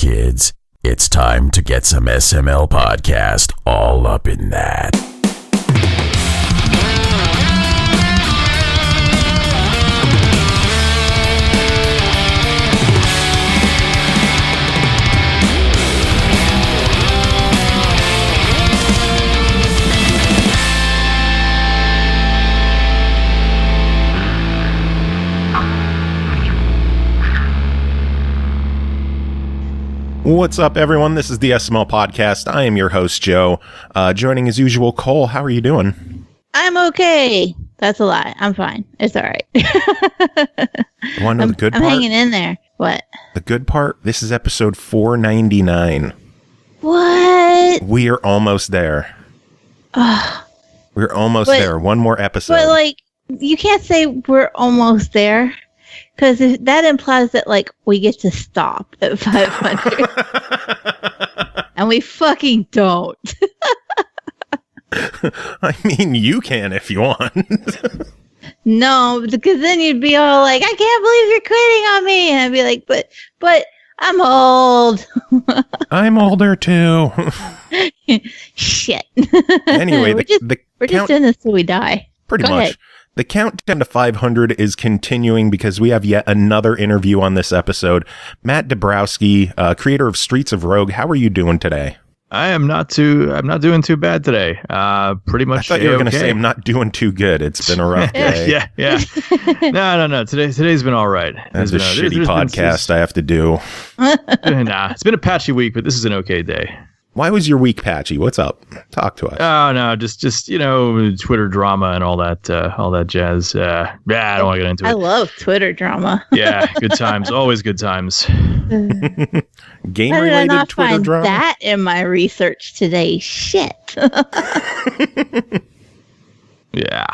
kids. It's time to get some SML podcast all up in that. What's up, everyone? This is the SML Podcast. I am your host, Joe. Joining as usual, Cole. How are you doing? I'm okay. That's a lie. I'm fine. It's all right. Want to know the good part? I'm hanging in there. What? The good part? This is episode 499. What? We are almost there. We're almost there. One more episode. But, like, you can't say we're almost there. Because that implies that, like, we get to stop at 500. And we fucking don't. I mean, you can if you want. No, because then you'd be all like, I can't believe you're quitting on me. And I'd be like, but I'm old. I'm older, too. Shit. Anyway, we're just doing this till we die. Pretty Go much. ahead. The countdown to 500 is continuing because we have yet another interview on this episode. Matt Dabrowski, creator of Streets of Rogue. How are you doing today? I'm not doing too bad today. Pretty much. I thought you were going to say I'm not doing too good. It's been a rough day. yeah. No. Today's been all right. That's a shitty podcast I have to do. Nah, it's been a patchy week, but this is an okay day. Why was your week patchy? What's up? Talk to us. Oh no, just Twitter drama and all that jazz. I don't want to get into it. I love Twitter drama. Yeah, good times, always good times. Game-related Twitter drama. That in my research today. Shit. Yeah.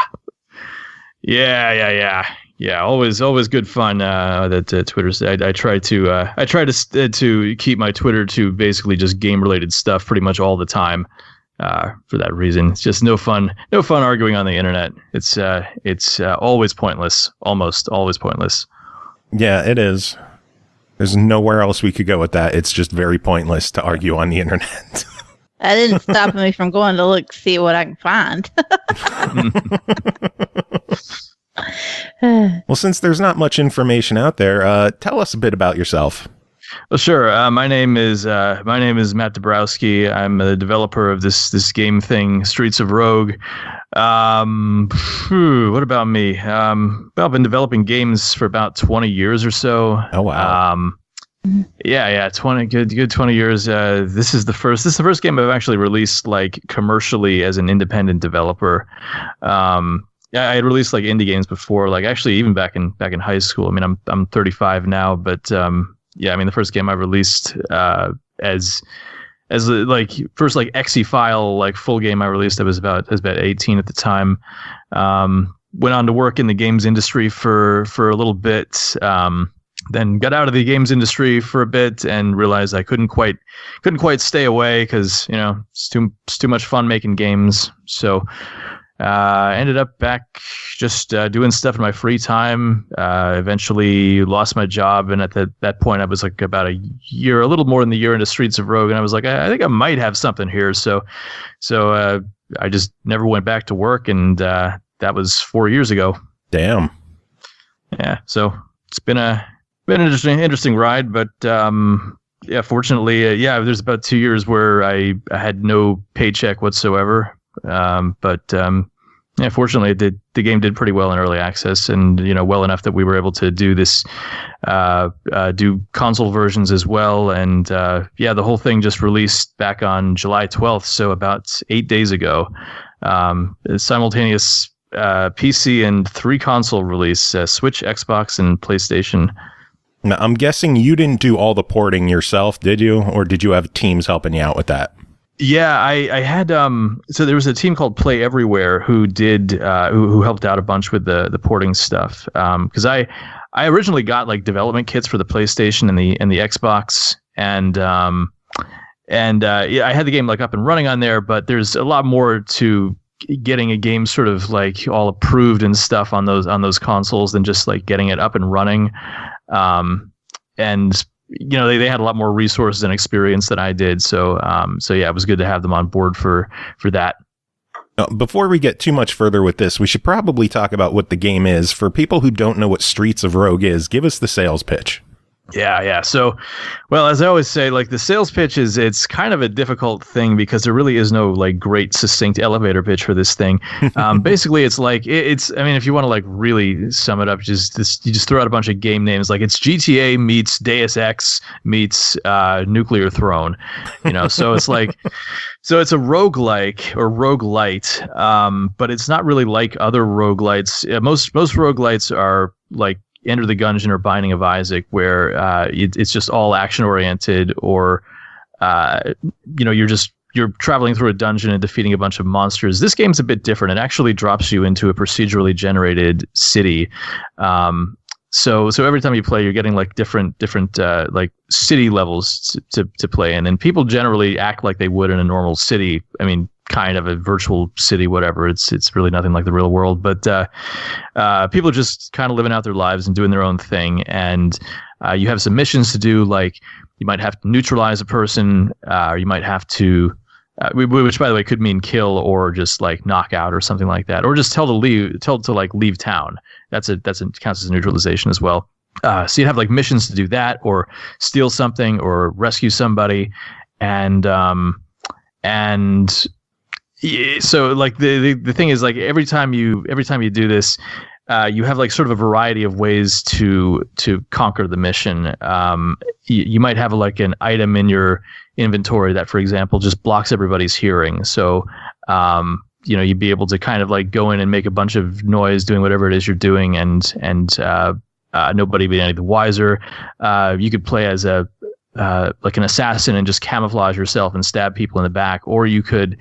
Always good fun. That Twitter's. I try to keep my Twitter to basically just game related stuff pretty much all the time. For that reason, it's just no fun arguing on the internet. It's always pointless. Almost always pointless. Yeah, it is. There's nowhere else we could go with that. It's just very pointless to argue on the internet. That didn't stop me from going to see what I can find. Well, since there's not much information out there, tell us a bit about yourself. Well, sure. My name is Matt Dabrowski. I'm the developer of this game thing, Streets of Rogue. What about me? I've been developing games for about 20 years or so. Oh wow. Yeah, 20 years. This is the first game I've actually released like commercially as an independent developer. Yeah, I had released like indie games before, like actually even back in high school. I mean, I'm 35 now, but yeah, I mean the first game I released as like first like exe file like full game I released, I was about 18 at the time. Went on to work in the games industry for a little bit. Then got out of the games industry for a bit and realized I couldn't quite stay away because it's too much fun making games. So ended up back just doing stuff in my free time. Eventually lost my job, and at that point I was like about a little more than a year into Streets of Rogue, and I was like, I think I might have something here. So I just never went back to work, and that was 4 years ago. Damn. Yeah. So it's been an interesting ride, but yeah, fortunately, there's about 2 years where I had no paycheck whatsoever. Yeah, fortunately, the game did pretty well in early access, and well enough that we were able to do this, do console versions as well. And the whole thing just released back on July 12th, so about 8 days ago. Simultaneous PC and 3 console release: Switch, Xbox, and PlayStation. Now, I'm guessing you didn't do all the porting yourself, did you, or did you have teams helping you out with that? Yeah, I had so there was a team called Play Everywhere who did who helped out a bunch with the porting stuff, because I originally got like development kits for the PlayStation and the Xbox, and I had the game like up and running on there, but there's a lot more to getting a game sort of like all approved and stuff on those consoles than just like getting it up and running. And they had a lot more resources and experience than I did. So yeah, it was good to have them on board for that. Before we get too much further with this, we should probably talk about what the game is. For people who don't know what Streets of Rogue is, give us the sales pitch. Yeah. So, well, as I always say, like the sales pitch it's kind of a difficult thing because there really is no like great succinct elevator pitch for this thing. Basically, it's like I mean, if you want to like really sum it up, you just throw out a bunch of game names. Like it's GTA meets Deus Ex meets Nuclear Throne. So it's like. So it's a roguelike or roguelite, but it's not really like other roguelites. Most roguelites are like Enter the Gungeon or Binding of Isaac, where it's just all action oriented, or you're traveling through a dungeon and defeating a bunch of monsters. This game's a bit different. It actually drops you into a procedurally generated city. So every time you play, you're getting like different like city levels to play in, and people generally act like they would in a normal city. I mean, kind of a virtual city, whatever. It's really nothing like the real world, but people are just kind of living out their lives and doing their own thing. And you have some missions to do, like you might have to neutralize a person, or you might have to. Which, by the way, could mean kill or just like knock out or something like that, or just tell to leave town. That's counts as neutralization as well. So you'd have like missions to do that, or steal something, or rescue somebody, and so like the thing is, like every time you do this, you have like sort of a variety of ways to conquer the mission. You might have like an item in your inventory that, for example, just blocks everybody's hearing. So, you'd be able to kind of like go in and make a bunch of noise doing whatever it is you're doing, and nobody be any the wiser. You could play as like an assassin and just camouflage yourself and stab people in the back, or you could,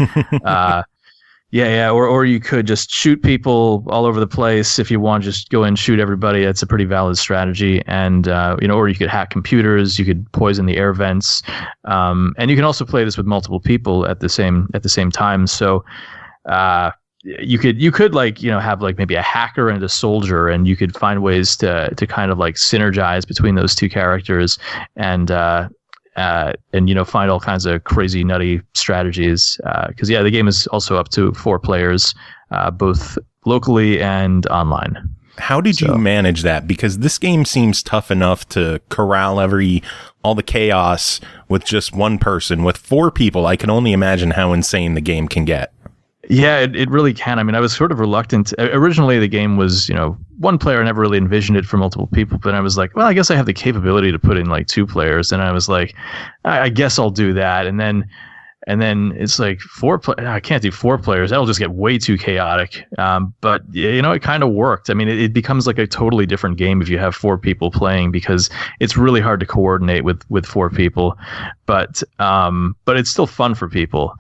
or you could just shoot people all over the place if you want. Just go and shoot everybody. That's a pretty valid strategy. And or you could hack computers. You could poison the air vents, and you can also play this with multiple people at the same time. So you could like have like maybe a hacker and a soldier, and you could find ways to kind of like synergize between those two characters, and find all kinds of crazy nutty strategies, because the game is also up to 4 players, both locally and online. How did you manage that? Because this game seems tough enough to corral all the chaos with just one person. With 4 people, I can only imagine how insane the game can get. Yeah, it really can. I mean, I was sort of reluctant. Originally, the game was, one player. I never really envisioned it for multiple people. But I was like, well, I guess I have the capability to put in like 2 players. And I was like, I guess I'll do that. And then it's like 4 I can't do 4 players. That'll just get way too chaotic. But it kind of worked. I mean, it becomes like a totally different game if you have 4 people playing, because it's really hard to coordinate with 4 people. But it's still fun for people.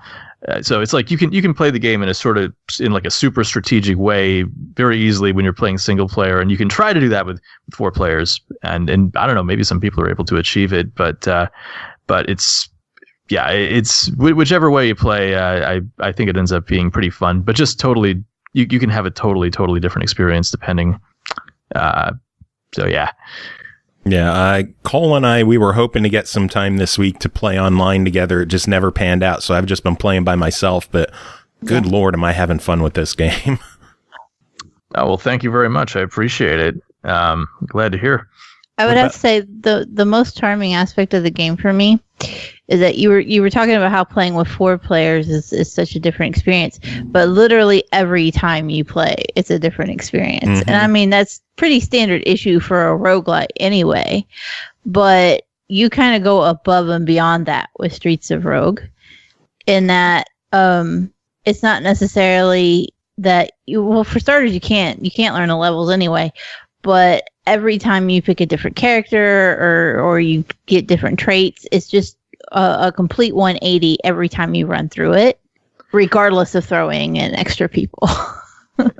So it's like you can play the game in a super strategic way very easily when you're playing single player, and you can try to do that with 4 players. And I don't know, maybe some people are able to achieve it, but it's whichever way you play. I think it ends up being pretty fun, but just totally you can have a totally different experience depending. So yeah. Yeah, Cole and I, we were hoping to get some time this week to play online together. It just never panned out, so I've just been playing by myself, but good Lord, am I having fun with this game. Oh, well, thank you very much. I appreciate it. Glad to hear. I would have to say the most charming aspect of the game for me is that you were talking about how playing with 4 players is such a different experience, but literally every time you play, it's a different experience. Mm-hmm. And I mean, that's pretty standard issue for a roguelite anyway, but you kind of go above and beyond that with Streets of Rogue, in that it's not necessarily that for starters, you can't learn the levels anyway, but every time you pick a different character or you get different traits, it's just a complete 180 every time you run through it, regardless of throwing in extra people.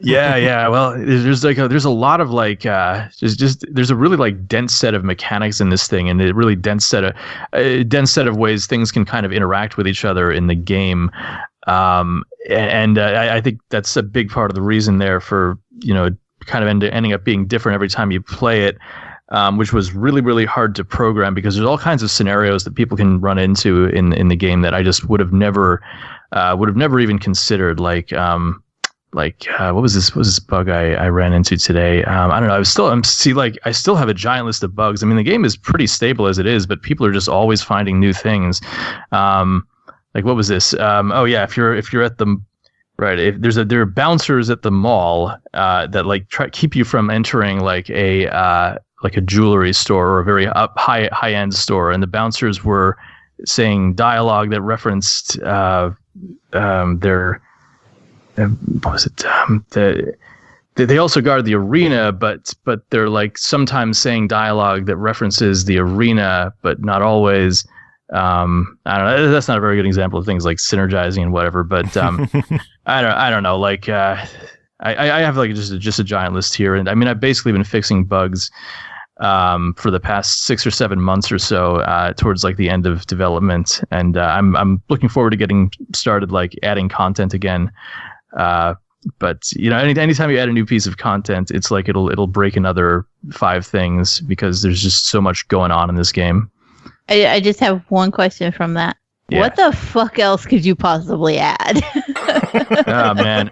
Yeah. Well, there's a lot of like there's a really like dense set of mechanics in this thing, and a really dense set of ways things can kind of interact with each other in the game. I think that's a big part of the reason there for kind of ending up being different every time you play it. which was really, really hard to program because there's all kinds of scenarios that people can run into in the game that I just would have never even considered. Like what was this bug I ran into today? I don't know. I still have a giant list of bugs. I mean, the game is pretty stable as it is, but people are just always finding new things. Like what was this? Oh yeah, if you're at the right, if there are bouncers at the mall that like keep you from entering like a jewelry store or a very high end store, and the bouncers were saying dialogue that referenced their what was it? They also guard the arena, but they're like sometimes saying dialogue that references the arena, but not always. I don't know. That's not a very good example of things like synergizing and whatever. But I don't know. Like I have like just a giant list here, and I mean I've basically been fixing bugs for the past 6 or 7 months or so towards like the end of development, and I'm looking forward to getting started like adding content again. But you know, anytime you add a new piece of content, it's like it'll break another 5 things because there's just so much going on in this game. I just have one question from that. Yeah. What the fuck else could you possibly add? Oh man,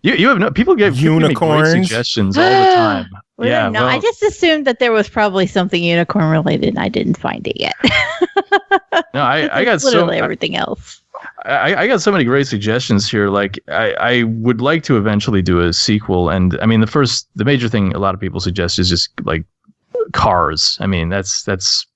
you have no people give unicorns great suggestions all the time. Yeah, no, I just assumed that there was probably something unicorn related, and I didn't find it yet. No, I got literally everything else. I got so many great suggestions here. Like I would like to eventually do a sequel, and I mean the major thing a lot of people suggest is just like cars. I mean that's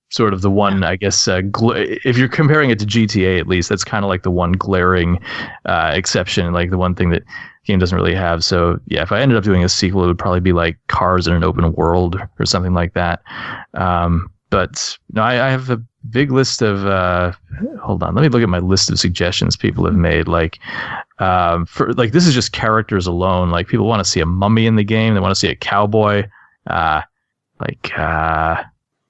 sort of the one, I guess, if you're comparing it to GTA, at least, that's kind of like the one glaring exception, like the one thing that the game doesn't really have. So, yeah, if I ended up doing a sequel, it would probably be like cars in an open world or something like that. But no, I have a big list of, hold on, let me look at my list of suggestions people have made. Like, for like, this is just characters alone. Like, people want to see a mummy in the game. They want to see a cowboy.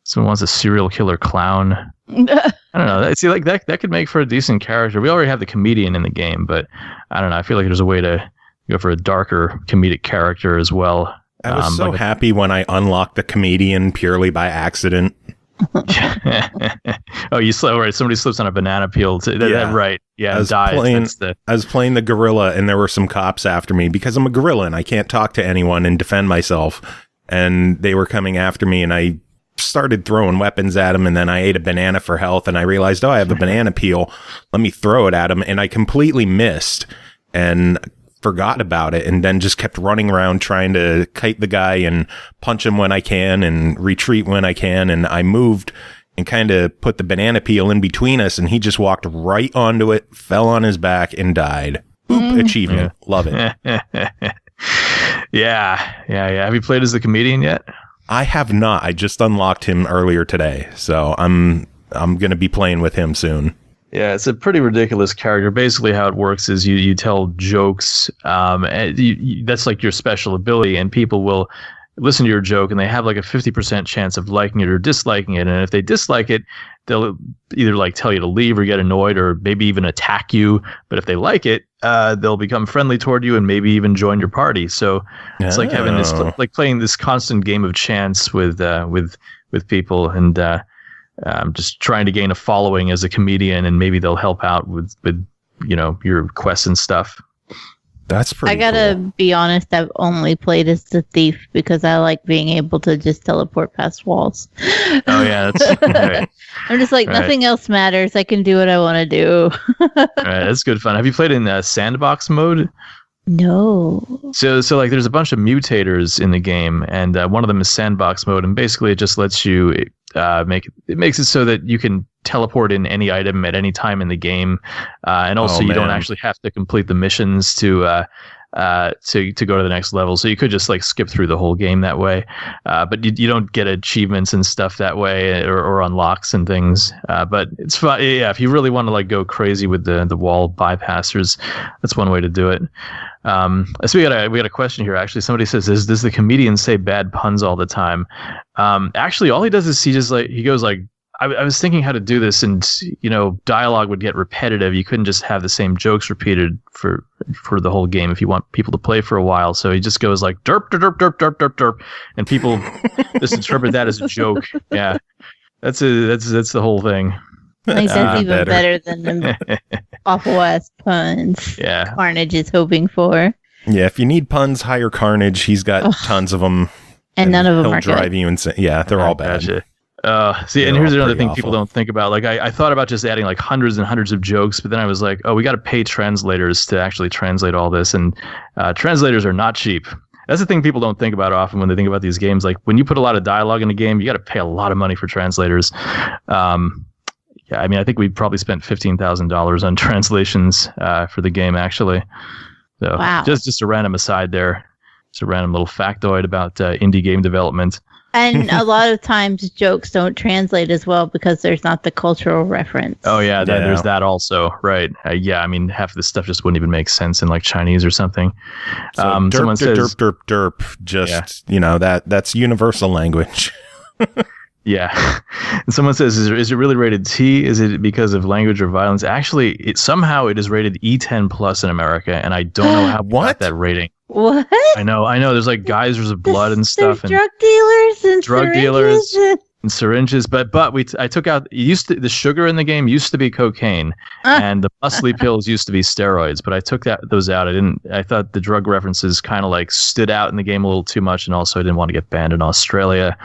Someone wants a serial killer clown. I don't know. See, like that could make for a decent character. We already have the comedian in the game, but I don't know. I feel like there's a way to go for a darker comedic character as well. I was so happy when I unlocked the comedian purely by accident. Oh, you slept right. Somebody slips on a banana peel. Right. Yeah, dies. I was playing the gorilla, and there were some cops after me because I'm a gorilla and I can't talk to anyone and defend myself. And they were coming after me, and I started throwing weapons at him, and then I ate a banana for health, and I realized, I have a banana peel. Let me throw it at him, and I completely missed and forgot about it, and then just kept running around trying to kite the guy and punch him when I can and retreat when I can, and I moved and kind of put the banana peel in between us, and he just walked right onto it, fell on his back, and died. Boop, achievement. Love it. Yeah. Have you played as the comedian yet? I have not. I just unlocked him earlier today, so I'm going to be playing with him soon. Yeah, it's a pretty ridiculous character. Basically, how it works is you tell jokes. And that's like your special ability, and people will listen to your joke, and they have like a 50% chance of liking it or disliking it. And if they dislike it, they'll either like tell you to leave or get annoyed or maybe even attack you. But if they like it, they'll become friendly toward you and maybe even join your party. So it's like having this, like playing this constant game of chance with people, and just trying to gain a following as a comedian, and maybe they'll help out with your quests and stuff. That's pretty. I gotta be honest. I've only played as the thief because I like being able to just teleport past walls. Oh yeah, that's right. I'm just like nothing else matters. I can do what I want to do. Right, that's good fun. Have you played in sandbox mode? No. So like there's a bunch of mutators in the game, and one of them is sandbox mode, and basically it just lets you makes it so that you can teleport in any item at any time in the game, and also you don't actually have to complete the missions to go to the next level. So you could just like skip through the whole game that way, but you don't get achievements and stuff that way, or unlocks and things. But it's fun. Yeah, if you really want to like go crazy with the wall bypassers, that's one way to do it. So we got a question here. Actually, somebody says, does the comedian say bad puns all the time? Actually, all he does is he goes like, I was thinking how to do this, and dialogue would get repetitive. You couldn't just have the same jokes repeated for the whole game if you want people to play for a while. So he just goes like derp derp derp derp derp derp, and people just interpret that as a joke. Yeah, that's the whole thing. I think that's even better than the awful ass puns. Yeah, Carnage is hoping for. Yeah, if you need puns, hire Carnage. He's got tons of them, and none of them are drive you insane. Yeah, they're all bad. Gotcha. And here's another thing people don't think about. Like I thought about just adding like hundreds and hundreds of jokes, but then I was like, we got to pay translators to actually translate all this, and translators are not cheap. That's the thing people don't think about often when they think about these games. Like when you put a lot of dialogue in a game, you got to pay a lot of money for translators. Yeah, I mean, I think we probably spent $15,000 on translations for the game, actually. So wow. Just a random aside there. It's a random little factoid about indie game development. And a lot of times jokes don't translate as well because there's not the cultural reference. Oh, yeah, there's that also. Right. Yeah, I mean, half of this stuff just wouldn't even make sense in like Chinese or something. So derp. Just, that's universal language. Yeah. And someone says, is it really rated T? Is it because of language or violence? Actually, somehow it is rated E10 plus in America, and I don't know how we got that rating. What? I know. There's like geysers of blood and stuff. And drug dealers and syringes. But I took out, the sugar in the game used to be cocaine, and the muscly pills used to be steroids, but I took those out. I thought the drug references kind of like stood out in the game a little too much, and also I didn't want to get banned in Australia.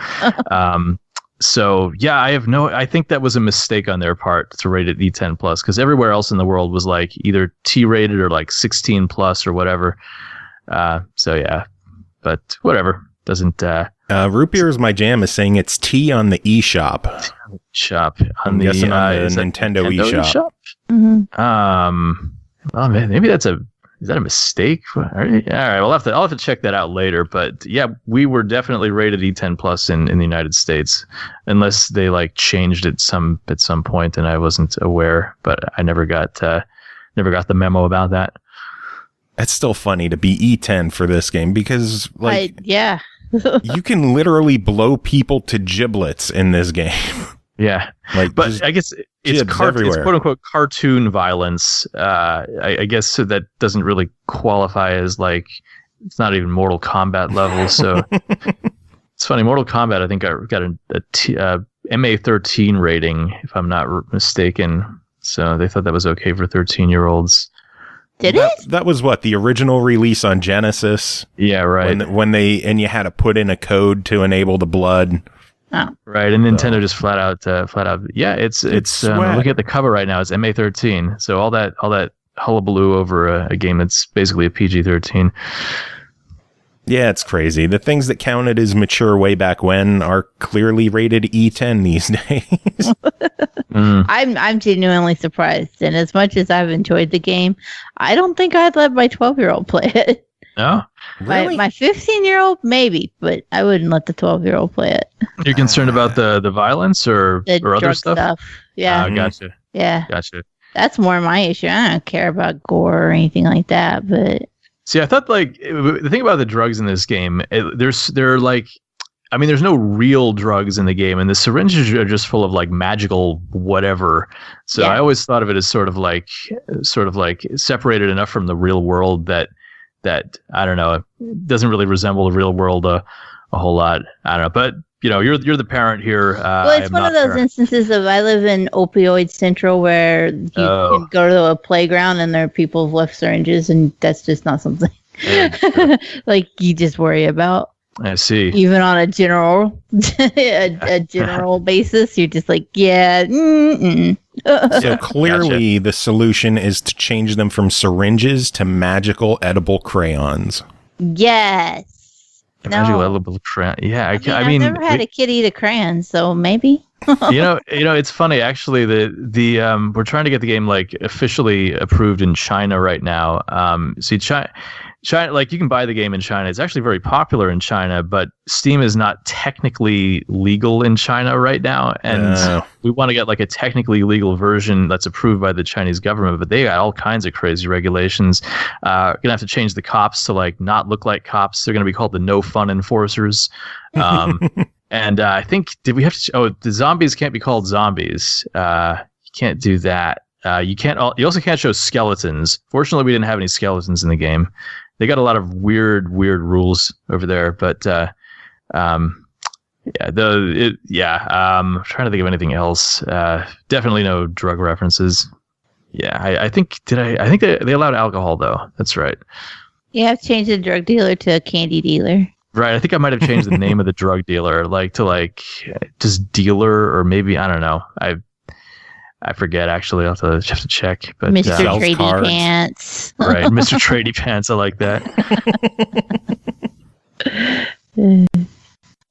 So yeah, I think that was a mistake on their part to rate it E10 plus, because everywhere else in the world was like either T rated or like 16 plus or whatever. So yeah, but whatever. Doesn't Root Beer is my jam is saying it's T on the eShop. On the Nintendo eShop. Mm-hmm. Well, maybe is that a mistake? All right, I'll have to check that out later. But yeah, we were definitely rated E10 plus in the United States, unless they like changed it at some point and I wasn't aware. But I never got the memo about that. It's still funny to be E10 for this game because you can literally blow people to giblets in this game. Yeah, but I guess it's quote unquote cartoon violence. I guess that doesn't really qualify as like, it's not even Mortal Kombat level. So it's funny. Mortal Kombat, I think I got a MA13 rating, if I'm not mistaken. So they thought that was okay for 13-year-olds. Did it? That was what, the original release on Genesis? Yeah, right. When you had to put in a code to enable the blood. Oh. Right, and Nintendo just flat out. Yeah, it's look at the cover right now. It's MA13. So all that hullabaloo over a game that's basically a PG-13. Yeah, it's crazy. The things that counted as mature way back when are clearly rated E10 these days. I'm genuinely surprised, and as much as I've enjoyed the game, I don't think I'd let my 12-year-old play it. No? Really? My 15-year-old, maybe, but I wouldn't let the 12-year-old play it. You're concerned about the violence or other stuff? Yeah. Gotcha. Yeah. Gotcha. That's more my issue. I don't care about gore or anything like that, but... See, I thought like the thing about the drugs in this game, there's no real drugs in the game, and the syringes are just full of like magical whatever. So I always thought of it as sort of like separated enough from the real world that I don't know, it doesn't really resemble the real world a whole lot. I don't know, but you're the parent here. Well, it's one of those instances of I live in opioid central where you can go to a playground and there are people who've left syringes, and that's just not something like you just worry about. I see. Even on a general basis, you're just like, yeah. So clearly the solution is to change them from syringes to magical edible crayons. Yes. Magical edible crayon. Yeah, I mean, I've never had a kid eat a crayon, so maybe. It's funny actually. The we're trying to get the game like officially approved in China right now. See, China, like you can buy the game in China. It's actually very popular in China, but Steam is not technically legal in China right now, and we want to get like a technically legal version that's approved by the Chinese government. But they got all kinds of crazy regulations. Gonna have to change the cops to like not look like cops. They're gonna be called the No Fun Enforcers. And I think the zombies can't be called zombies. You can't do that. You also can't show skeletons. Fortunately, we didn't have any skeletons in the game. They got a lot of weird rules over there. But I'm trying to think of anything else. Definitely no drug references. Yeah, I think they allowed alcohol though. That's right. You have to change the drug dealer to a candy dealer. Right. I think I might have changed the name of the drug dealer, to just dealer, or maybe, I don't know. I forget, actually. I'll have to check. But Mr. Trady Pants. Right. Mr. Trady Pants. I like that.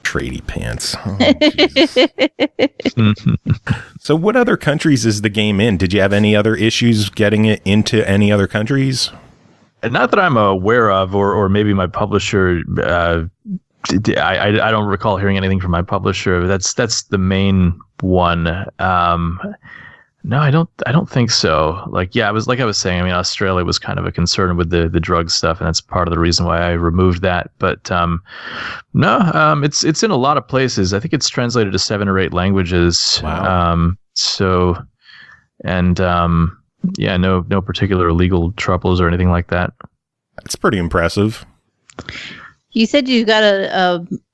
Trady Pants. Oh, so what other countries is the game in? Did you have any other issues getting it into any other countries? Not that I'm aware of, or maybe my publisher. I don't recall hearing anything from my publisher. That's the main one. No, I don't think so. I was saying. I mean, Australia was kind of a concern with the drug stuff, and that's part of the reason why I removed that. But no, it's in a lot of places. I think it's translated to 7 or 8 languages. Wow. Yeah, no particular legal troubles or anything like that. That's pretty impressive. You said you've got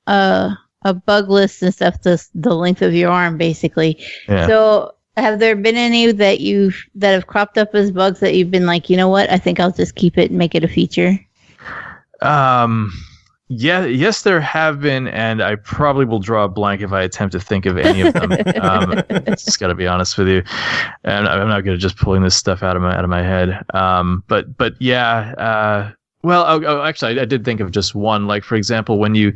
a bug list and stuff, the length of your arm, basically. Yeah. So have there been any that have cropped up as bugs that you've been like, you know what, I think I'll just keep it and make it a feature? Yes, there have been, and I probably will draw a blank if I attempt to think of any of them. Just got to be honest with you, and I'm not good at just pulling this stuff out of my head. But yeah. Well, actually, I did think of just one. Like, for example, when you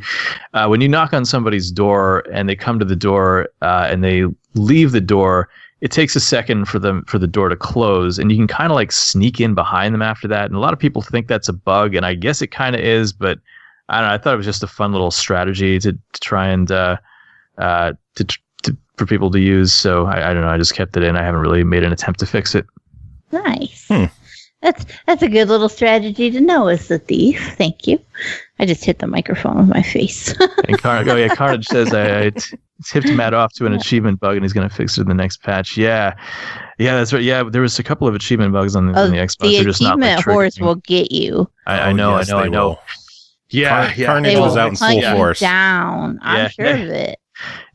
knock on somebody's door and they come to the door and they leave the door, it takes a second for the door to close, and you can kind of sneak in behind them after that. And a lot of people think that's a bug, and I guess it kind of is, but I don't know. I thought it was just a fun little strategy to try and for people to use. So I don't know. I just kept it in. I haven't really made an attempt to fix it. Nice. That's a good little strategy to know as the thief. Thank you. I just hit the microphone with my face. And Carnage says I tipped Matt off to an achievement bug, and he's going to fix it in the next patch. Yeah, that's right. Yeah, there was a couple of achievement bugs on the Xbox. The achievement horse will get you. I know. Yeah, Carnage was out in full force. Down. I'm sure of it.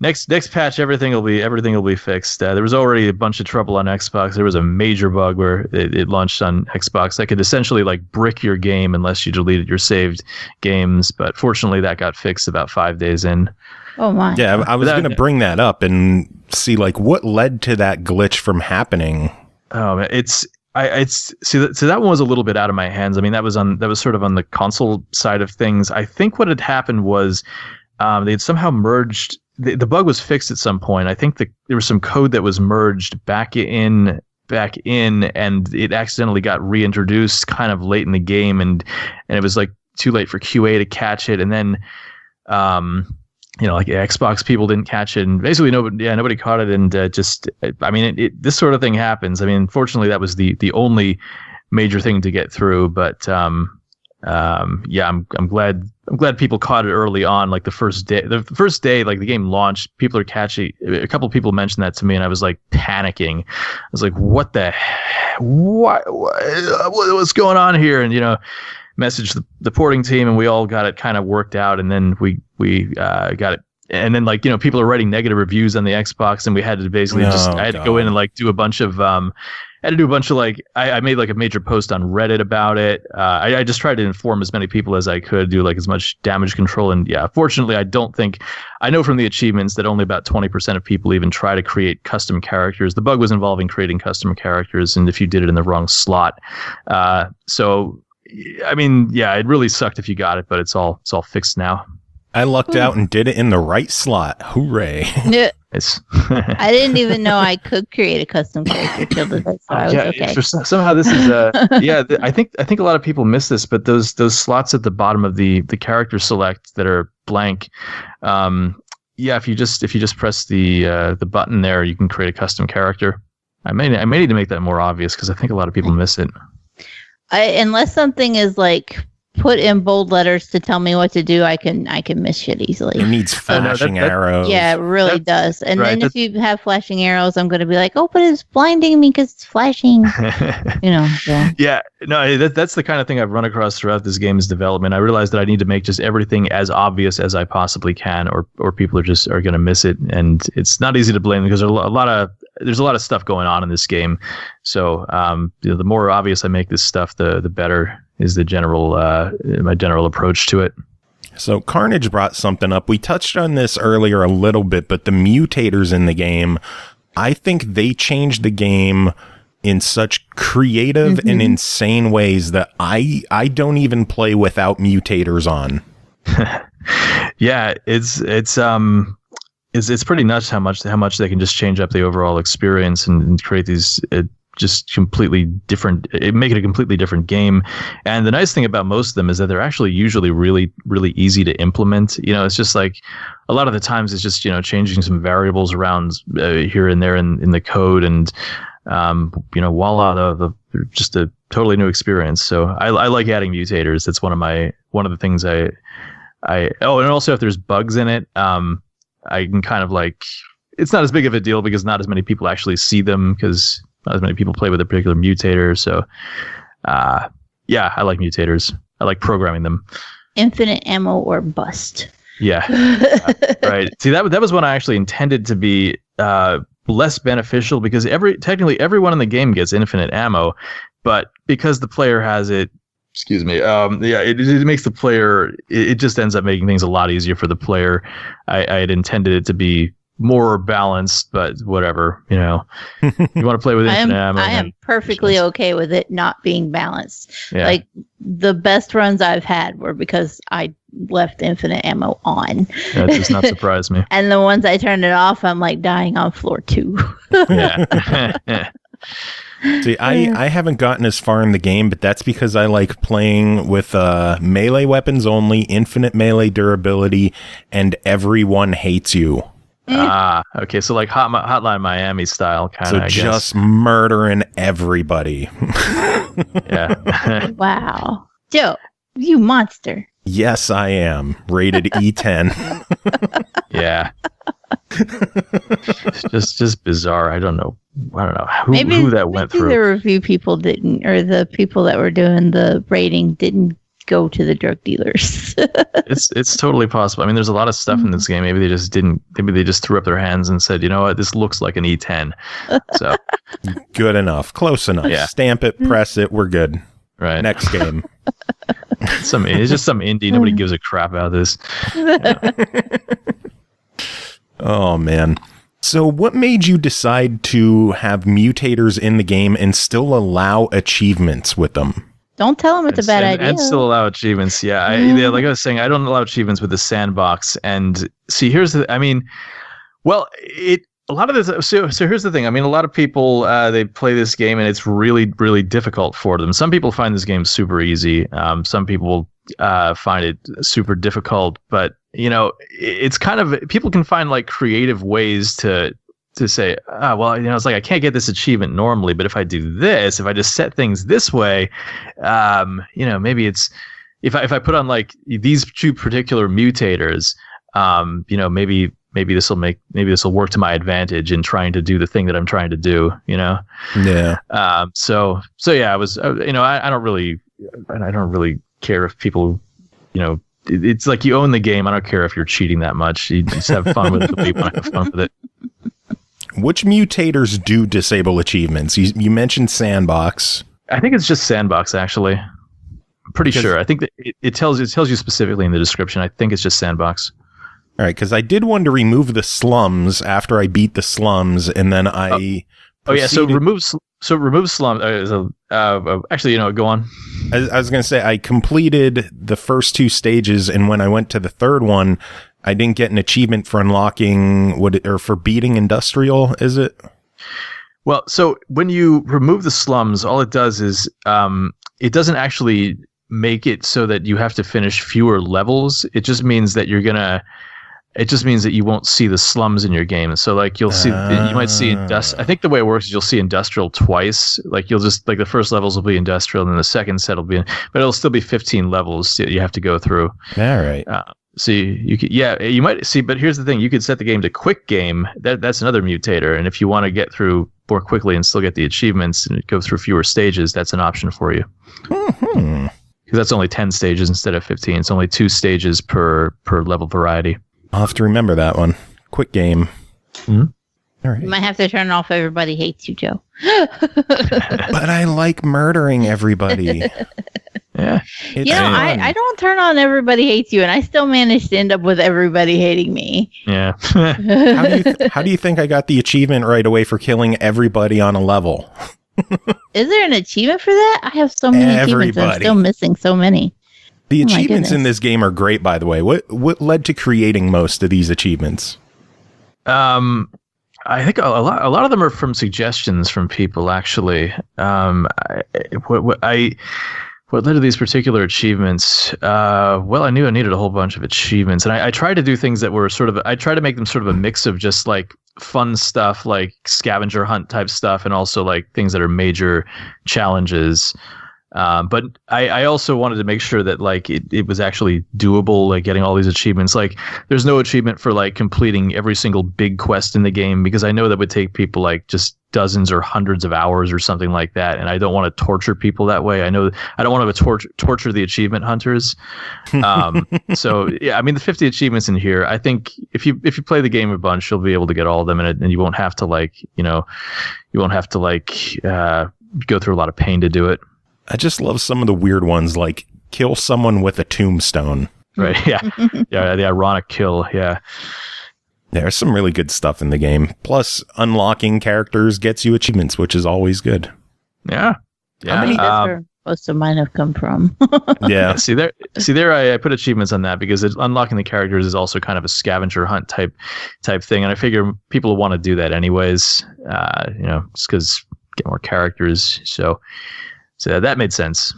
Next patch, everything will be fixed. There was already a bunch of trouble on Xbox. There was a major bug where it launched on Xbox that could essentially brick your game unless you deleted your saved games. But fortunately, that got fixed about 5 days in. Oh my! Yeah, I was going to bring that up and see what led to that glitch from happening. Oh man, so that one was a little bit out of my hands. I mean, that was sort of on the console side of things. I think what had happened was they had somehow merged. The bug was fixed at some point. I think there was some code that was merged back in, and it accidentally got reintroduced kind of late in the game, and it was too late for QA to catch it, and then Xbox people didn't catch it, and basically nobody caught it, and this sort of thing happens. I mean, fortunately, that was the only major thing to get through, but I'm glad people caught it early on, the first day, the game launched, people are catching. A couple of people mentioned that to me, and I was panicking. I was like, what the what's going on here? And messaged the porting team, and we all got it kind of worked out, and then we got it. And then people are writing negative reviews on the Xbox, and we had to basically I had to go in and do a bunch of I made a major post on Reddit about it. I just tried to inform as many people as I could, do as much damage control. And yeah, fortunately, I know from the achievements that only about 20% of people even try to create custom characters. The bug was involving creating custom characters, and if you did it in the wrong slot. So, I mean, yeah, it really sucked if you got it, but it's all fixed now. I lucked out and did it in the right slot. Hooray. Yeah. I didn't even know I could create a custom character till this, so I was okay. Somehow this is I think a lot of people miss this, but those slots at the bottom of the character select that are blank, if you just press the button there, you can create a custom character. I may need to make that more obvious because I think a lot of people miss it. Unless something is put in bold letters to tell me what to do, I can miss shit easily. It needs flashing arrows. Yeah, it really does. And then if you have flashing arrows, I'm going to be like, oh, but it's blinding me because it's flashing. So. Yeah, no, that's the kind of thing I've run across throughout this game's development. I realized that I need to make just everything as obvious as I possibly can, or people are going to miss it. And it's not easy to blame because there's a lot of stuff going on in this game. So the more obvious I make this stuff, the better is the my general approach to it. So Carnage brought something up. We touched on this earlier a little bit, but the mutators in the game, I think they changed the game in such creative and insane ways that I don't even play without mutators on. Yeah, it's pretty nuts how much they can just change up the overall experience and create these just completely different, make it a completely different game. And the nice thing about most of them is that they're actually usually really, really easy to implement. It's just like a lot of the times it's just, changing some variables around here and there in the code, and voila, just a totally new experience. So I like adding mutators. That's one of the things and also if there's bugs in it, I can kind of it's not as big of a deal because not as many people actually see them because not as many people play with a particular mutator. So, yeah, I like mutators. I like programming them. Infinite ammo or bust. Yeah. Right. See, that was one I actually intended to be less beneficial because technically everyone in the game gets infinite ammo, but because the player has it, excuse me. It makes the player. It just ends up making things a lot easier for the player. I had intended it to be more balanced, but whatever. You want to play with infinite ammo. I am perfectly okay with it not being balanced. Yeah. Like the best runs I've had were because I left infinite ammo on. That does not surprise me. And the ones I turned it off, I'm like dying on floor 2. Yeah. See, I haven't gotten as far in the game, but that's because I like playing with melee weapons only, infinite melee durability, and everyone hates you. Okay. So like Hotline Miami style kind of. So just murdering everybody. Yeah. Wow. Joe, you monster. Yes, I am. Rated E10. Yeah. just bizarre. I don't know who that went through. The review people didn't, or the people that were doing the rating didn't go to the drug dealers. It's totally possible. I mean, there's a lot of stuff in this game. Maybe they just didn't. Maybe they just threw up their hands and said, you know what, this looks like an E10. So good enough, close enough. Yeah. Stamp it, press it. We're good. Right. Next game. It's just some indie. Nobody gives a crap about this. Oh man. So what made you decide to have mutators in the game and still allow achievements with them? Don't tell them it's a bad idea. And still allow achievements. Yeah. Like I was saying, I don't allow achievements with the sandbox. And see, here's a lot of this. So here's the thing. I mean, a lot of people, they play this game and it's really, really difficult for them. Some people find this game super easy. Some people find it super difficult, but it's kind of, people can find like creative ways to say, it's like I can't get this achievement normally, but if I do this, if I just set things this way, maybe it's if I put on like these two particular mutators, maybe this will work to my advantage in trying to do the thing that I'm trying to do. Yeah. So yeah, I don't really care if people, it's like you own the game. I don't care if you're cheating that much. You just have fun with it. The people have fun with it. Which mutators do disable achievements? You mentioned sandbox. I think it's just sandbox, actually. I'm pretty sure. I think that it tells you specifically in the description. I think it's just sandbox. All right, because I did want to remove the slums after I beat the slums, and then I. So remove slums. Actually, go on. I was going to say I completed the first 2 stages, and when I went to the third one, I didn't get an achievement for unlocking for beating industrial. Is it? Well, so when you remove the slums, all it does is it doesn't actually make it so that you have to finish fewer levels. It just means that you're gonna. It just means that you won't see the slums in your game. So like you might see I think the way it works is you'll see industrial twice. Like you'll just like the first levels will be industrial, and then the second set will be, but it'll still be 15 levels that you have to go through. All right. So you could, you might see, but here's the thing: you could set the game to quick game. That's another mutator, and if you want to get through more quickly and still get the achievements and go through fewer stages, that's an option for you. Because that's only 10 stages instead of 15. It's only 2 stages per level variety. I'll have to remember that one. Quick game. Mm-hmm. All right. You might have to turn off Everybody Hates You, Joe. But I like murdering everybody. Yeah. I don't turn on Everybody Hates You, and I still manage to end up with everybody hating me. Yeah. How do you think I got the achievement right away for killing everybody on a level? Is there an achievement for that? I have so many achievements, and I'm still missing so many. The achievements in this game are great, by the way. What led to creating most of these achievements? I think a lot of them are from suggestions from people, actually. What led to these particular achievements? Well, I knew I needed a whole bunch of achievements, and I tried to do things that were I tried to make them sort of a mix of just like fun stuff, like scavenger hunt type stuff, and also like things that are major challenges. But I also wanted to make sure that like it was actually doable, like getting all these achievements. Like there's no achievement for like completing every single big quest in the game, because I know that would take people like just dozens or hundreds of hours or something like that. And I don't want to torture people that way. I know I don't want to torture the achievement hunters. So yeah, I mean the 50 achievements in here, I think if you play the game a bunch, you'll be able to get all of them, and you won't have to like, go through a lot of pain to do it. I just love some of the weird ones, like kill someone with a tombstone. Right, yeah. Yeah, the ironic kill, yeah. There's some really good stuff in the game. Plus, unlocking characters gets you achievements, which is always good. Yeah. How many that's where most of mine have come from. Yeah. See there, I put achievements on that because unlocking the characters is also kind of a scavenger hunt type thing, and I figure people want to do that anyways. Just because get more characters, so that made sense.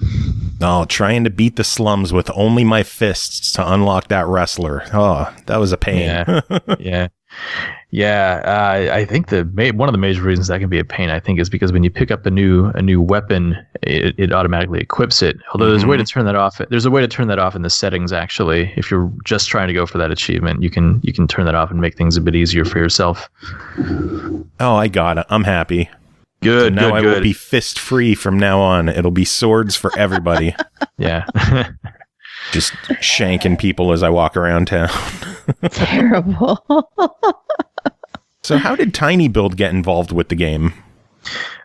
Oh, trying to beat the slums with only my fists to unlock that wrestler. Oh, that was a pain. Yeah. I think one of the major reasons that can be a pain, I think, is because when you pick up a new weapon, it automatically equips it. Although there's a way to turn that off. There's a way to turn that off in the settings, actually. If you're just trying to go for that achievement, you can turn that off and make things a bit easier for yourself. Oh, I got it. I'm happy. Good. So now I will be fist free from now on. It'll be swords for everybody. Yeah. Just shanking people as I walk around town. Terrible. So how did tinyBuild get involved with the game?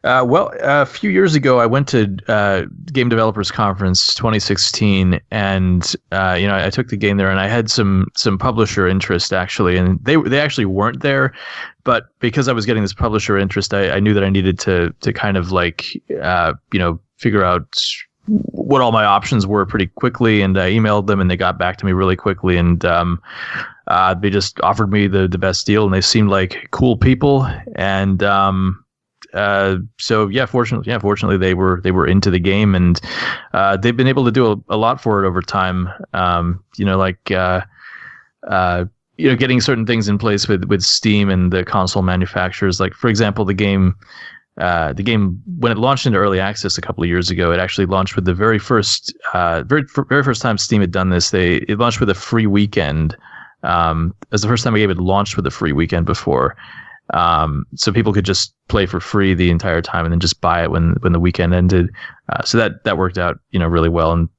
Well, a few years ago, I went to Game Developers Conference 2016, and I took the game there, and I had some publisher interest actually, and they actually weren't there, but because I was getting this publisher interest, I knew that I needed to kind of like figure out what all my options were pretty quickly, and I emailed them, and they got back to me really quickly, and they just offered me the best deal, and they seemed like cool people, and fortunately they were into the game, and they've been able to do a lot for it over time. Getting certain things in place with Steam and the console manufacturers. Like for example, the game when it launched into early access a couple of years ago, it actually launched with the very first time Steam had done this. It launched with a free weekend. As the first time a game had launched with a free weekend before. So people could just play for free the entire time and then just buy it when the weekend ended. So that worked out, really well, and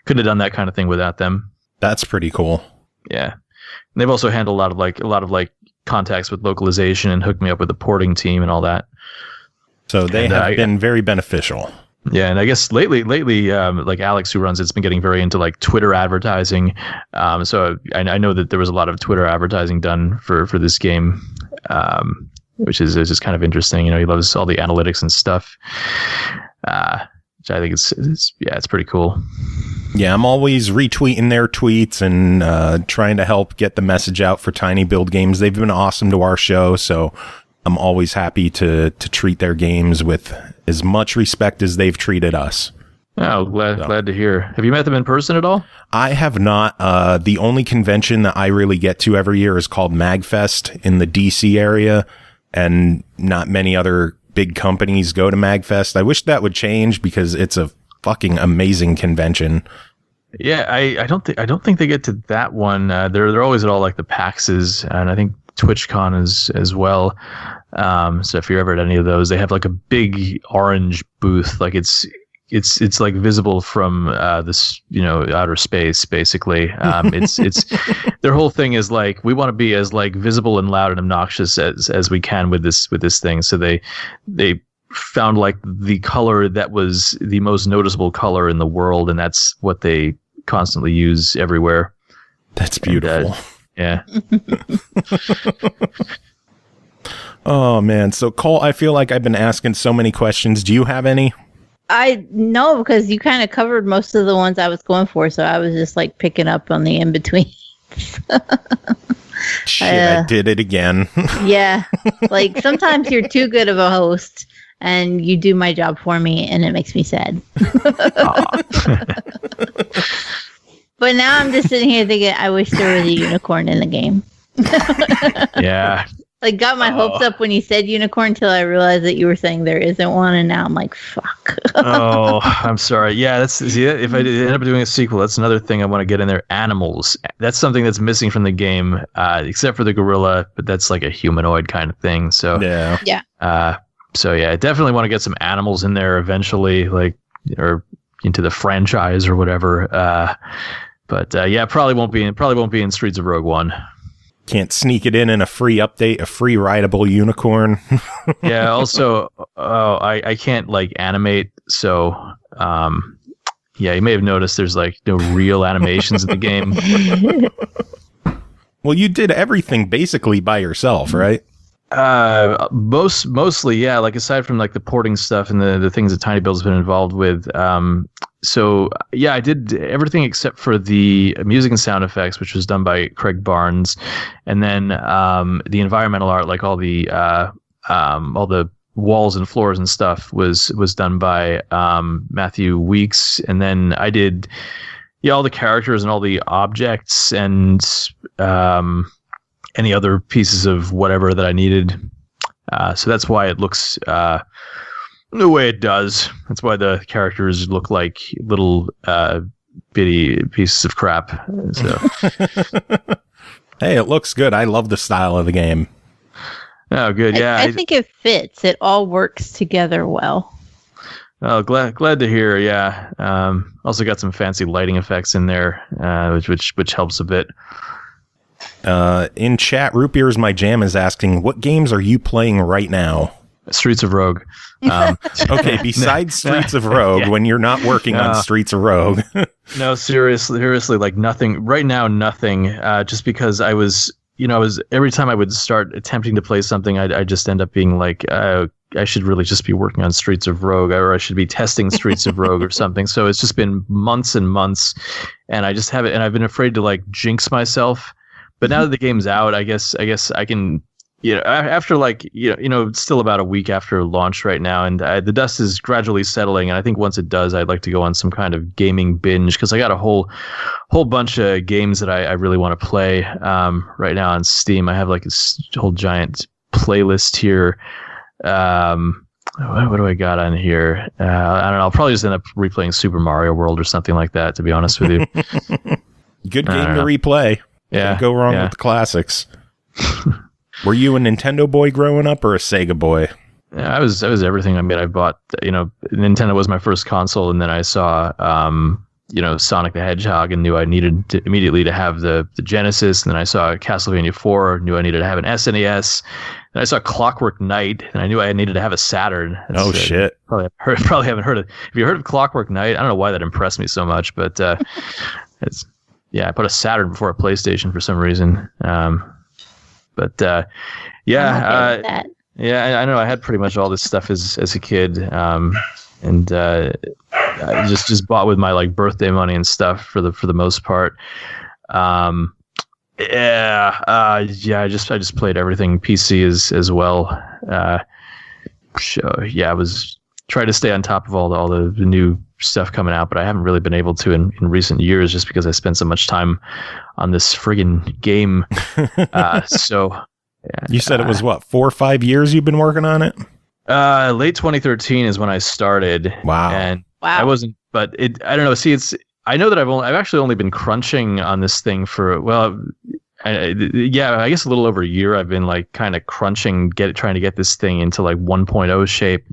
couldn't have done that kind of thing without them. That's pretty cool. Yeah. And they've also handled a lot of contacts with localization and hooked me up with the porting team and all that. So they have been very beneficial. Yeah, and I guess lately, like Alex, who runs it's been getting very into like Twitter advertising. So I know that there was a lot of Twitter advertising done for this game, which is just kind of interesting. He loves all the analytics and stuff, which I think it's pretty cool. Yeah, I'm always retweeting their tweets and trying to help get the message out for tinyBuild games. They've been awesome to our show, so I'm always happy to treat their games with as much respect as they've treated us. Oh, glad to hear. Have you met them in person at all? I have not. The only convention that I really get to every year is called MagFest in the DC area, and not many other big companies go to MagFest. I wish that would change because it's a fucking amazing convention. Yeah, I don't think they get to that one. They're always at all like the PAXs, and I think TwitchCon as well. So if you're ever at any of those, they have like a big orange booth, like it's like visible from this outer space basically. It's their whole thing is like we want to be as like visible and loud and obnoxious as we can with this thing. So they found like the color that was the most noticeable color in the world, and that's what they constantly use everywhere. That's beautiful. Yeah. Oh man. So Cole, I feel like I've been asking so many questions. Do you have any? I know, because you kind of covered most of the ones I was going for, so I was just like picking up on the in between. Shit, I did it again. Yeah, like sometimes you're too good of a host, and you do my job for me, and it makes me sad. But now I'm just sitting here thinking, I wish there was a unicorn in the game. Yeah. Like, got my hopes up when you said unicorn until I realized that you were saying there isn't one, and now I'm like, fuck. Oh, I'm sorry. Yeah, if I end up doing a sequel, that's another thing I want to get in there. Animals. That's something that's missing from the game, except for the gorilla, but that's like a humanoid kind of thing. So yeah. So yeah, I definitely want to get some animals in there eventually, like, or into the franchise or whatever. But yeah, probably won't be in Streets of Rogue 1. Can't sneak it in a free update, a free rideable unicorn. Yeah. Also, I can't like animate, so yeah, you may have noticed there's like no real animations in the game. Well, you did everything basically by yourself, right? Mostly, yeah. Like aside from like the porting stuff and the things that tinyBuild's been involved with. So yeah, I did everything except for the music and sound effects, which was done by Craig Barnes, and then the environmental art, like all the walls and floors and stuff, was done by Matthew Weeks, and then I did all the characters and all the objects and any other pieces of whatever that I needed. So that's why it looks the way it does. That's why the characters look like little bitty pieces of crap. So. Hey, it looks good. I love the style of the game. Oh, good. Yeah, I think it fits. It all works together well. Oh, glad to hear. Yeah. Also got some fancy lighting effects in there, which helps a bit. In chat, Root Beer's My Jam is asking, what games are you playing right now? Streets of Rogue. Okay, besides Streets of Rogue, yeah. When you're not working on Streets of Rogue. No, seriously, like nothing. Right now, nothing. Just because I was every time I would start attempting to play something, I just end up being like, I should really just be working on Streets of Rogue, or I should be testing Streets of Rogue or something. So it's just been months and months, and I just haven't, and I've been afraid to like jinx myself. But now that the game's out, I guess I can, after like, it's still about a week after launch right now, and the dust is gradually settling. And I think once it does, I'd like to go on some kind of gaming binge, because I got a whole bunch of games that I really want to play right now on Steam. I have like this whole giant playlist here. What do I got on here? I don't know. I'll probably just end up replaying Super Mario World or something like that, to be honest with you. Good game to replay. Yeah. Can't go wrong with the classics. Were you a Nintendo boy growing up or a Sega boy? Yeah, I was everything. I mean, I bought, Nintendo was my first console, and then I saw, Sonic the Hedgehog and knew I needed immediately to have the Genesis. And then I saw Castlevania 4, knew I needed to have an SNES. And I saw Clockwork Knight, and I knew I needed to have a Saturn. Shit. Probably haven't heard of. Have you heard of Clockwork Knight? I don't know why that impressed me so much, but it's. Yeah, I put a Saturn before a PlayStation for some reason. Yeah, yeah, I know. I had pretty much all this stuff as a kid, and I just bought with my like birthday money and stuff for the most part. I just played everything PC as well. So yeah, I was try to stay on top of all the new stuff coming out, but I haven't really been able to in recent years just because I spent so much time on this friggin' game. So yeah, you said it was what, 4 or 5 years you've been working on it? Late 2013 is when I started. Wow. And Wow. I wasn't, but I don't know. See, I know that I've actually only been crunching on this thing for, well, I guess a little over a year. I've been like kind of crunching, trying to get this thing into like 1.0 shape.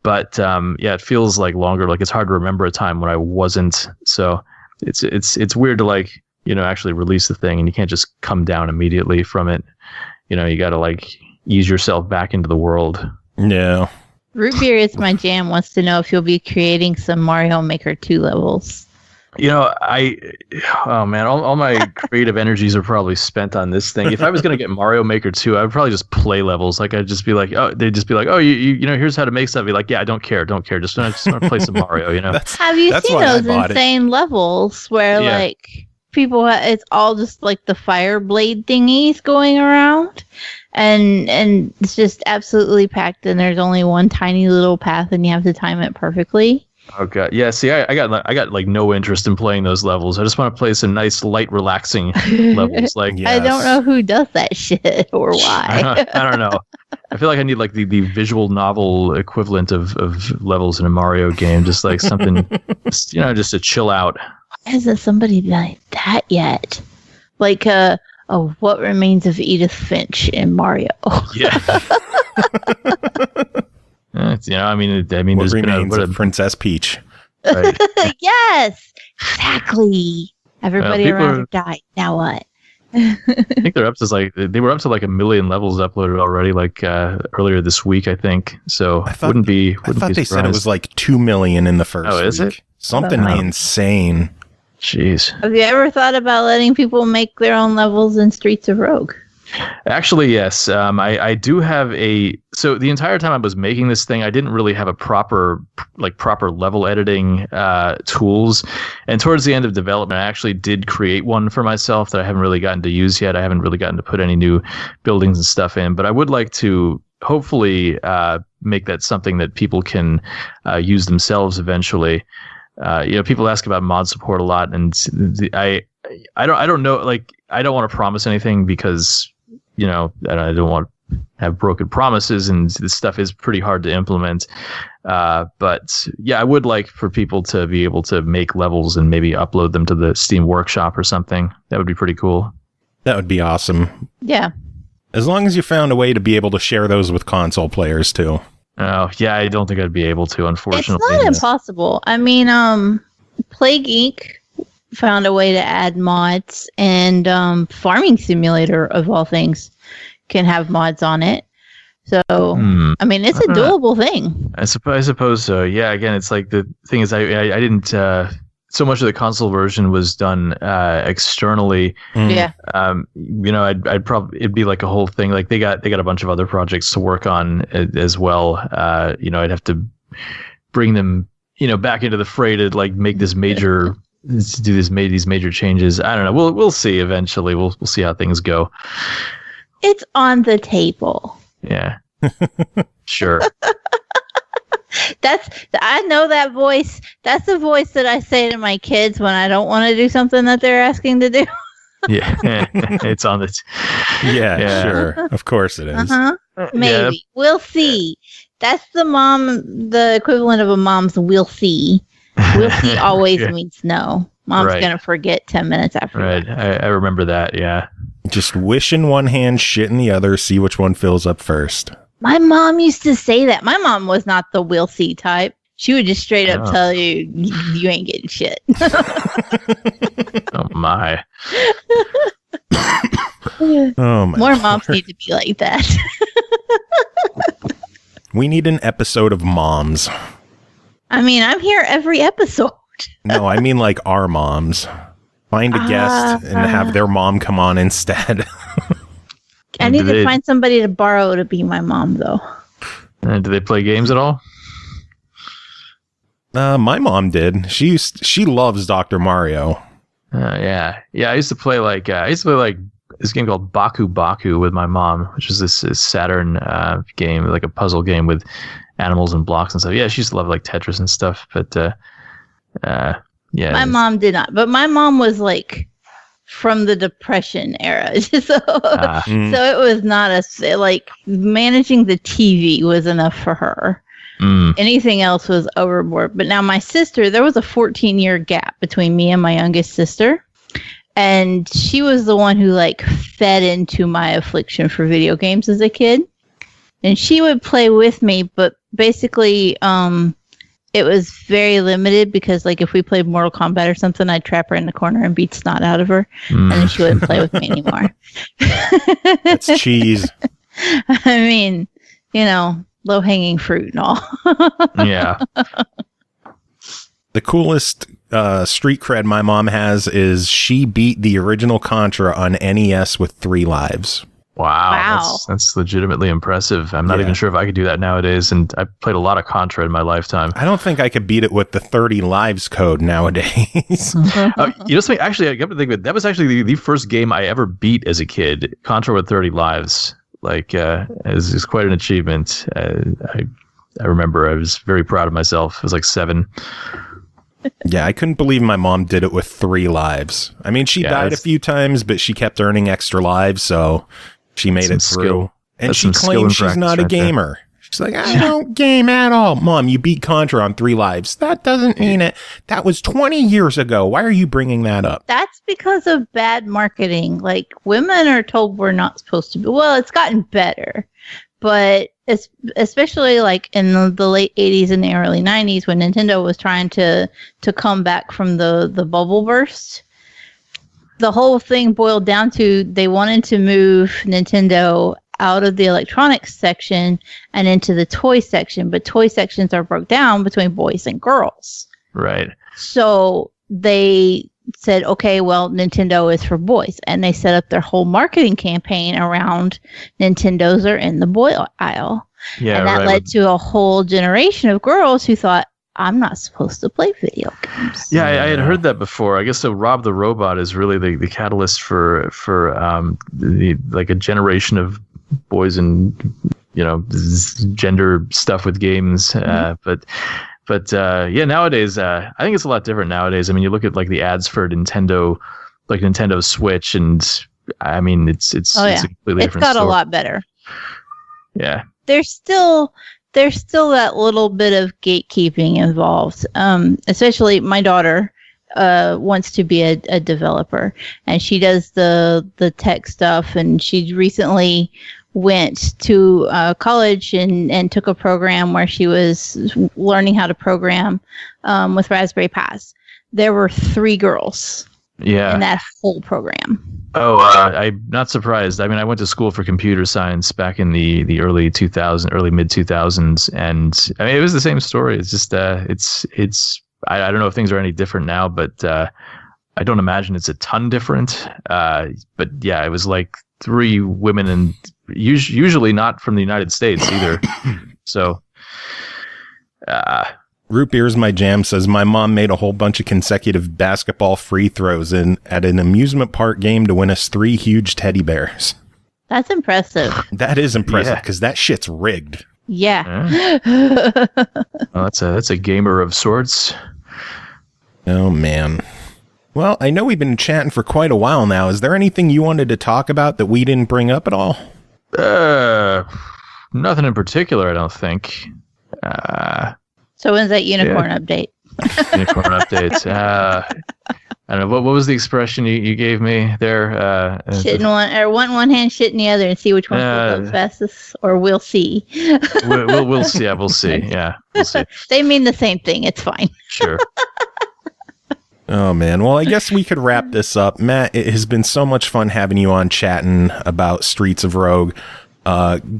But it feels like longer. Like it's hard to remember a time when I wasn't. So it's weird to like, actually release the thing, and you can't just come down immediately from it. You got to like ease yourself back into the world. Yeah. Root Beer is my jam. Wants to know if you'll be creating some Mario Maker 2 levels. Oh man, all my creative energies are probably spent on this thing. If I was gonna get Mario Maker 2, I would probably just play levels. Like I'd just be like, they'd just be like, here's how to make stuff. I'd be like, yeah, I don't care. Just want to play some Mario. Have you seen those insane levels where like people? It's all just like the fire blade thingies going around, and it's just absolutely packed. And there's only one tiny little path, and you have to time it perfectly. Oh god, yeah. See, I got like no interest in playing those levels. I just want to play some nice, light, relaxing levels. Like I don't know who does that shit or why. I don't know. I feel like I need like the visual novel equivalent of levels in a Mario game, just like something, just to chill out. Why hasn't somebody done that yet? Like What Remains of Edith Finch in Mario. Yeah. What There's remains of Princess Peach. Right. Yes, exactly. Everybody around her died. Now what? I think they were up to like 1 million levels uploaded already, like earlier this week, I think. So I thought they said it was like 2 million in the first week. Is it? Something insane. Jeez. Have you ever thought about letting people make their own levels in Streets of Rogue? Actually, yes. I do have so the entire time I was making this thing, I didn't really have a proper level editing tools. And towards the end of development, I actually did create one for myself that I haven't really gotten to use yet. I haven't really gotten to put any new buildings and stuff in, but I would like to hopefully make that something that people can use themselves eventually. People ask about mod support a lot, and I don't know. Like, I don't want to promise anything because I don't want to have broken promises, and this stuff is pretty hard to implement. But yeah, I would like for people to be able to make levels and maybe upload them to the Steam Workshop or something. That would be pretty cool. That would be awesome. Yeah. As long as you found a way to be able to share those with console players too. Oh, yeah, I don't think I'd be able to, unfortunately. It's not impossible. I mean, Plague Inc. found a way to add mods, and Farming Simulator, of all things, can have mods on it. So, I mean, it's a doable thing. I suppose so. Yeah, again, it's like the thing is, I didn't... so much of the console version was done externally. Yeah. I'd probably, it'd be like a whole thing. Like they got a bunch of other projects to work on as well. I'd have to bring them, back into the fray to like make this major, these major changes. I don't know. We'll see eventually. We'll see how things go. It's on the table. Yeah. Sure. I know that voice. That's the voice that I say to my kids when I don't want to do something that they're asking to do. Yeah, it's on the. Yeah, sure. Of course it is. Maybe. Yeah. We'll see. That's the equivalent of a mom's "we'll see." We'll see always means no. Mom's gonna forget 10 minutes after. Right. I remember that. Yeah. Just wish in one hand, shit in the other. See which one fills up first. My mom used to say that. My mom was not the "we'll see" type. She would just straight up tell you, you ain't getting shit. Oh, my. Oh, my. More moms need to be like that. We need an episode of moms. I mean, I'm here every episode. No, I mean like our moms. Find a guest and have their mom come on instead. I need to find somebody to borrow to be my mom, though. Do they play games at all? My mom did. She loves Dr. Mario. Yeah. I used to play like this game called Baku Baku with my mom, which is this Saturn game, like a puzzle game with animals and blocks and stuff. Yeah, she used to love like Tetris and stuff. But yeah, my mom did not. But my mom was like from the Depression era, so it was not like managing the TV was enough for her. Anything else was overboard. But now my sister, there was a 14-year gap between me and my youngest sister. And she was the one who like fed into my affliction for video games as a kid. And she would play with me, but basically it was very limited because like if we played Mortal Kombat or something, I'd trap her in the corner and beat snot out of her. And then she wouldn't play with me anymore. That's cheese. I mean, low-hanging fruit and all. Yeah. The coolest street cred my mom has is she beat the original Contra on NES with 3 lives. Wow. That's legitimately impressive. I'm not even sure if I could do that nowadays, and I played a lot of Contra in my lifetime. I don't think I could beat it with the 30 lives code nowadays. Actually, I got to think of it. That was actually the first game I ever beat as a kid. Contra with 30 lives. Like, is quite an achievement. I remember I was very proud of myself. I was like 7. Yeah, I couldn't believe my mom did it with 3 lives. I mean, she died a few times, but she kept earning extra lives, so she made it through. And she claims she's not a gamer. She's like, I don't game at all. Mom, you beat Contra on 3 lives. That doesn't mean it. That was 20 years ago. Why are you bringing that up? That's because of bad marketing. Like, women are told we're not supposed to be. Well, it's gotten better. But especially like in the late 80s and the early 90s when Nintendo was trying to come back from the bubble burst, the whole thing boiled down to they wanted to move Nintendo out of the electronics section and into the toy section. But toy sections are broke down between boys and girls. Right. So they said, okay, well, Nintendo is for boys. And they set up their whole marketing campaign around Nintendos are in the boy aisle. Yeah, and that led to a whole generation of girls who thought, I'm not supposed to play video games. Yeah, I had heard that before. I guess so. Rob the Robot is really the catalyst for like a generation of boys and gender stuff with games. But nowadays I think it's a lot different nowadays. I mean, you look at like the ads for Nintendo, like Nintendo Switch, and I mean it's a completely different. It's got story. a lot better. Yeah. There's still that little bit of gatekeeping involved. Especially my daughter wants to be a developer, and she does the tech stuff. And she recently went to college and took a program where she was learning how to program with Raspberry Pis. There were 3 girls in that whole program. Oh, I'm not surprised. I mean, I went to school for computer science back in the early mid 2000s, and I mean, it was the same story. It's just I don't know if things are any different now, but I don't imagine it's a ton different. But yeah, it was like 3 women, and usually not from the United States either. So, Root Beer's My Jam says, my mom made a whole bunch of consecutive basketball free throws at an amusement park game to win us 3 huge teddy bears. That's impressive. That is impressive because that shit's rigged. Yeah. Well, that's a gamer of sorts. Oh, man. Well, I know we've been chatting for quite a while now. Is there anything you wanted to talk about that we didn't bring up at all? Nothing in particular, I don't think. So when's that unicorn update? Unicorn update. I don't know. What was the expression you gave me there? Shit in one hand, shit in the other, and see which one goes fastest, or we'll see. we'll see. Yeah, we'll see. Yeah, we'll see. They mean the same thing. It's fine. Sure. Oh, man. Well, I guess we could wrap this up. Matt, it has been so much fun having you on chatting about Streets of Rogue.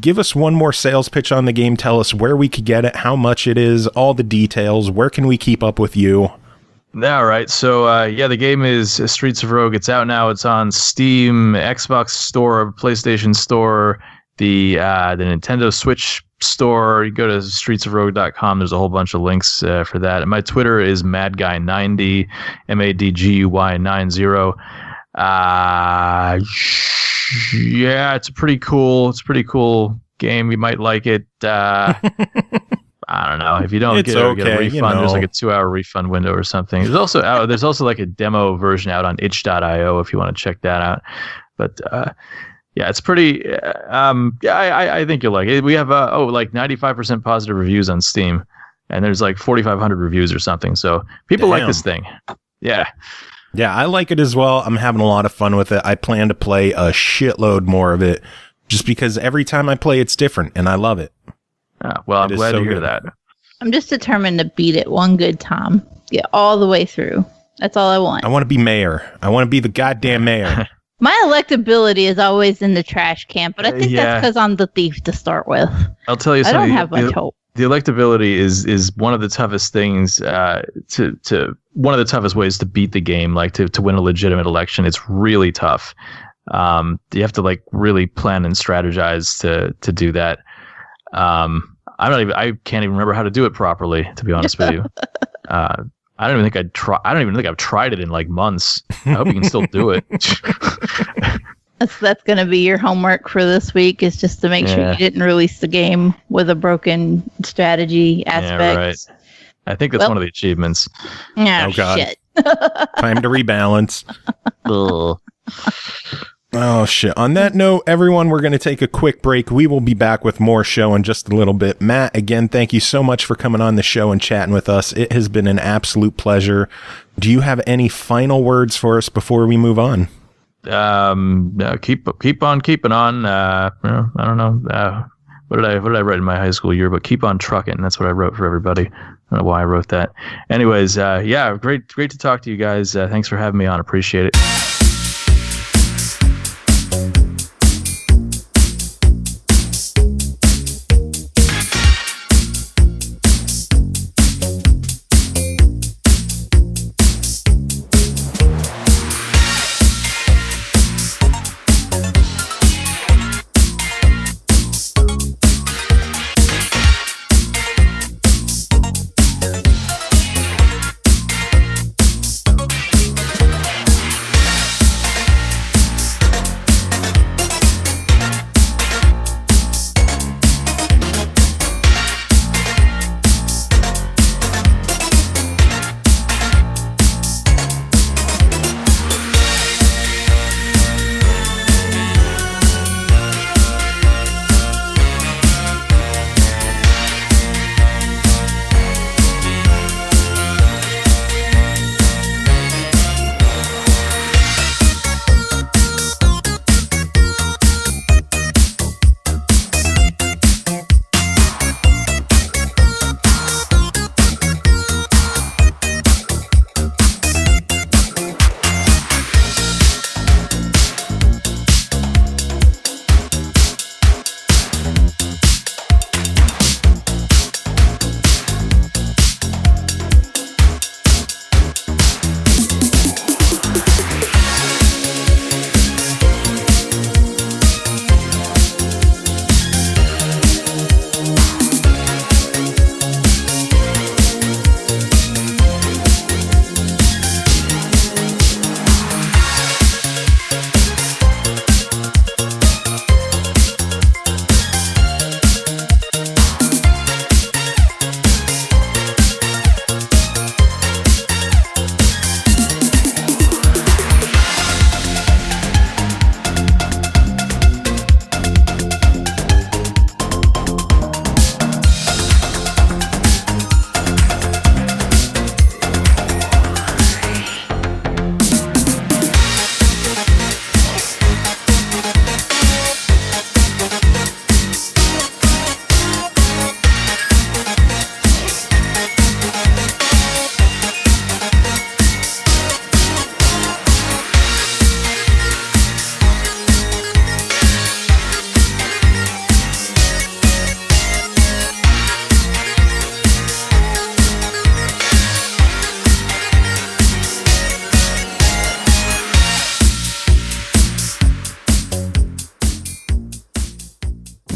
Give us one more sales pitch on the game. Tell us where we could get it, how much it is, all the details. Where can we keep up with you? All right. So, the game is Streets of Rogue. It's out now. It's on Steam, Xbox Store, PlayStation Store, the Nintendo Switch Store. You go to streetsofrogue.com. There's a whole bunch of links for that. And my Twitter is madguy90, MADGUY90. Yeah, it's a pretty cool game. You might like it. I don't know. If you don't It's get a okay, refund, there's like a 2-hour refund window or something. There's also like a demo version out on itch.io if you want to check that out. But yeah, it's pretty. I think you'll like it. We have like 95% positive reviews on Steam, and there's like 4,500 reviews or something. So people like this thing. Yeah. Yeah, I like it as well. I'm having a lot of fun with it. I plan to play a shitload more of it, just because every time I play, it's different, and I love it. Well, I'm glad to hear that. I'm just determined to beat it one good time. Get all the way through. That's all I want. I want to be mayor. I want to be the goddamn mayor. My electability is always in the trash can, but I think that's because I'm the thief to start with. I'll tell you something. I don't have much hope. The electability is one of the toughest things to one of the toughest ways to beat the game, like to win a legitimate election. It's really tough. You have to like really plan and strategize to do that. I can't even remember how to do it properly, to be honest with you. I don't even think I've tried it in like months. I hope you can still do it. That's going to be your homework for this week, is just to make sure you didn't release the game with a broken strategy aspect. Yeah, right. I think that's one of the achievements. Oh, God. Shit. Time to rebalance. Ugh. Oh, shit. On that note, everyone, we're going to take a quick break. We will be back with more show in just a little bit. Matt, again, thank you so much for coming on the show and chatting with us. It has been an absolute pleasure. Do you have any final words for us before we move on? Keep on keeping on. I don't know. What did I write in my high school year? But keep on trucking. That's what I wrote for everybody. I don't know why I wrote that. Anyways, great to talk to you guys. Thanks for having me on. Appreciate it.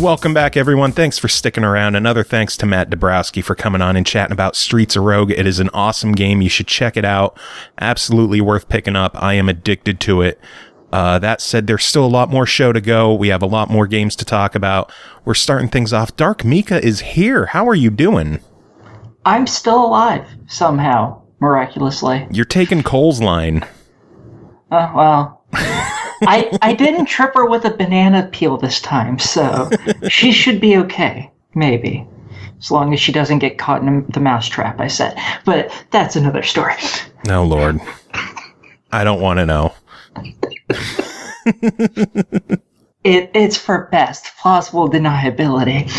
Welcome back, everyone. Thanks for sticking around. Another thanks to Matt Dabrowski for coming on and chatting about Streets of Rogue. It is an awesome game. You should check it out. Absolutely worth picking up. I am addicted to it. That said, there's still a lot more show to go. We have a lot more games to talk about. We're starting things off. DarkMika is here. How are you doing? I'm still alive, somehow, miraculously. You're taking Cole's line. Well, I didn't trip her with a banana peel this time, so she should be okay, maybe. As long as she doesn't get caught in the mousetrap I set. But that's another story. Oh, Lord. I don't want to know. It's for best plausible deniability.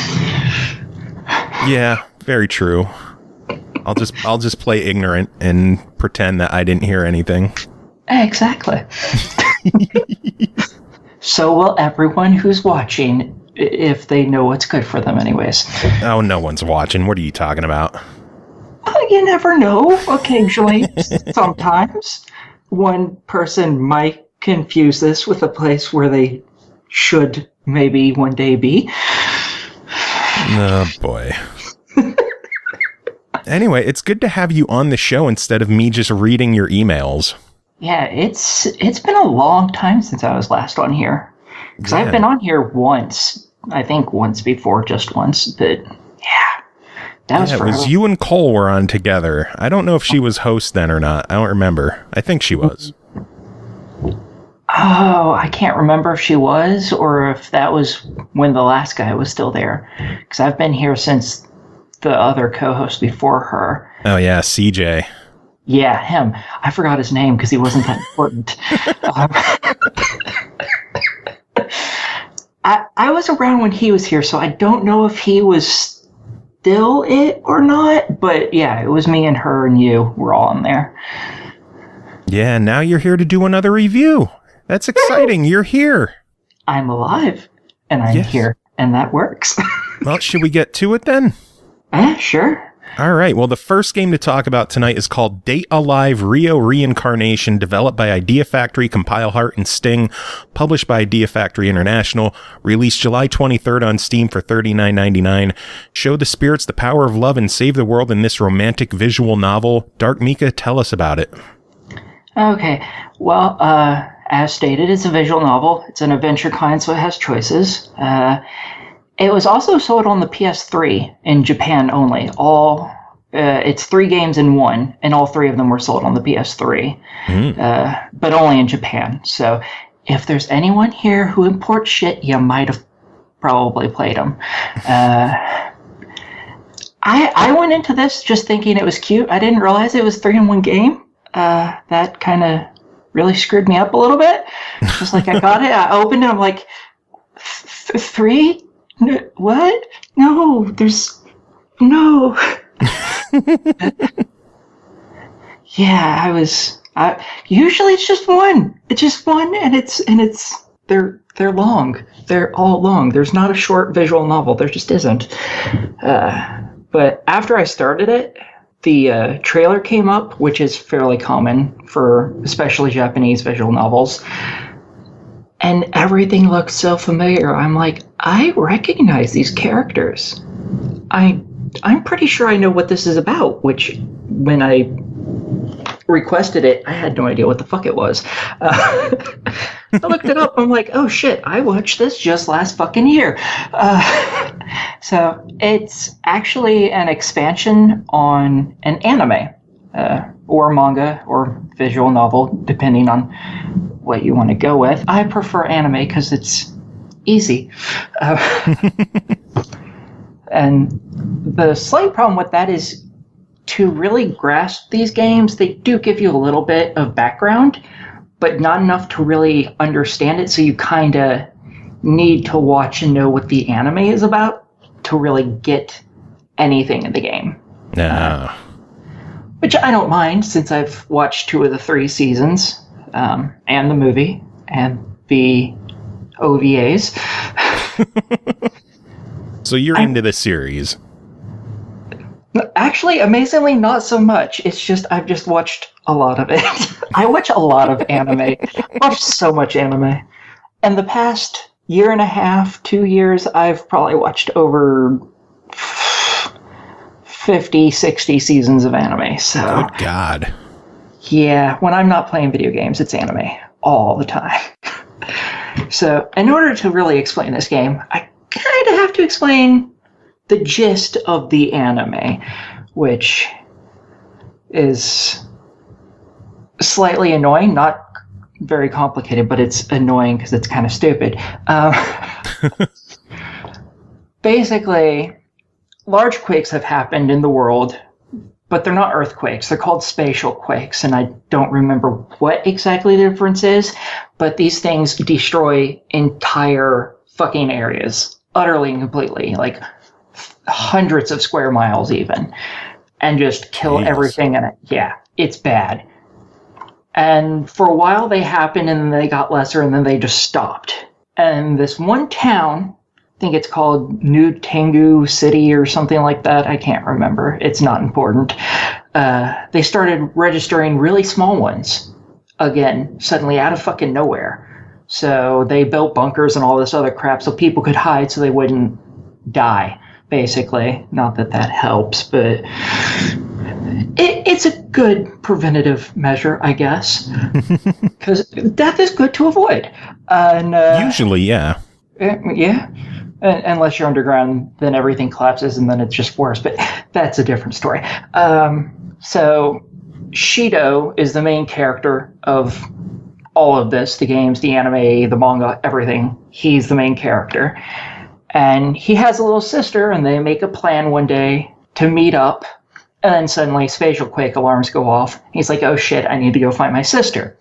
Yeah, very true. I'll just play ignorant and pretend that I didn't hear anything. Exactly. So will everyone who's watching, if they know what's good for them anyways. Oh, no one's watching. What are you talking about? You never know. Occasionally, sometimes, one person might confuse this with a place where they should maybe one day be. Oh, boy. Anyway, it's good to have you on the show instead of me just reading your emails. Yeah, it's been a long time since I was last on here. Because I've been on here once. I think once before, just once. But, yeah. That was it was you and Cole were on together. I don't know if she was host then or not. I don't remember. I think she was. Oh, I can't remember if she was or if that was when the last guy was still there. Because I've been here since the other co-host before her. Oh, yeah, CJ. Yeah, him. I forgot his name because he wasn't that important. I was around when he was here, so I don't know if he was still it or not. But yeah, it was me and her and you were all in there. Yeah, now you're here to do another review. That's exciting. You're here. I'm alive, and I'm here, and that works. Well, should we get to it then? Sure. All right. Well, the first game to talk about tonight is called Date Alive Rio Reincarnation, developed by Idea Factory, Compile Heart, and Sting, published by Idea Factory International, released July 23rd on Steam for $39.99. Show the spirits the power of love and save the world in this romantic visual novel. DarkMika, tell us about it. Okay. Well, as stated, it's a visual novel. It's an adventure kind, so it has choices. It was also sold on the PS3 in Japan only. It's 3 games in one, and all 3 of them were sold on the PS3, but only in Japan. So if there's anyone here who imports shit, you might have probably played them. I went into this just thinking it was cute. I didn't realize it was 3-in-1 game. That kind of really screwed me up a little bit. Just like I got it, I opened it, I'm like, 3? What? No, there's no. Yeah, usually it's just one. It's just one, and they're long. They're all long. There's not a short visual novel. There just isn't. But after I started it, the trailer came up, which is fairly common for especially Japanese visual novels. And everything looked so familiar. I'm like, I recognize these characters. I'm pretty sure I know what this is about, which when I requested it, I had no idea what the fuck it was. I looked it up. I'm like, oh shit, I watched this just last fucking year. So it's actually an expansion on an anime or manga or visual novel, depending on what you want to go with. I prefer anime because it's easy. And the slight problem with that is to really grasp these games, they do give you a little bit of background, but not enough to really understand it. So you kind of need to watch and know what the anime is about to really get anything in the game. No. Which I don't mind, since I've watched 2 of the 3 seasons. And the movie, and the OVAs. So you're into the series? Actually, amazingly, not so much. It's just, I've just watched a lot of it. I watch a lot of anime. I watch so much anime. And the past year and a half, 2 years, I've probably watched over 50, 60 seasons of anime. So. Good God. Yeah, when I'm not playing video games, it's anime. all the time. So in order to really explain this game, I kind of have to explain the gist of the anime, which is slightly annoying, not very complicated, but it's annoying because it's kind of stupid. Basically, large quakes have happened in the world, but they're not earthquakes. They're called spatial quakes, and I don't remember what exactly the difference is, but these things destroy entire fucking areas, utterly and completely, like hundreds of square miles even, and just kill everything in it. Yeah, it's bad. And for a while they happened, and then they got lesser, and then they just stopped. And this one town, I think it's called New Tengu City or something like that. I can't remember. It's not important. They started registering really small ones again, suddenly out of fucking nowhere. So they built bunkers and all this other crap so people could hide so they wouldn't die, basically. Not that that helps, but it's a good preventative measure, I guess. Because death is good to avoid. And, usually, yeah. Yeah. Unless you're underground, then everything collapses and then it's just worse. But that's a different story. So Shido is the main character of all of this, the games, the anime, the manga, everything. He's the main character. And he has a little sister, and they make a plan one day to meet up. And then suddenly spatial quake alarms go off. He's like, oh shit, I need to go find my sister.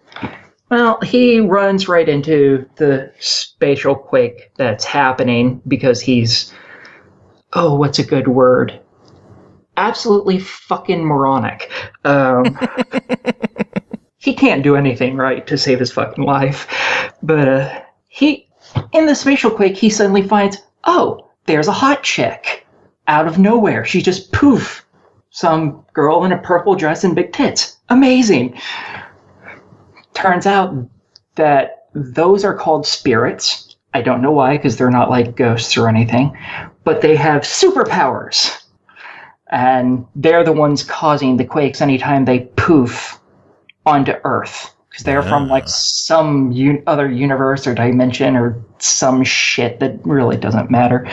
Well, he runs right into the spatial quake that's happening because he's, what's a good word? Absolutely fucking moronic. He can't do anything right to save his fucking life. But in the spatial quake, he suddenly finds, there's a hot chick. Out of nowhere. She just poof. Some girl in a purple dress and big tits. Amazing. Turns out that those are called spirits. I don't know why, because they're not like ghosts or anything. But they have superpowers. And they're the ones causing the quakes anytime they poof onto Earth. Because they're from like some other universe or dimension or some shit that really doesn't matter.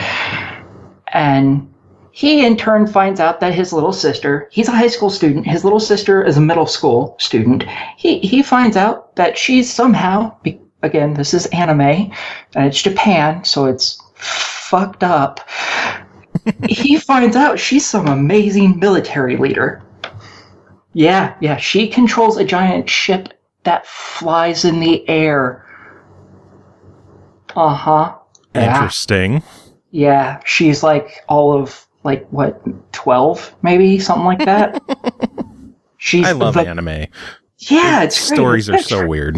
And he in turn finds out that his little sister, he's a high school student, his little sister is a middle school student. He finds out that she's somehow, again, this is anime, and it's Japan, so it's fucked up. He finds out she's some amazing military leader. Yeah, she controls a giant ship that flies in the air. Uh-huh. Yeah. Interesting. Yeah, she's like all of, 12, maybe? Something like that. I love anime. Yeah, it's stories are so weird.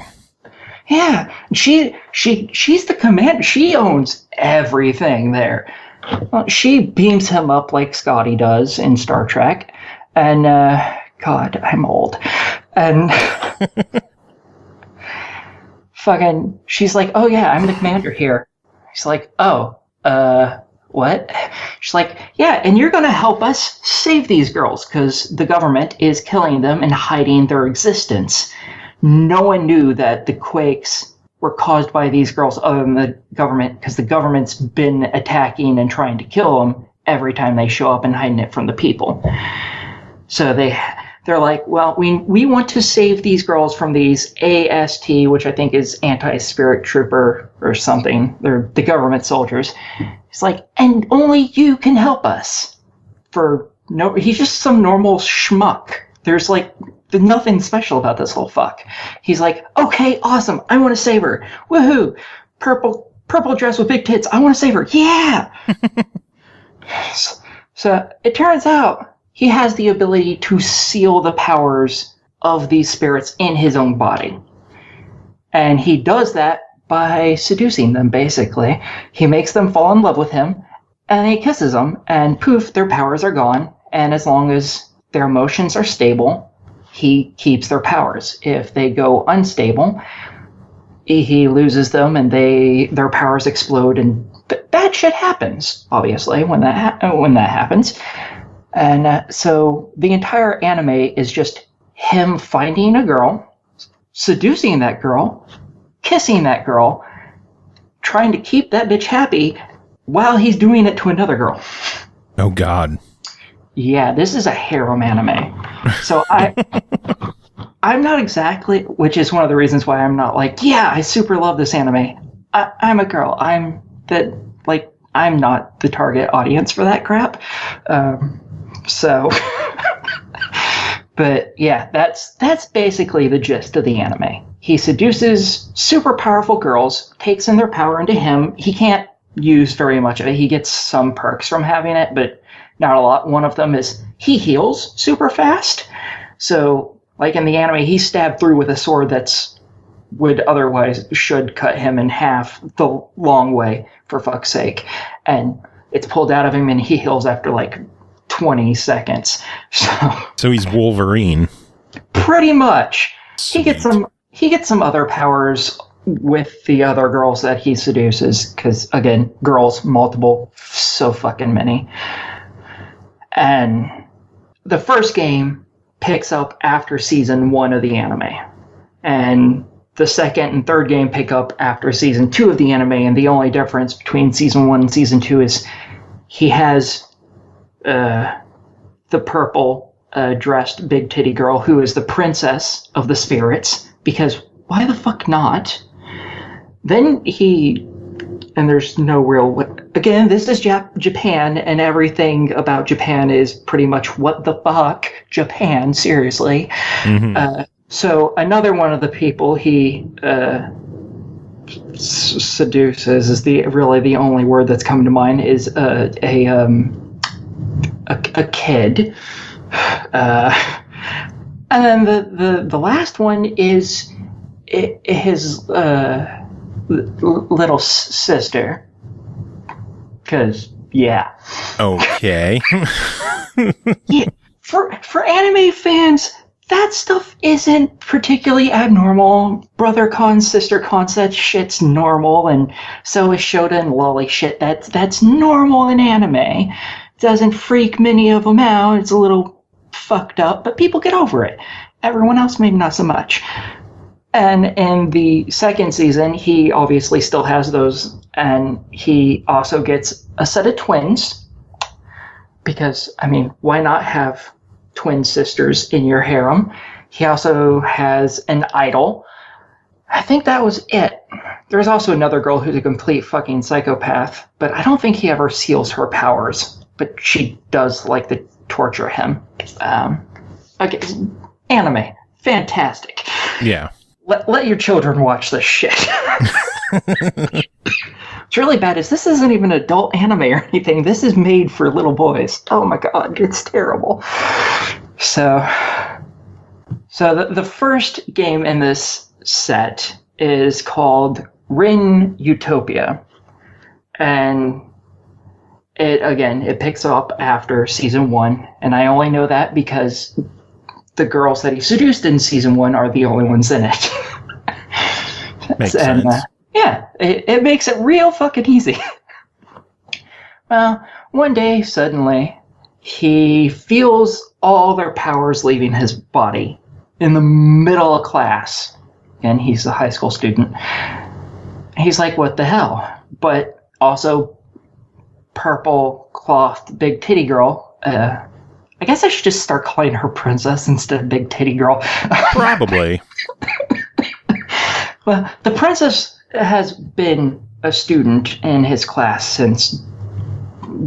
Yeah, she's the commander. She owns everything there. Well, she beams him up like Scotty does in Star Trek. And, God, I'm old. And fucking, she's like, oh yeah, I'm the commander here. He's like, what? She's like, yeah, and you're going to help us save these girls because the government is killing them and hiding their existence. No one knew that the quakes were caused by these girls other than the government because the government's been attacking and trying to kill them every time they show up and hiding it from the people. So they're like, well, we want to save these girls from these AST, which I think is anti-spirit trooper or something. They're the government soldiers. It's like, and only you can help us. He's just some normal schmuck. There's nothing special about this whole fuck. He's like, okay, awesome. I want to save her. Woohoo! Purple dress with big tits. I want to save her. Yeah. So it turns out he has the ability to seal the powers of these spirits in his own body. And he does that by seducing them, basically. He makes them fall in love with him, and he kisses them, and poof, their powers are gone. And as long as their emotions are stable, he keeps their powers. If they go unstable, he loses them, and their powers explode, and bad shit happens, obviously, when that happens. And so the entire anime is just him finding a girl, seducing that girl, kissing that girl, trying to keep that bitch happy while he's doing it to another girl. Oh, God. Yeah, this is a harem anime. So I'm not exactly, which is one of the reasons why I'm not like, yeah, I super love this anime. I'm a girl. I'm not the target audience for that crap. But yeah, that's basically the gist of the anime. He seduces super powerful girls, takes in their power into him. He can't use very much of it. He gets some perks from having it, but not a lot. One of them is he heals super fast. So, like in the anime, he's stabbed through with a sword would otherwise should cut him in half the long way, for fuck's sake. And it's pulled out of him and he heals after like 20 seconds. So he's Wolverine. Pretty much. Sweet. He gets some other powers with the other girls that he seduces, because again, girls, multiple, so fucking many. And the first game picks up after season 1 of the anime. And the second and third game pick up after season 2 of the anime, and the only difference between season 1 and season 2 is he has the purple dressed big titty girl who is the princess of the spirits, because why the fuck not? Then and there's no real, again, this is Japan, and everything about Japan is pretty much what the fuck, Japan, seriously. Mm-hmm. So another one of the people he seduces is really the only word that's come to mind is a kid, and then the last one is his little sister. Because yeah. Okay. Yeah, for anime fans, that stuff isn't particularly abnormal. Brother cons, sister cons, that shit's normal, and so is Shota and lolly shit. That's normal in anime. Doesn't freak many of them out. It's a little fucked up, but people get over it. Everyone else, maybe not so much. And in the second season, he obviously still has those, and he also gets a set of twins. Because, I mean, why not have twin sisters in your harem? He also has an idol. I think that was it. There's also another girl who's a complete fucking psychopath, but I don't think he ever seals her powers. But she does like to torture him. Okay, anime, fantastic. Yeah. Let your children watch this shit. What's really bad is this isn't even adult anime or anything. This is made for little boys. Oh my god, it's terrible. So the first game in this set is called Rin Utopia. And it picks up after season 1. And I only know that because the girls that he seduced in season 1 are the only ones in it. Makes sense. Yeah, it makes it real fucking easy. Well, one day, suddenly, he feels all their powers leaving his body in the middle of class. And he's a high school student. He's like, what the hell? But also, purple clothed big titty girl. I guess I should just start calling her princess instead of big titty girl. Probably. Well, the princess has been a student in his class since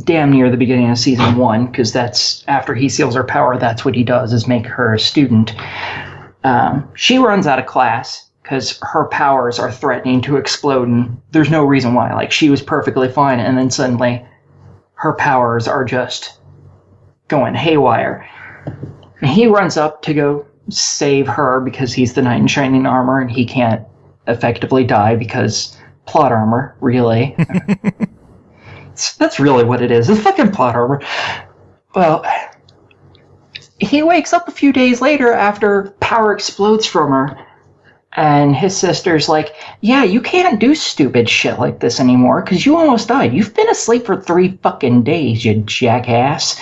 damn near the beginning of season 1, because that's after he seals her power, that's what he does, is make her a student. She runs out of class because her powers are threatening to explode, and there's no reason why. Like, she was perfectly fine, and then suddenly her powers are just going haywire. And he runs up to go save her because he's the knight in shining armor, and he can't effectively die because plot armor, really. That's really what it is. It's fucking plot armor. Well, he wakes up a few days later after power explodes from her, and his sister's like, yeah, you can't do stupid shit like this anymore because you almost died. You've been asleep for 3 fucking days, you jackass.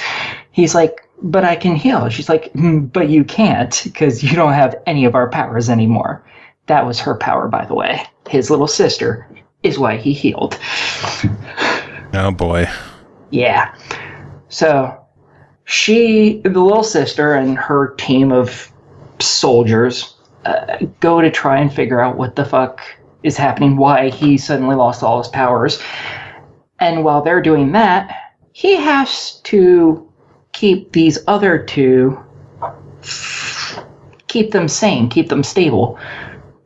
He's like, but I can heal. She's like, but you can't because you don't have any of our powers anymore. That was her power, by the way. His little sister is why he healed. Oh, boy. Yeah. So the little sister and her team of soldiers go to try and figure out what the fuck is happening, why he suddenly lost all his powers. And while they're doing that, he has to keep these other two, keep them sane, keep them stable,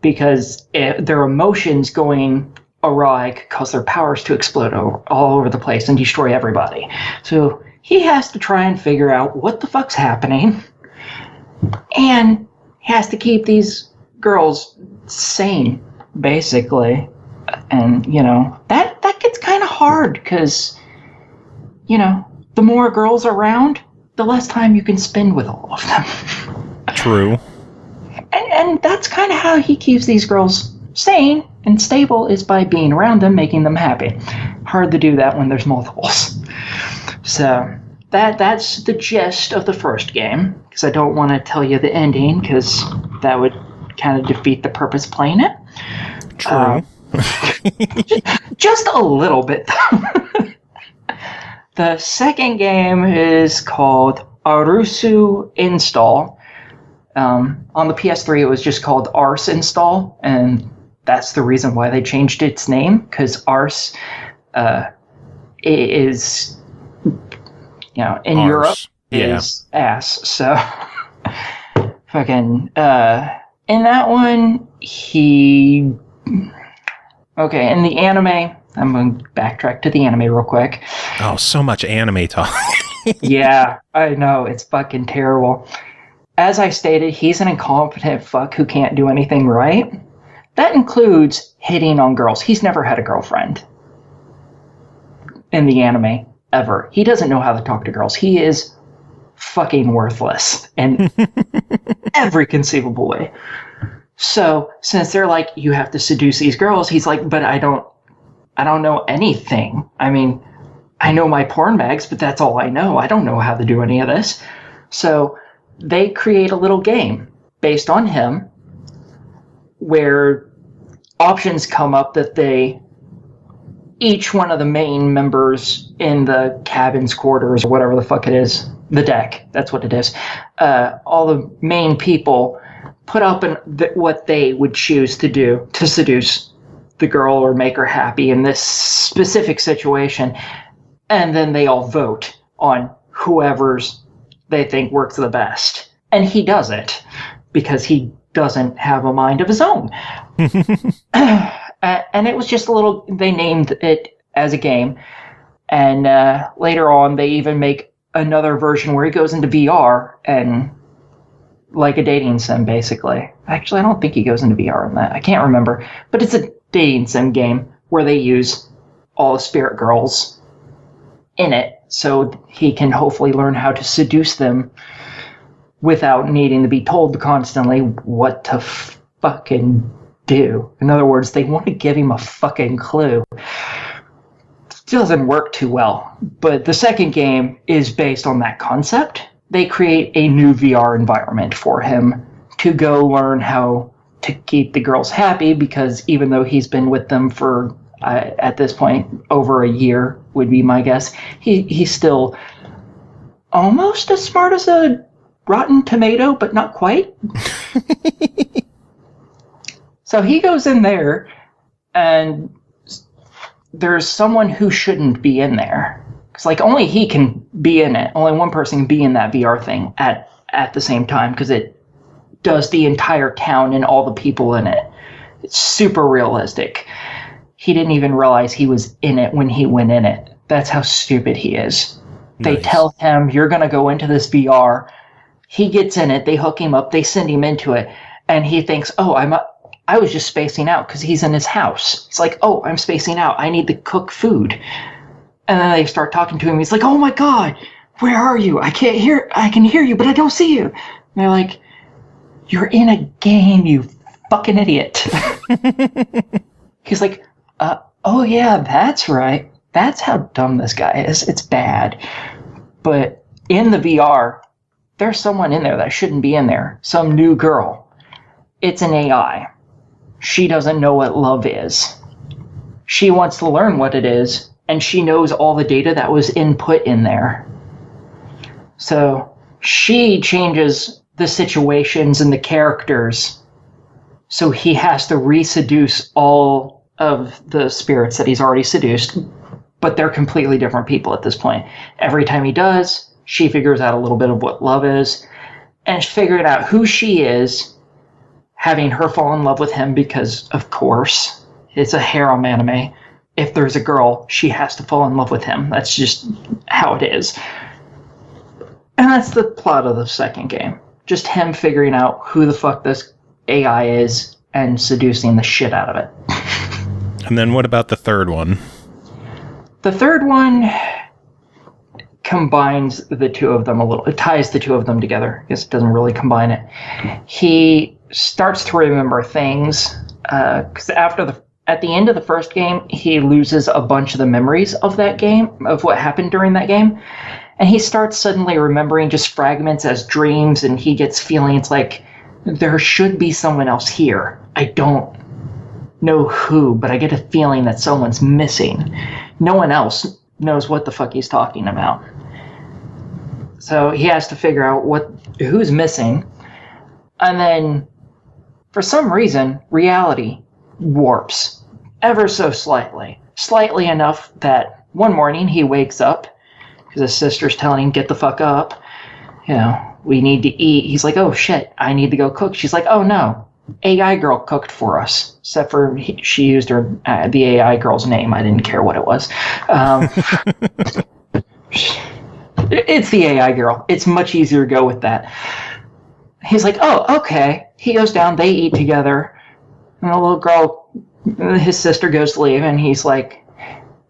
because their emotions going awry could cause their powers to explode all over the place and destroy everybody. So he has to try and figure out what the fuck's happening, and has to keep these girls sane, basically. And, that gets kind of hard, because, the more girls around, the less time you can spend with all of them. True. And that's kind of how he keeps these girls sane and stable, is by being around them, making them happy. Hard to do that when there's multiples. So that's the gist of the first game, because I don't want to tell you the ending, because that would kind of defeat the purpose of playing it. True. Just a little bit, though. The second game is called Arusu Install. On the PS3, it was just called Ars Install, and that's the reason why they changed its name, because Ars is, in Ars. Europe, is ass. So, fucking, in that one, okay, in the anime, I'm going to backtrack to the anime real quick. Oh, so much anime talk. Yeah, I know, it's fucking terrible. As I stated, he's an incompetent fuck who can't do anything right. That includes hitting on girls. He's never had a girlfriend in the anime, ever. He doesn't know how to talk to girls. He is fucking worthless in every conceivable way. So, since they're like, you have to seduce these girls, he's like, but I don't know anything. I mean, I know my porn mags, but that's all I know. I don't know how to do any of this. So they create a little game based on him where options come up that each one of the main members in the cabin's quarters, or whatever the fuck it is, the deck, that's what it is, all the main people put up what they would choose to do to seduce the girl or make her happy in this specific situation. And then they all vote on whoever's they think works the best. And he does it because he doesn't have a mind of his own. And it was just they named it as a game. And later on, they even make another version where he goes into VR and like a dating sim, basically. Actually, I don't think he goes into VR in that. I can't remember. But it's a dating sim game where they use all the spirit girls in it so he can hopefully learn how to seduce them without needing to be told constantly what to fucking do. In other words, they want to give him a fucking clue. Doesn't work too well. But the second game is based on that concept. They create a new VR environment for him to go learn how to keep the girls happy, because even though he's been with them for, at this point, over a year would be my guess, he's still almost as smart as a rotten tomato, but not quite. So he goes in there, and there's someone who shouldn't be in there. It's like only he can be in it. Only one person can be in that VR thing at the same time, because it does the entire town and all the people in it. It's super realistic. He didn't even realize he was in it when he went in it. That's how stupid he is. Nice. They tell him, you're going to go into this VR. He gets in it. They hook him up. They send him into it. And he thinks, I was just spacing out because he's in his house. It's like, I'm spacing out. I need to cook food. And then they start talking to him. He's like, oh my God, where are you? I can hear you, but I don't see you. And they're like, you're in a game, you fucking idiot. He's like, oh yeah, that's right. That's how dumb this guy is. It's bad. But in the VR, there's someone in there that shouldn't be in there. Some new girl. It's an AI. she doesn't know what love is. She wants to learn what it is, and she knows all the data that was input in there. So she changes the situations and the characters, so he has to reseduce all of the spirits that he's already seduced, but they're completely different people at this point. Every time he does, she figures out a little bit of what love is, and figuring out who she is, having her fall in love with him because, of course, it's a harem anime. If there's a girl, she has to fall in love with him. That's just how it is. And that's the plot of the second game. Just him figuring out who the fuck this AI is and seducing the shit out of it. And then what about the third one? The third one combines the two of them a little. It ties the two of them together. I guess it doesn't really combine it. He starts to remember things because at the end of the first game, he loses a bunch of the memories of that game, of what happened during that game. And he starts suddenly remembering just fragments as dreams, and he gets feelings like there should be someone else here. I don't know who, but I get a feeling that someone's missing. No one else knows what the fuck he's talking about. So he has to figure out who's missing. And then, for some reason, reality warps ever so slightly. Slightly enough that one morning he wakes up because his sister's telling him, get the fuck up. You know, we need to eat. He's like, oh shit, I need to go cook. She's like, oh no, AI girl cooked for us. Except for she used the AI girl's name. I didn't care what it was. It's the AI girl. It's much easier to go with that. He's like, oh, okay. He goes down, they eat together. And the little girl, his sister goes to leave, and he's like,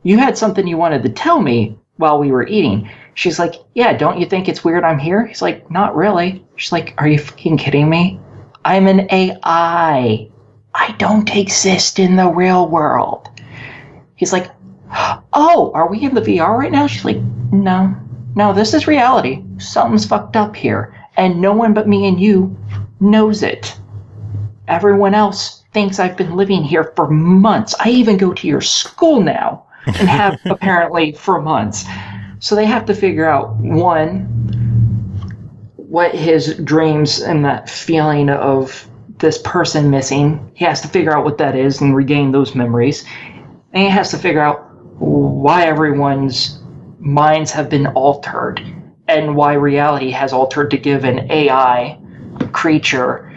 you had something you wanted to tell me while we were eating. She's like, yeah, don't you think it's weird I'm here? He's like, not really. She's like, are you fucking kidding me? I'm an AI. I don't exist in the real world. He's like, oh, are we in the VR right now? She's like, no, this is reality. Something's fucked up here. And no one but me and you knows it. Everyone else thinks I've been living here for months. I even go to your school now and have apparently for months. So they have to figure out, one, what his dreams and that feeling of this person missing, he has to figure out what that is and regain those memories. And he has to figure out why everyone's minds have been altered and why reality has altered to give an AI creature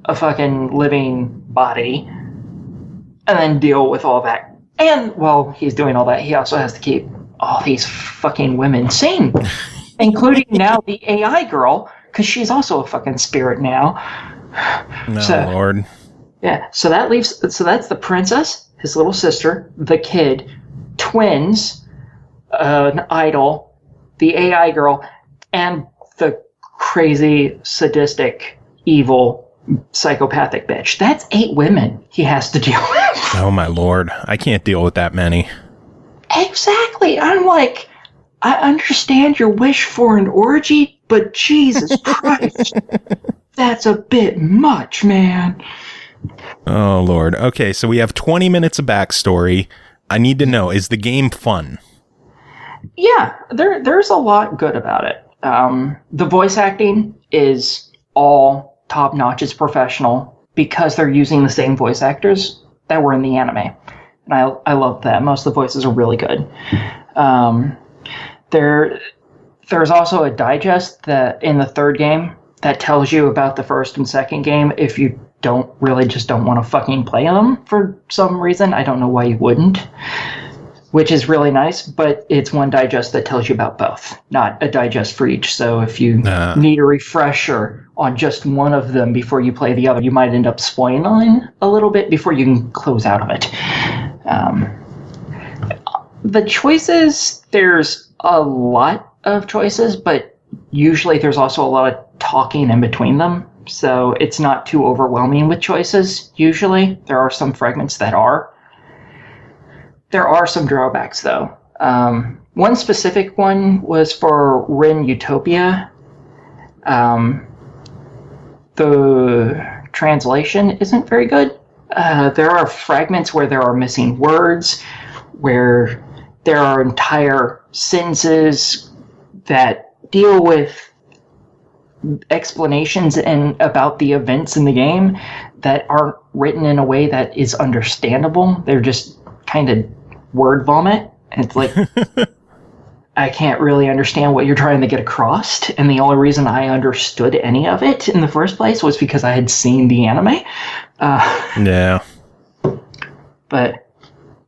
a fucking living body, and then deal with all that. And while he's doing all that, he also has to keep all these fucking women sane, including now the AI girl, because she's also a fucking spirit now. No, Lord. Yeah, so that's the princess, his little sister, the kid, twins, an idol, the AI girl, and the crazy, sadistic, evil, psychopathic bitch. That's 8 women he has to deal with. Oh my Lord. I can't deal with that many. Exactly. I'm like, I understand your wish for an orgy, but Jesus Christ, that's a bit much, man. Oh Lord. Okay, so we have 20 minutes of backstory. I need to know, is the game fun? Yeah, there's a lot good about it. The voice acting is all top-notch. It's professional because they're using the same voice actors that were in the anime. And I love that. Most of the voices are really good. There's also a digest that in the third game that tells you about the first and second game if you don't want to fucking play them for some reason. I don't know why you wouldn't, which is really nice, but it's one digest that tells you about both, not a digest for each. So if you need a refresher on just one of them before you play the other, you might end up spoiling a little bit before you can close out of it. The choices, there's a lot of choices, but usually there's also a lot of talking in between them. So it's not too overwhelming with choices, usually. There are some fragments that are. There are some drawbacks, though. One specific one was for Rin Utopia. The translation isn't very good. There are fragments where there are missing words, where there are entire sentences that deal with explanations about the events in the game that aren't written in a way that is understandable. They're just kind of word vomit. And it's like, I can't really understand what you're trying to get across. And the only reason I understood any of it in the first place was because I had seen the anime. Yeah. But,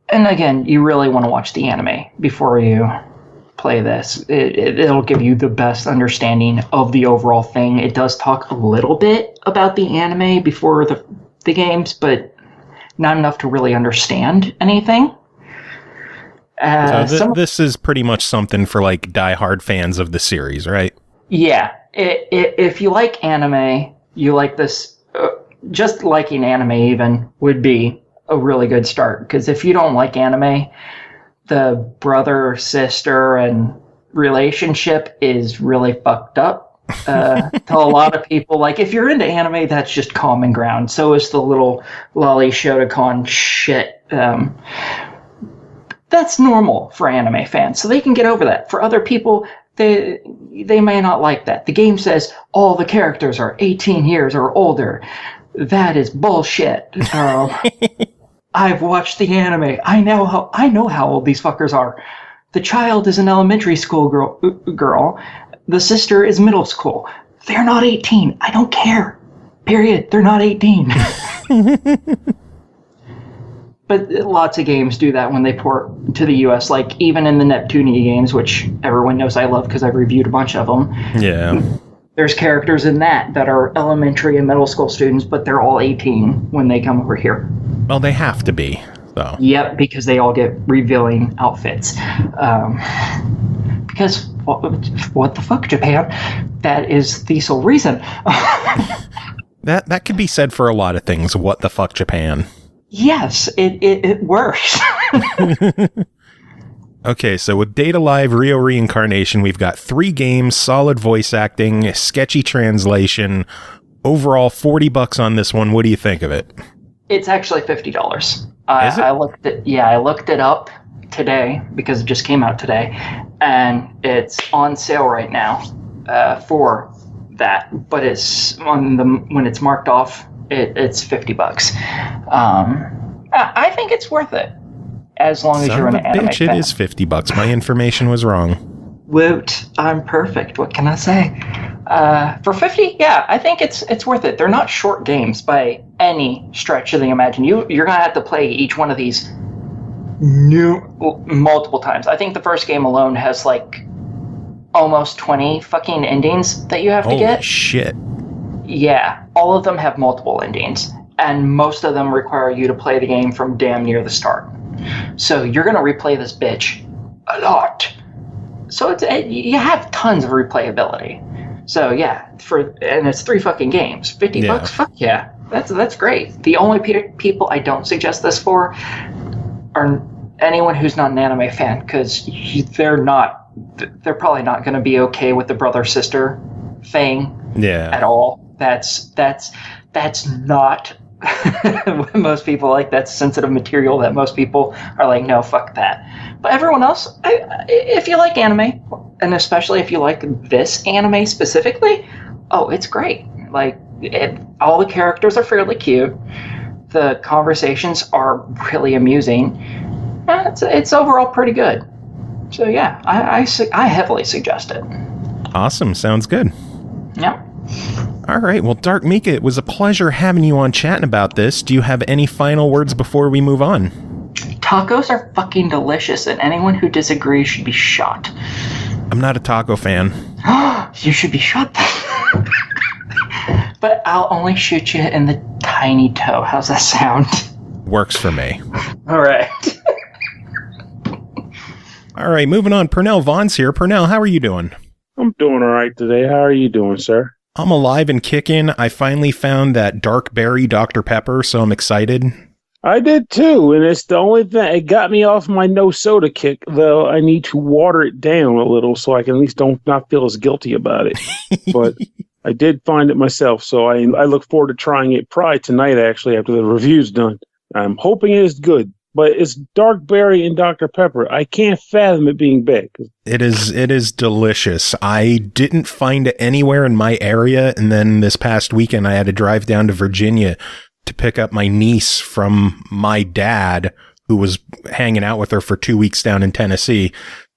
and again, you really want to watch the anime before you play this. It'll give you the best understanding of the overall thing. It does talk a little bit about the anime before the games, but not enough to really understand anything. So this is pretty much something for like diehard fans of the series, right? Yeah. If you like anime, you like this. Just liking anime even would be a really good start. Because if you don't like anime, the brother-sister and relationship is really fucked up. To a lot of people, like if you're into anime, that's just common ground. So is the little lolly Shotokan shit. That's normal for anime fans, so they can get over that. For other people, they may not like that. The game says all the characters are 18 years or older. That is bullshit. I've watched the anime. I know how old these fuckers are. The child is an elementary school girl. The sister is middle school. They're not 18. I don't care. Period. They're not 18. But lots of games do that when they port to the US, like even in the Neptunia games, which everyone knows I love because I've reviewed a bunch of them. Yeah. There's characters in that are elementary and middle school students, but they're all 18 when they come over here. Well, they have to be, so. Yep, because they all get revealing outfits. Because what the fuck, Japan? That is the sole reason. That could be said for a lot of things. What the fuck, Japan? Yes, it works. Okay, so with Data Live Rio Reincarnation, we've got 3 games, solid voice acting, sketchy translation, overall $40 on this one. What do you think of it? It's actually $50. Is it? I looked it up today because it just came out today, and it's on sale right now for that. But it's when it's marked off, it's $50. I think it's worth it as long as you're an anime bitch, fan. it is $50. My information was wrong. Woot! I'm perfect. What can I say? For $50, yeah, I think it's worth it. They're not short games by any stretch of the imagination. You're gonna have to play each one of these multiple times. I think the first game alone has like almost 20 fucking endings that you have to get. Holy shit. Yeah, all of them have multiple endings, and most of them require you to play the game from damn near the start. So you're gonna replay this bitch a lot. So you have tons of replayability. So yeah, and it's 3 fucking games, $50. Fuck yeah, that's great. The only people I don't suggest this for are anyone who's not an anime fan, because they're probably not going to be okay with the brother sister thing. Yeah. At all. That's not what most people like. That's sensitive material that most people are like, no, fuck that. But everyone else, if you like anime, and especially if you like this anime specifically, oh, it's great. Like, all the characters are fairly cute. The conversations are really amusing. It's overall pretty good. So yeah, I heavily suggest it. Awesome. Sounds good. Yeah. All right. Well, DarkMika, it was a pleasure having you on chatting about this. Do you have any final words before we move on? Tacos are fucking delicious, and anyone who disagrees should be shot. I'm not a taco fan. You should be shot then. But I'll only shoot you in the tiny toe. How's that sound? Works for me. All right. All right, moving on. Pernell Vaughan's here. Pernell, how are you doing? I'm doing all right today. How are you doing, sir? I'm alive and kicking. I finally found that dark berry Dr. Pepper, so I'm excited. I did too, and it's the only thing. It got me off my no soda kick, though I need to water it down a little so I can at least not feel as guilty about it. But I did find it myself, so I look forward to trying it probably tonight, actually, after the review's done. I'm hoping it is good, but it's dark berry and Dr. Pepper. I can't fathom it being bad. It is delicious. I didn't find it anywhere in my area, and then this past weekend I had to drive down to Virginia to pick up my niece from my dad, who was hanging out with her for 2 weeks down in Tennessee.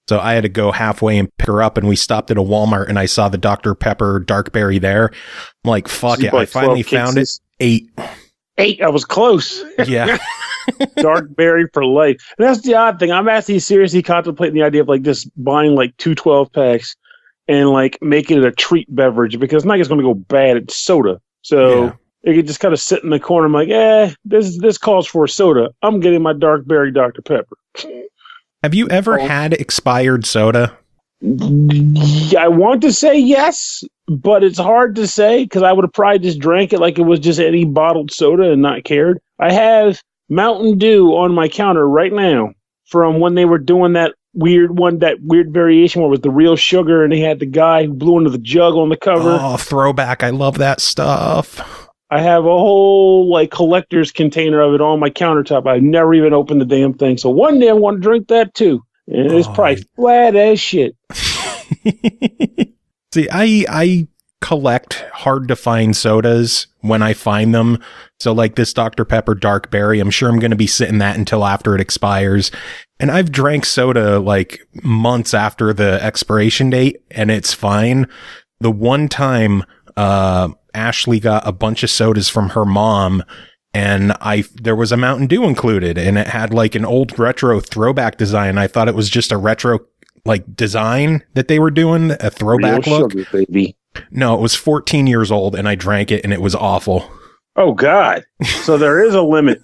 So I had to go halfway and pick her up, and we stopped at a Walmart, and I saw the Dr. Pepper dark berry there. I'm like, fuck it. I finally found it. 8. I was close. Yeah. Dark berry for life. And that's the odd thing. I'm actually seriously contemplating the idea of like just buying like 2 12-packs and like making it a treat beverage, because it's not just going to go bad. It's soda. So it could just kind of sit in the corner. I'm like, this calls for a soda. I'm getting my dark berry Dr. Pepper. Have you ever had expired soda? I want to say yes, but it's hard to say because I would have probably just drank it like it was just any bottled soda and not cared. I have Mountain Dew on my counter right now from when they were doing that weird variation where it was the real sugar and they had the guy who blew into the jug on the cover. Oh, throwback. I love that stuff. I have a whole like collector's container of it on my countertop. I've never even opened the damn thing. So one day I want to drink that too. And it's probably flat as shit. See, I collect hard to find sodas when I find them. So like this Dr. Pepper Dark Berry, I'm sure I'm going to be sitting that until after it expires. And I've drank soda like months after the expiration date and it's fine. The one time, Ashley got a bunch of sodas from her mom and there was a Mountain Dew included and it had like an old retro throwback design. I thought it was just a retro like design that they were doing, a throwback real look. Sugar, baby. No, it was 14 years old and I drank it and it was awful. Oh God. So there is a limit.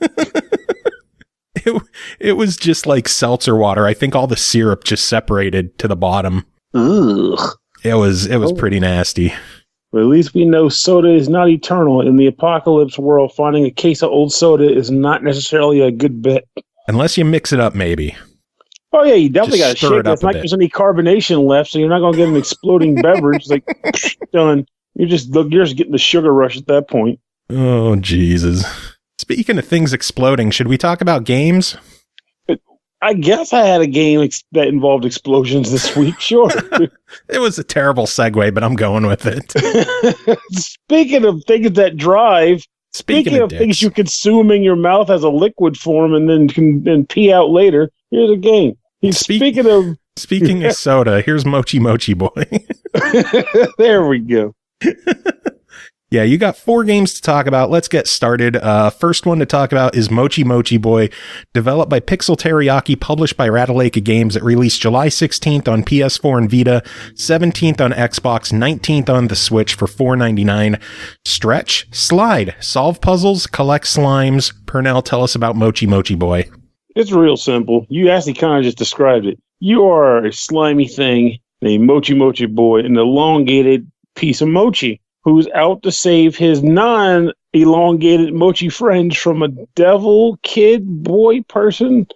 It was just like seltzer water. I think all the syrup just separated to the bottom. Ugh. It was pretty nasty. But at least we know soda is not eternal. In the apocalypse world, finding a case of old soda is not necessarily a good bet. Unless you mix it up, maybe. Oh, yeah, you definitely got to stir shake it it. up It's a not bit. there's any carbonation left, so you're not going to get an exploding beverage. Like, done. You're just getting the sugar rush at that point. Oh, Jesus. Speaking of things exploding, should we talk about games? I guess I had a game that involved explosions this week. Sure. It was a terrible segue, but I'm going with it. Speaking of things that drive, speaking of dicks. things you consume in your mouth as a liquid form and then can pee out later, here's a game. Speaking of soda, here's Mochi Mochi Boy. There we go. Yeah, you got 4 games to talk about. Let's get started. First one to talk about is Mochi Mochi Boy, developed by PixelTeriyaki, published by Ratalaika Games. It released July 16th on PS4 and Vita, 17th on Xbox, 19th on the Switch for $4.99. Stretch, slide, solve puzzles, collect slimes. Pernell, tell us about Mochi Mochi Boy. It's real simple. You actually kind of just described it. You are a slimy thing named Mochi Mochi Boy, an elongated piece of mochi, who's out to save his non-elongated mochi friends from a devil, kid, boy person.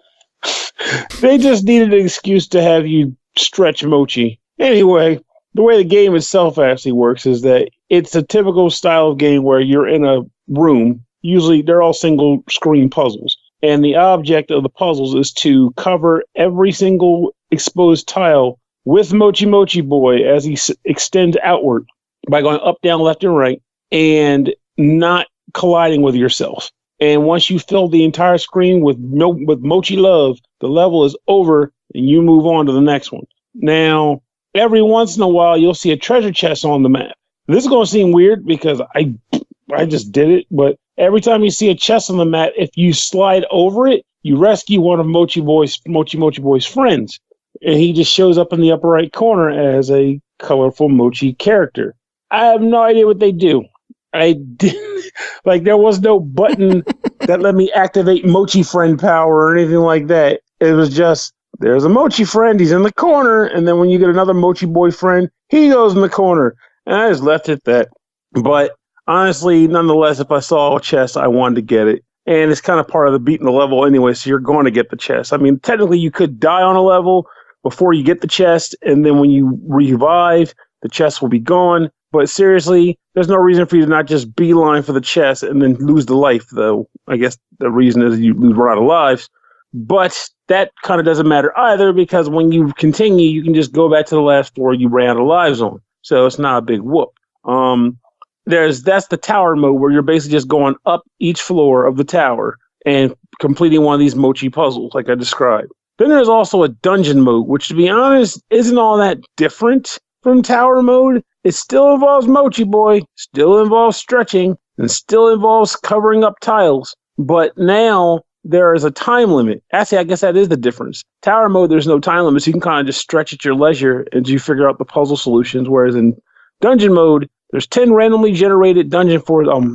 They just needed an excuse to have you stretch mochi. Anyway, the way the game itself actually works is that it's a typical style of game where you're in a room. Usually they're all single screen puzzles. And the object of the puzzles is to cover every single exposed tile with Mochi Mochi Boy as he extends outward by going up, down, left, and right, and not colliding with yourself. And once you fill the entire screen with Mochi Love, the level is over, and you move on to the next one. Now, every once in a while, you'll see a treasure chest on the map. This is going to seem weird because I just did it, but every time you see a chest on the map, if you slide over it, you rescue one of Mochi Mochi Boy's friends. And he just shows up in the upper right corner as a colorful mochi character. I have no idea what they do. I didn't, like, there was no button that let me activate Mochi Friend power or anything like that. It was just, there's a Mochi Friend, he's in the corner, and then when you get another Mochi Boy friend, he goes in the corner. And I just left it at that. But honestly, nonetheless, if I saw a chest, I wanted to get it. And it's kind of part of the beating the level anyway, so you're going to get the chest. I mean, technically, you could die on a level before you get the chest, and then when you revive, the chest will be gone. But seriously, there's no reason for you to not just beeline for the chest and then lose the life, though. I guess the reason is you run out of lives. But that kind of doesn't matter either, because when you continue, you can just go back to the last floor you ran out of lives on. So it's not a big whoop. That's the tower mode, where you're basically just going up each floor of the tower and completing one of these mochi puzzles, like I described. Then there's also a dungeon mode, which, to be honest, isn't all that different from tower mode. It still involves Mochi Boy, still involves stretching, and still involves covering up tiles. But now there is a time limit. Actually, I guess that is the difference. Tower mode, there's no time limit, so you can kind of just stretch at your leisure as you figure out the puzzle solutions. Whereas in dungeon mode, there's 10 randomly generated dungeon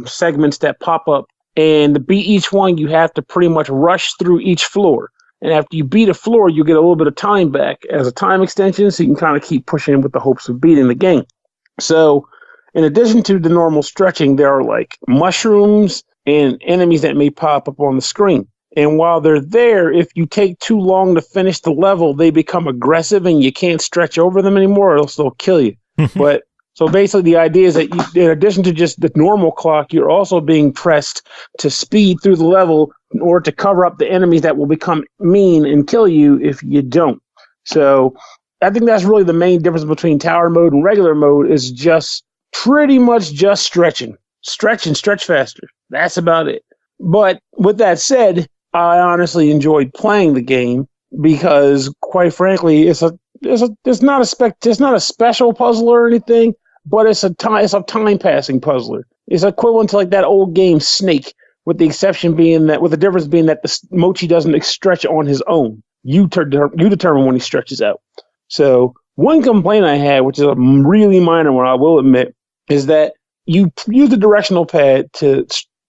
segments that pop up. And to beat each one, you have to pretty much rush through each floor. And after you beat a floor, you get a little bit of time back as a time extension, so you can kind of keep pushing with the hopes of beating the game. So, in addition to the normal stretching, there are like mushrooms and enemies that may pop up on the screen. And while they're there, if you take too long to finish the level, they become aggressive and you can't stretch over them anymore, or else they'll kill you. But so basically the idea is that you, in addition to just the normal clock, you're also being pressed to speed through the level in order to cover up the enemies that will become mean and kill you if you don't. So I think that's really the main difference between tower mode and regular mode, is just pretty much just stretching. Stretch and stretch faster. That's about it. But with that said, I honestly enjoyed playing the game because, quite frankly, it's not a special puzzle or anything, but it's a time passing puzzler. It's equivalent to like that old game Snake, with the difference being that the Mochi doesn't stretch on his own. You determine when he stretches out. So one complaint I had, which is a really minor one, I will admit, is that you use the directional pad to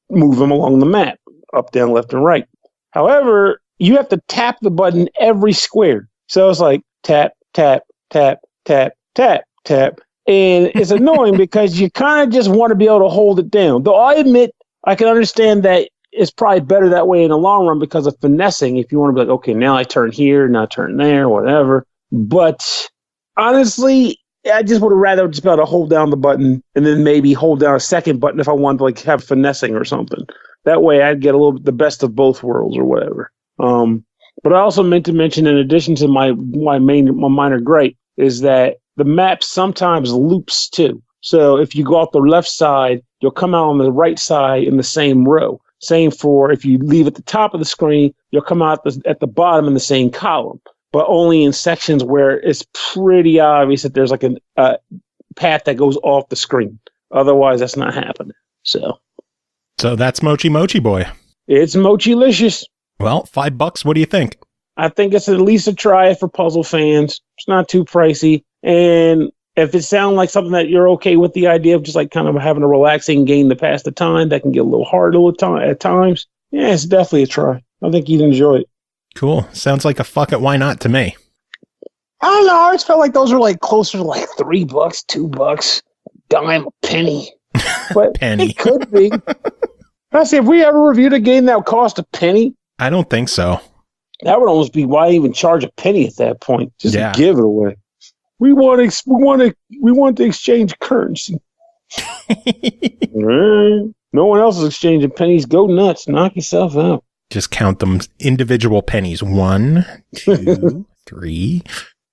move them along the map, up, down, left, and right. However, you have to tap the button every square. So it's like tap, tap, tap, tap, tap, tap. And it's annoying because you kind of just want to be able to hold it down. Though I admit I can understand that it's probably better that way in the long run because of finessing. If you want to be like, okay, now I turn here, now I turn there, whatever. But honestly, I just would have rather just be able to hold down the button and then maybe hold down a second button if I wanted to like have finessing or something. That way I'd get a little bit the best of both worlds or whatever. But I also meant to mention, in addition to my minor gripe, is that the map sometimes loops too. So if you go out the left side, you'll come out on the right side in the same row. Same for if you leave at the top of the screen, you'll come out at the bottom in the same column, but only in sections where it's pretty obvious that there's like a path that goes off the screen. Otherwise, that's not happening. So that's Mochi Mochi Boy. It's Mochi-licious. Well, $5. What do you think? I think it's at least a try for puzzle fans. It's not too pricey. And if it sounds like something that you're okay with the idea of just like kind of having a relaxing game to pass the time, that can get a little hard at times. Yeah, it's definitely a try. I think you'd enjoy it. Cool. Sounds like a fuck it, why not to me. I don't know. I always felt like those were like closer to like $3, $2, dime, a penny. But penny. It could be. I say, if we ever reviewed a game that would cost a penny, I don't think so. That would almost be why even charge a penny at that point. Just give it away. We want to exchange currency. No one else is exchanging pennies. Go nuts. Knock yourself out. Just count them individual pennies. 1, 2, 3.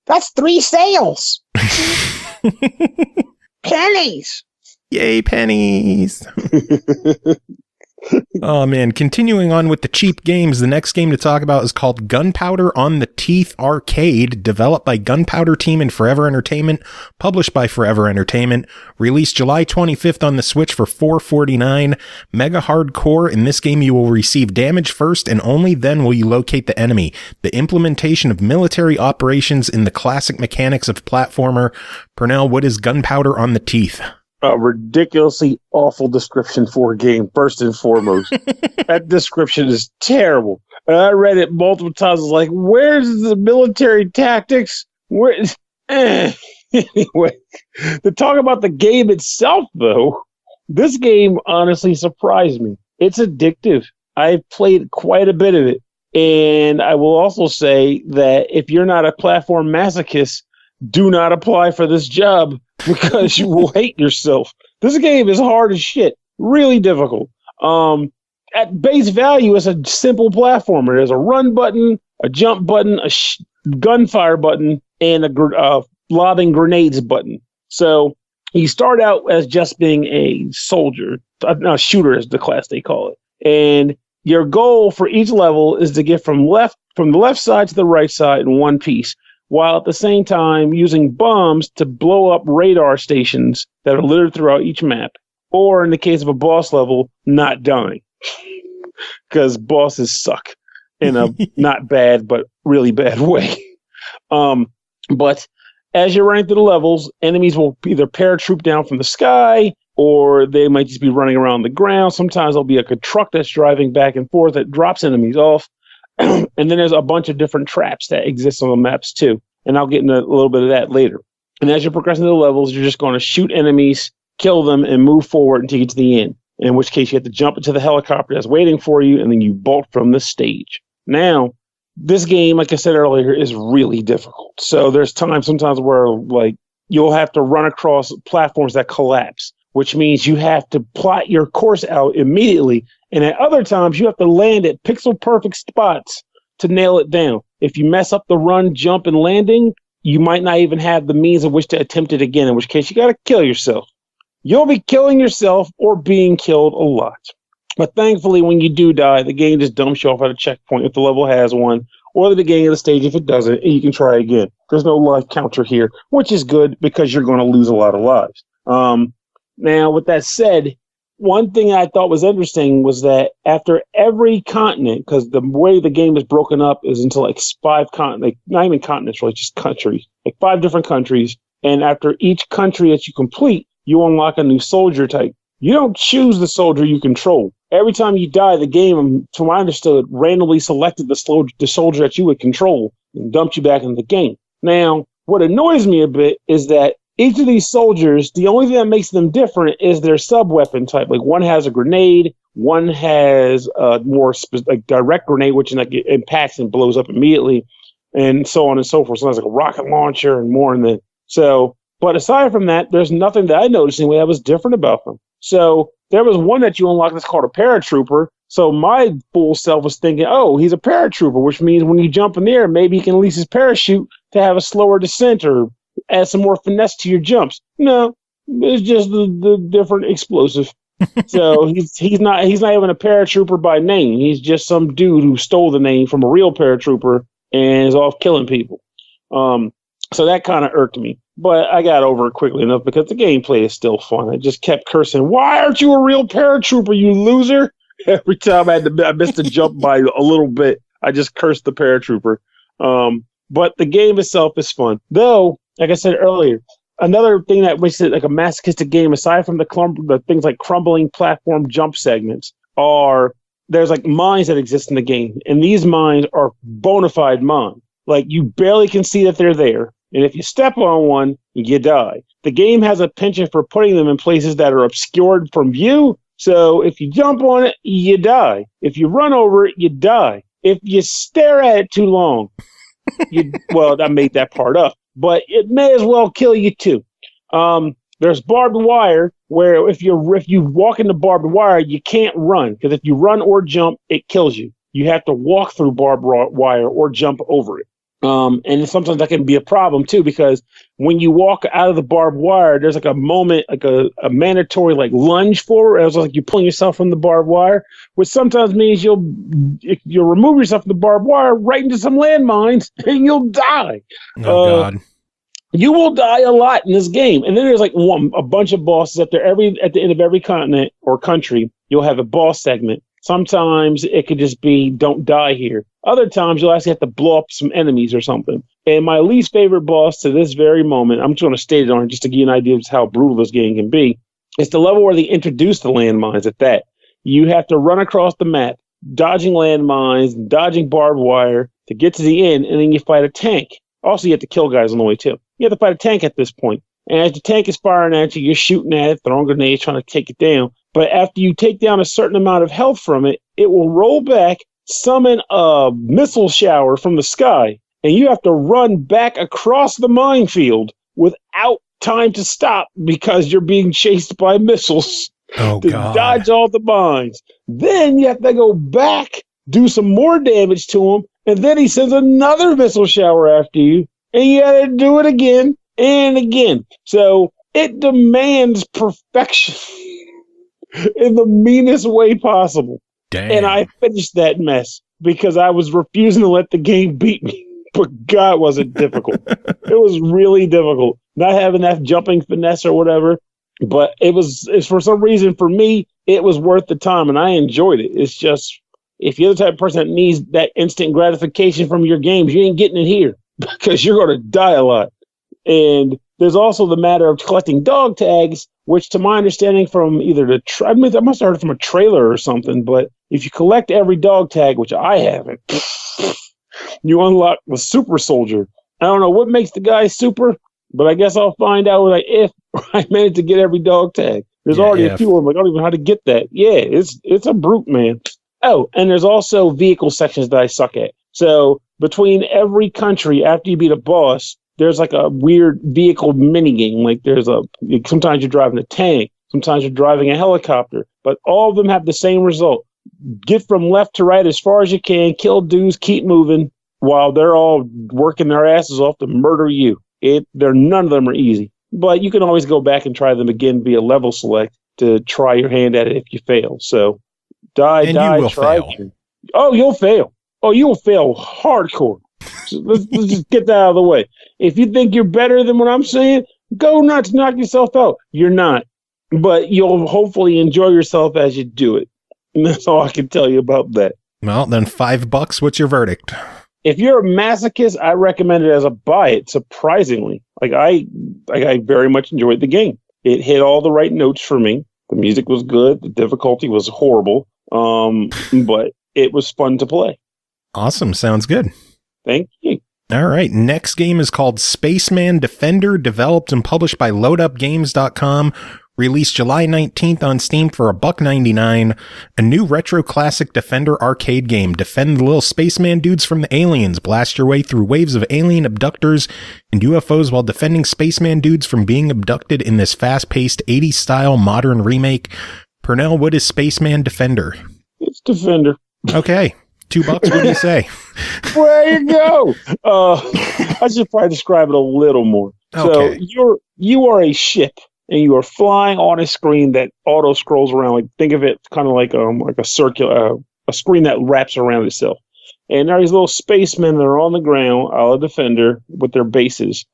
That's 3 sales. Pennies. Yay, pennies. Oh man, continuing on with the cheap games, the next game to talk about is called Gunpowder on the Teeth Arcade, developed by Gunpowder Team and Forever Entertainment, published by Forever Entertainment, released July 25th on the Switch for $4.49. Mega hardcore. In this game, you will receive damage first, and only then will you locate the enemy. The implementation of military operations in the classic mechanics of platformer. Pernell, what is Gunpowder on the Teeth? A ridiculously awful description for a game, first and foremost. That description is terrible. And I read it multiple times. I was like, where's the military tactics? Anyway, to talk about the game itself, though, this game honestly surprised me. It's addictive. I've played quite a bit of it. And I will also say that if you're not a platform masochist, do not apply for this job because you will hate yourself. This game is hard as shit. Really difficult. At base value, it's a simple platformer. There's a run button, a jump button, a gunfire button, and a lobbing grenades button. So you start out as just being a soldier, a shooter is the class they call it. And your goal for each level is to get from the left side to the right side in one piece, while at the same time using bombs to blow up radar stations that are littered throughout each map. Or in the case of a boss level, not dying. Because bosses suck in a not bad, but really bad way. But as you're running through the levels, enemies will either paratroop down from the sky, or they might just be running around the ground. Sometimes there'll be like a truck that's driving back and forth that drops enemies off. And then there's a bunch of different traps that exist on the maps too. And I'll get into a little bit of that later. And as you're progressing through the levels, you're just going to shoot enemies, kill them, and move forward until you get to the end. In which case you have to jump into the helicopter that's waiting for you, and then you bolt from the stage. Now, this game, like I said earlier, is really difficult. So there's sometimes where like you'll have to run across platforms that collapse, which means you have to plot your course out immediately. And at other times, you have to land at pixel perfect spots to nail it down. If you mess up the run, jump, and landing, you might not even have the means of which to attempt it again, in which case you got to kill yourself. You'll be killing yourself or being killed a lot. But thankfully, when you do die, the game just dumps you off at a checkpoint if the level has one, or the beginning of the stage if it doesn't, and you can try again. There's no life counter here, which is good because you're going to lose a lot of lives. Now, with that said, one thing I thought was interesting was that after every continent, because the way the game is broken up is into like 5 continents, like not even continents, really, just countries, like 5 different countries. And after each country that you complete, you unlock a new soldier type. You don't choose the soldier you control. Every time you die, the game, from what I understood, randomly selected the soldier that you would control and dumped you back into the game. Now, what annoys me a bit is that each of these soldiers, the only thing that makes them different is their sub-weapon type. Like one has a grenade, one has a more direct grenade, which like it impacts and blows up immediately, and so on and so forth. So there's like a rocket launcher and more. But aside from that, there's nothing that I noticed anyway that was different about them. So there was one that you unlock that's called a paratrooper. So my fool self was thinking, oh, he's a paratrooper, which means when you jump in the air, maybe he can release his parachute to have a slower descent or add some more finesse to your jumps. No, it's just the different explosive. So he's not even a paratrooper by name. He's just some dude who stole the name from a real paratrooper and is off killing people. So that kind of irked me. But I got over it quickly enough because the gameplay is still fun. I just kept cursing, why aren't you a real paratrooper, you loser? Every time I missed the jump by a little bit, I just cursed the paratrooper. But the game itself is fun. Though, like I said earlier, another thing that makes it like a masochistic game, aside from the things like crumbling platform jump segments, there's like mines that exist in the game. And these mines are bona fide mines. Like you barely can see that they're there. And if you step on one, you die. The game has a penchant for putting them in places that are obscured from view. So if you jump on it, you die. If you run over it, you die. If you stare at it too long, well, I made that part up. But it may as well kill you too. There's barbed wire where if you walk into barbed wire, you can't run. Because if you run or jump, it kills you. You have to walk through barbed wire or jump over it. And sometimes that can be a problem too, because when you walk out of the barbed wire, there's like a moment, like a mandatory like lunge forward. It was like you're pulling yourself from the barbed wire, which sometimes means you'll remove yourself from the barbed wire right into some landmines and you'll die. Oh God. You will die a lot in this game. And then there's like a bunch of bosses at the end of every continent or country, you'll have a boss segment. Sometimes it could just be don't die here. Other times you'll actually have to blow up some enemies or something. And my least favorite boss to this very moment, I'm just going to state it on just to give you an idea of how brutal this game can be. It's the level where they introduce the landmines at that. You have to run across the map, dodging landmines, dodging barbed wire to get to the end, and then you fight a tank. Also, you have to kill guys on the way too. You have to fight a tank at this point. And as the tank is firing at you, you're shooting at it, throwing grenades, trying to take it down. But after you take down a certain amount of health from it, it will roll back, summon a missile shower from the sky, and you have to run back across the minefield without time to stop because you're being chased by missiles to dodge all the mines. Then you have to go back, do some more damage to him, and then he sends another missile shower after you, and you got to do it again and again. So it demands perfection in the meanest way possible. Damn. And I finished that mess because I was refusing to let the game beat me. But God, was it difficult. It was really difficult. Not having that jumping finesse or whatever. But it's for some reason, for me, it was worth the time, and I enjoyed it. It's just, if you're the type of person that needs that instant gratification from your games, you ain't getting it here because you're going to die a lot. And there's also the matter of collecting dog tags, which to my understanding from either I must have heard it from a trailer or something, but if you collect every dog tag, which I haven't, you unlock the super soldier. I don't know what makes the guy super, but I guess I'll find out if I manage to get every dog tag. There's already a few of them. I don't even know how to get that. Yeah, it's a brute, man. Oh, and there's also vehicle sections that I suck at. So between every country, after you beat a boss, there's like a weird vehicle mini game. Like sometimes you're driving a tank, sometimes you're driving a helicopter, but all of them have the same result. Get from left to right as far as you can, kill dudes, keep moving, while they're all working their asses off to murder you. None of them are easy, but you can always go back and try them again via level select to try your hand at it if you fail. So try. Fail. Oh, you'll fail. Oh, you'll fail hardcore. So let's just get that out of the way. If you think you're better than what I'm saying, go nuts, knock yourself out. You're not, but you'll hopefully enjoy yourself as you do it. And that's all I can tell you about that. Well, then $5. What's your verdict? If you're a masochist, I recommend it as a buy it. Surprisingly, I very much enjoyed the game. It hit all the right notes for me. The music was good. The difficulty was horrible, but it was fun to play. Awesome. Sounds good. Thank you. All right. Next game is called Spaceman Defender, developed and published by LoadUpGames.com. Released July 19th on Steam for $1.99. A new retro classic Defender arcade game. Defend the little spaceman dudes from the aliens. Blast your way through waves of alien abductors and UFOs while defending spaceman dudes from being abducted in this fast-paced 80s style modern remake. Pernell, what is Spaceman Defender? It's Defender. Okay. $2. What do you say? There you go. I should probably describe it a little more. Okay. So you are a ship. And you are flying on a screen that auto scrolls around. Like, think of it kind of like a circular, a screen that wraps around itself. And there are these little spacemen that are on the ground, a la Defender, with their bases,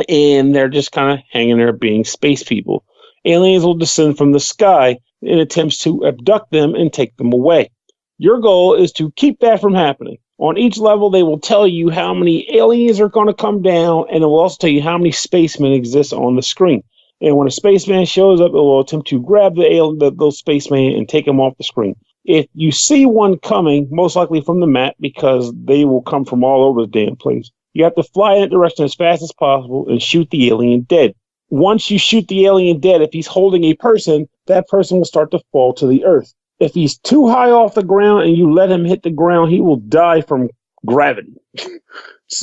and they're just kind of hanging there, being space people. Aliens will descend from the sky in attempts to abduct them and take them away. Your goal is to keep that from happening. On each level, they will tell you how many aliens are going to come down, and it will also tell you how many spacemen exist on the screen. And when a spaceman shows up, it will attempt to grab those spacemen and take them off the screen. If you see one coming, most likely from the map, because they will come from all over the damn place, you have to fly in that direction as fast as possible and shoot the alien dead. Once you shoot the alien dead, if he's holding a person, that person will start to fall to the earth. If he's too high off the ground and you let him hit the ground, he will die from gravity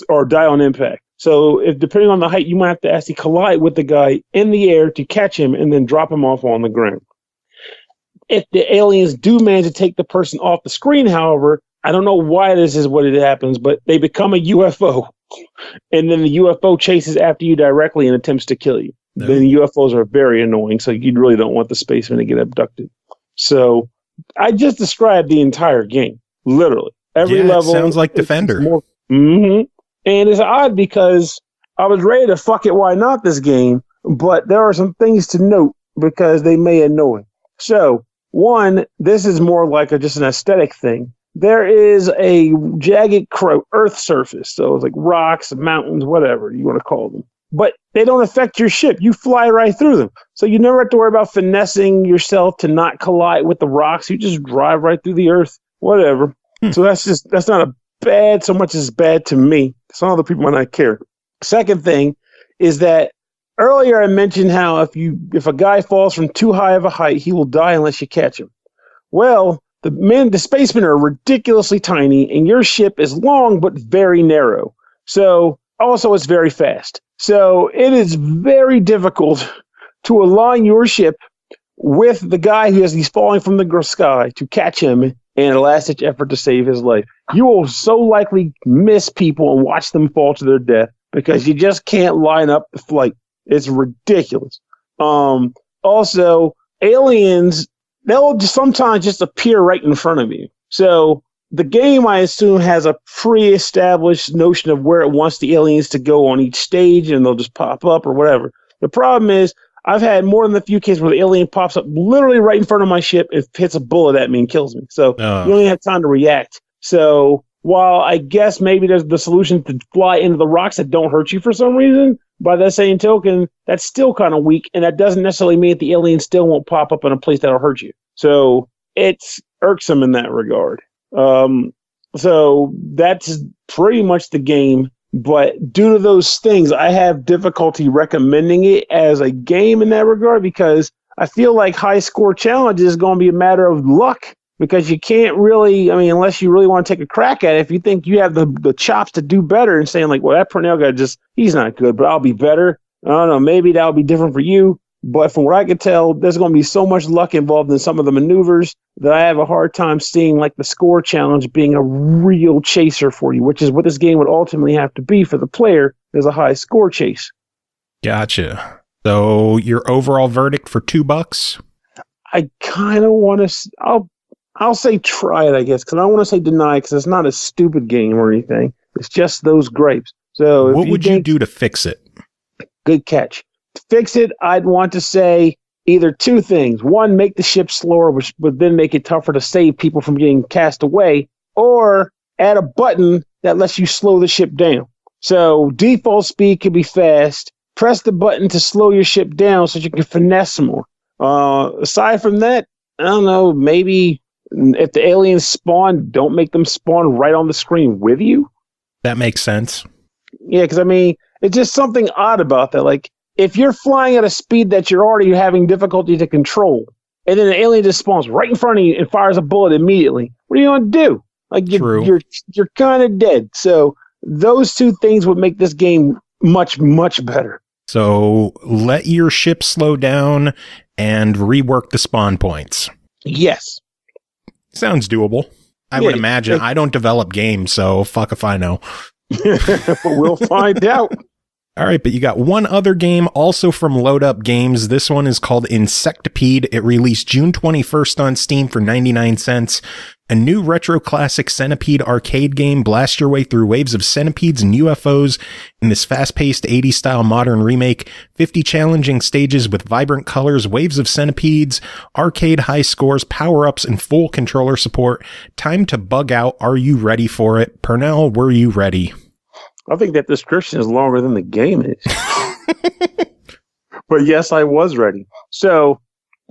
or die on impact. So depending on the height, you might have to actually collide with the guy in the air to catch him and then drop him off on the ground. If the aliens do manage to take the person off the screen, however, I don't know why this is what it happens, but they become a UFO. And then the UFO chases after you directly and attempts to kill you. No. Then the UFOs are very annoying, so you really don't want the spaceman to get abducted. So I just described the entire game, literally. Every level sounds like Defender. Mm-hmm. And it's odd because I was ready to fuck it, why not this game, but there are some things to note because they may annoy. So, one, this is more like just an aesthetic thing. There is a jagged earth surface, so it's like rocks, mountains, whatever you want to call them. But they don't affect your ship. You fly right through them. So you never have to worry about finessing yourself to not collide with the rocks. You just drive right through the earth, whatever. So that's not a bad so much as bad to me. Some other people might not care. Second thing is that earlier I mentioned how if a guy falls from too high of a height, he will die unless you catch him. Well, the spacemen are ridiculously tiny, and your ship is long but very narrow. So also it's very fast. So it is very difficult to align your ship with the guy who he's falling from the sky to catch him in a last-ditch effort to save his life. You will so likely miss people and watch them fall to their death because you just can't line up the flight. It's ridiculous. Also, aliens, they'll just sometimes just appear right in front of you. So the game, I assume, has a pre-established notion of where it wants the aliens to go on each stage, and they'll just pop up or whatever. The problem is, I've had more than a few cases where the alien pops up literally right in front of my ship and hits a bullet at me and kills me. So you only have time to react. So while I guess maybe there's the solution to fly into the rocks that don't hurt you for some reason, by that same token, that's still kind of weak, and that doesn't necessarily mean that the alien still won't pop up in a place that'll hurt you. So it's irksome in that regard. So that's pretty much the game. But due to those things, I have difficulty recommending it as a game in that regard because I feel like high score challenge is going to be a matter of luck because you can't really, I mean, unless you really want to take a crack at it, if you think you have the chops to do better and saying like, well, that Pernell guy he's not good, but I'll be better. I don't know, maybe that'll be different for you. But from what I could tell, there's going to be so much luck involved in some of the maneuvers that I have a hard time seeing like the score challenge being a real chaser for you, which is what this game would ultimately have to be for the player, is a high score chase. Gotcha. So your overall verdict for $2? I kind of want to, I'll say try it, I guess, because I don't want to say deny because it's not a stupid game or anything. It's just those grapes. So what would you do to fix it? Good catch. To fix it, I'd want to say either two things. One, make the ship slower, which would then make it tougher to save people from getting cast away, or add a button that lets you slow the ship down. So default speed could be fast. Press the button to slow your ship down so you can finesse more. Aside from that, I don't know, maybe if the aliens spawn, don't make them spawn right on the screen with you. That makes sense. Yeah, because I mean, it's just something odd about that. Like, if you're flying at a speed that you're already having difficulty to control, and then an alien just spawns right in front of you and fires a bullet immediately, what are you going to do? Like, you're kind of dead. So those two things would make this game much, much better. So let your ship slow down and rework the spawn points. Yes. Sounds doable. I would imagine. I don't develop games, so fuck if I know. But we'll find out. All right, but you got one other game also from Load Up Games. This one is called Insectipede. It released June 21st on Steam for 99 cents. A new retro classic centipede arcade game. Blast your way through waves of centipedes and UFOs in this fast-paced 80s style modern remake. 50 challenging stages with vibrant colors, waves of centipedes, arcade high scores, power-ups, and full controller support. Time to bug out. Are you ready for it? Pernell, were you ready? I think that description is longer than the game is. But yes, I was ready. So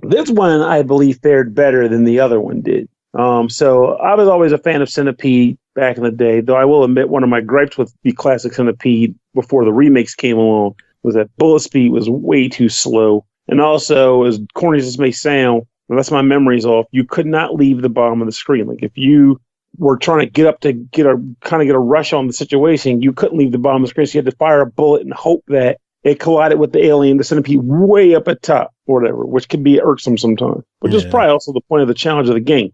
this one, I believe, fared better than the other one did. So I was always a fan of Centipede back in the day, though I will admit one of my gripes with the classic Centipede before the remakes came along was that bullet speed was way too slow. And also, as corny as this may sound, unless my memory's off, you could not leave the bottom of the screen. Like if you were trying to get up to get a rush on the situation, you couldn't leave the bottom of the screen. So you had to fire a bullet and hope that it collided with the alien, the centipede, way up at top or whatever, which can be irksome sometimes, which is probably also the point of the challenge of the game.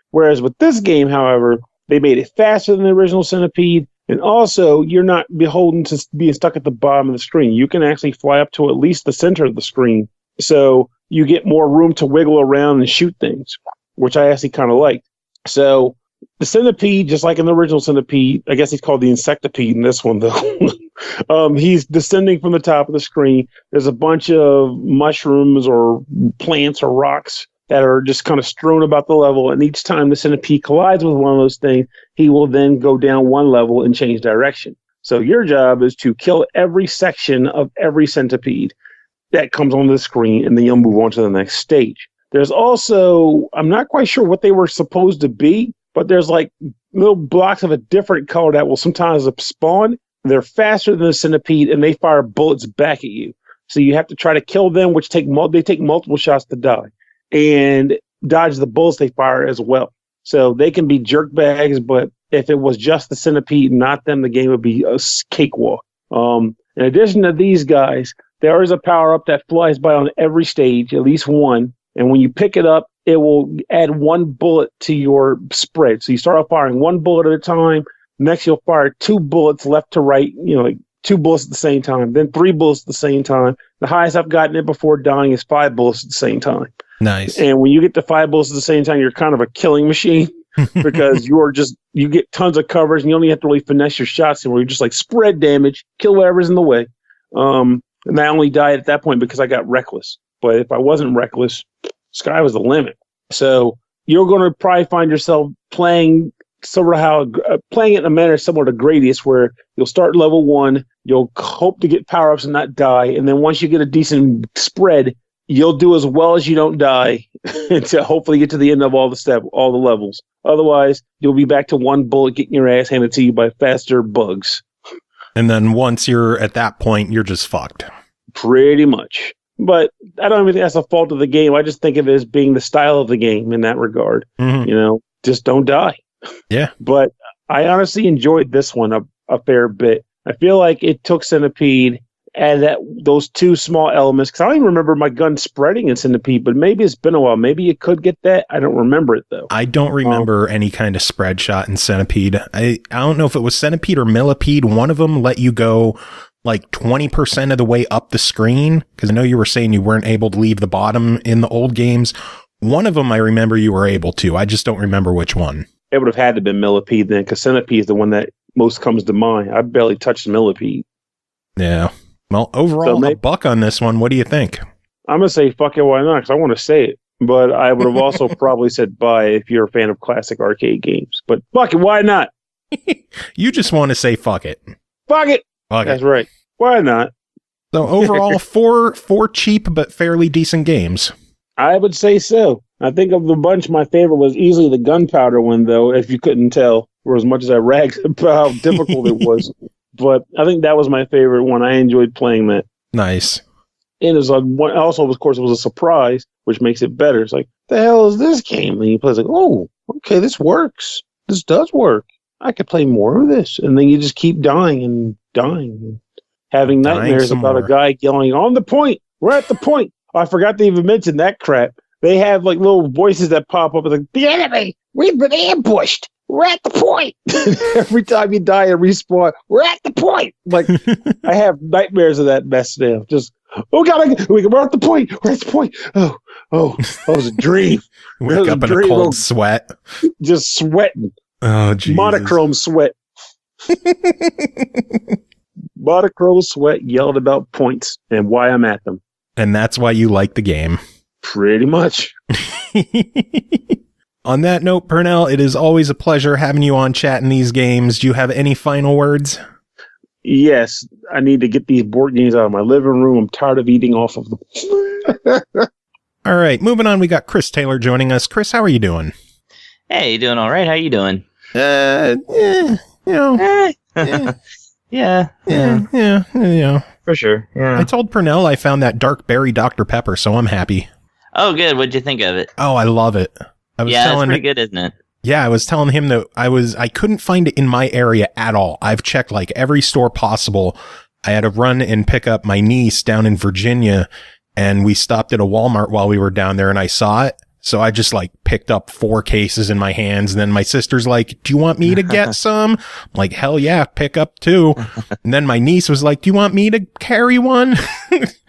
Whereas with this game, however, they made it faster than the original Centipede, and also you're not beholden to being stuck at the bottom of the screen. You can actually fly up to at least the center of the screen, so you get more room to wiggle around and shoot things, which I actually kind of liked. So the Centipede, just like in the original Centipede, I guess he's called the Insectipede in this one, though. He's descending from the top of the screen. There's a bunch of mushrooms or plants or rocks that are just kind of strewn about the level, and each time the Centipede collides with one of those things, he will then go down one level and change direction. So your job is to kill every section of every Centipede that comes onto the screen, and then you'll move on to the next stage. There's also, I'm not quite sure what they were supposed to be, but there's like little blocks of a different color that will sometimes spawn. They're faster than the Centipede, and they fire bullets back at you. So you have to try to kill them, which they take multiple shots to die, and dodge the bullets they fire as well. So they can be jerk bags, but if it was just the Centipede, not them, the game would be a cakewalk. In addition to these guys, there is a power-up that flies by on every stage, at least one. And when you pick it up, it will add one bullet to your spread. So you start off firing one bullet at a time. Next, you'll fire 2 bullets left to right, like 2 bullets at the same time, then 3 bullets at the same time. The highest I've gotten it before dying is 5 bullets at the same time. Nice. And when you get to 5 bullets at the same time, you're kind of a killing machine because you get tons of coverage and you only have to really finesse your shots and where you're just like spread damage, kill whatever's in the way. And I only died at that point because I got reckless. But if I wasn't reckless, sky was the limit. So you're going to probably find yourself playing playing it in a manner similar to Gradius, where you'll start level 1, you'll hope to get power-ups and not die, and then once you get a decent spread, you'll do as well as you don't die to hopefully get to the end of all the levels. Otherwise, you'll be back to 1 bullet getting your ass handed to you by faster bugs. And then once you're at that point, you're just fucked. Pretty much. But I don't even think that's a fault of the game. I just think of it as being the style of the game in that regard. Mm-hmm. Just don't die. Yeah. But I honestly enjoyed this one a fair bit. I feel like it took Centipede and those 2 small elements, because I don't even remember my gun spreading in Centipede, but maybe it's been a while. Maybe you could get that. I don't remember it, though. I don't remember any kind of spread shot in Centipede. I don't know if it was Centipede or Millipede. One of them let you go like 20% of the way up the screen, because I know you were saying you weren't able to leave the bottom in the old games. One of them I remember you were able to. I just don't remember which one. It would have had to have been Millipede then, because Centipede is the one that most comes to mind. I barely touched Millipede. Yeah. Well, overall, a buck on this one. What do you think? I'm going to say fuck it, why not? Because I want to say it. But I would have also probably said bye if you're a fan of classic arcade games. But fuck it, why not? You just want to say fuck it. Fuck it! Fuck That's it. right. Why not? So overall, four cheap but fairly decent games. I would say so. I think of the bunch, my favorite was easily the Gunpowder one, though, if you couldn't tell, or as much as I ragged about how difficult it was. But I think that was my favorite one. I enjoyed playing that. Nice. And it was also, of course, it was a surprise, which makes it better. It's like, the hell is this game? And you play, like, oh, okay, this works. This does work. I could play more of this. And then you just keep dying and having nightmares about a guy yelling, on the point. We're at the point. Oh, I forgot to even mention that crap. They have like little voices that pop up. It's like, the enemy, we've been ambushed. We're at the point. Every time you die and respawn, we're at the point. Like, I have nightmares of that mess now. Just, oh God, we're at the point. We're at the point. Oh, that was a dream. Wake up in a cold sweat. Just sweating. Oh, Jesus. Monochrome sweat. Monochrome sweat, yelled about points and why I'm at them. And that's why you like the game. Pretty much. On that note, Pernell, it is always a pleasure having you on chatting these games. Do you have any final words? Yes, I need to get these board games out of my living room. I'm tired of eating off of them. All right, moving on. We got Chris Taylor joining us. Chris, how are you doing? Hey, you doing all right? How you doing? Yeah. For sure. Yeah. I told Pernell I found that dark berry Dr. Pepper, so I'm happy. Oh, good. What'd you think of it? Oh, I love it. It's pretty good, isn't it? Yeah, I was telling him that I couldn't find it in my area at all. I've checked like every store possible. I had to run and pick up my niece down in Virginia, and we stopped at a Walmart while we were down there, and I saw it. So I just like picked up 4 cases in my hands, and then my sister's like, do you want me to get some? I'm like, hell yeah, pick up 2. And then my niece was like, do you want me to carry one?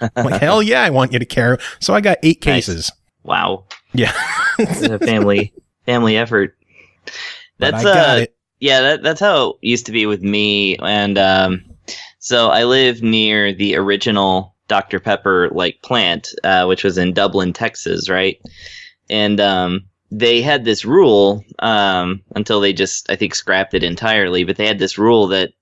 I'm like, hell yeah, I want you to carry. So I got 8 cases. Wow. Yeah. It's a family effort. That's that's how it used to be with me. And so I live near the original Dr. Pepper like plant, which was in Dublin, Texas, right? And they had this rule until they just, I think, scrapped it entirely. But they had this rule that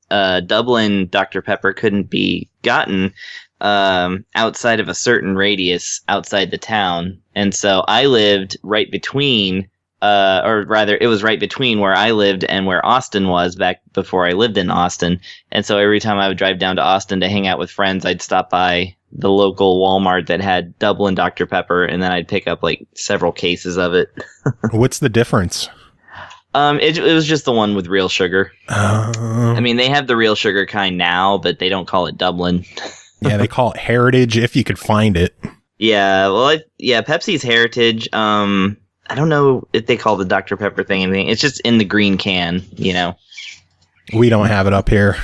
Dublin Dr. Pepper couldn't be gotten outside of a certain radius outside the town. And so I lived right between, or rather, it was right between where I lived and where Austin was back before I lived in Austin. And so every time I would drive down to Austin to hang out with friends, I'd stop by the local Walmart that had Dublin Dr. Pepper, and then I'd pick up like several cases of it. What's the difference? It was just the one with real sugar. I mean, they have the real sugar kind now, but they don't call it Dublin. Yeah, they call it Heritage if you could find it. Yeah, well, Pepsi's Heritage. I don't know if they call the Dr. Pepper thing anything. It's just in the green can, you know. We don't have it up here.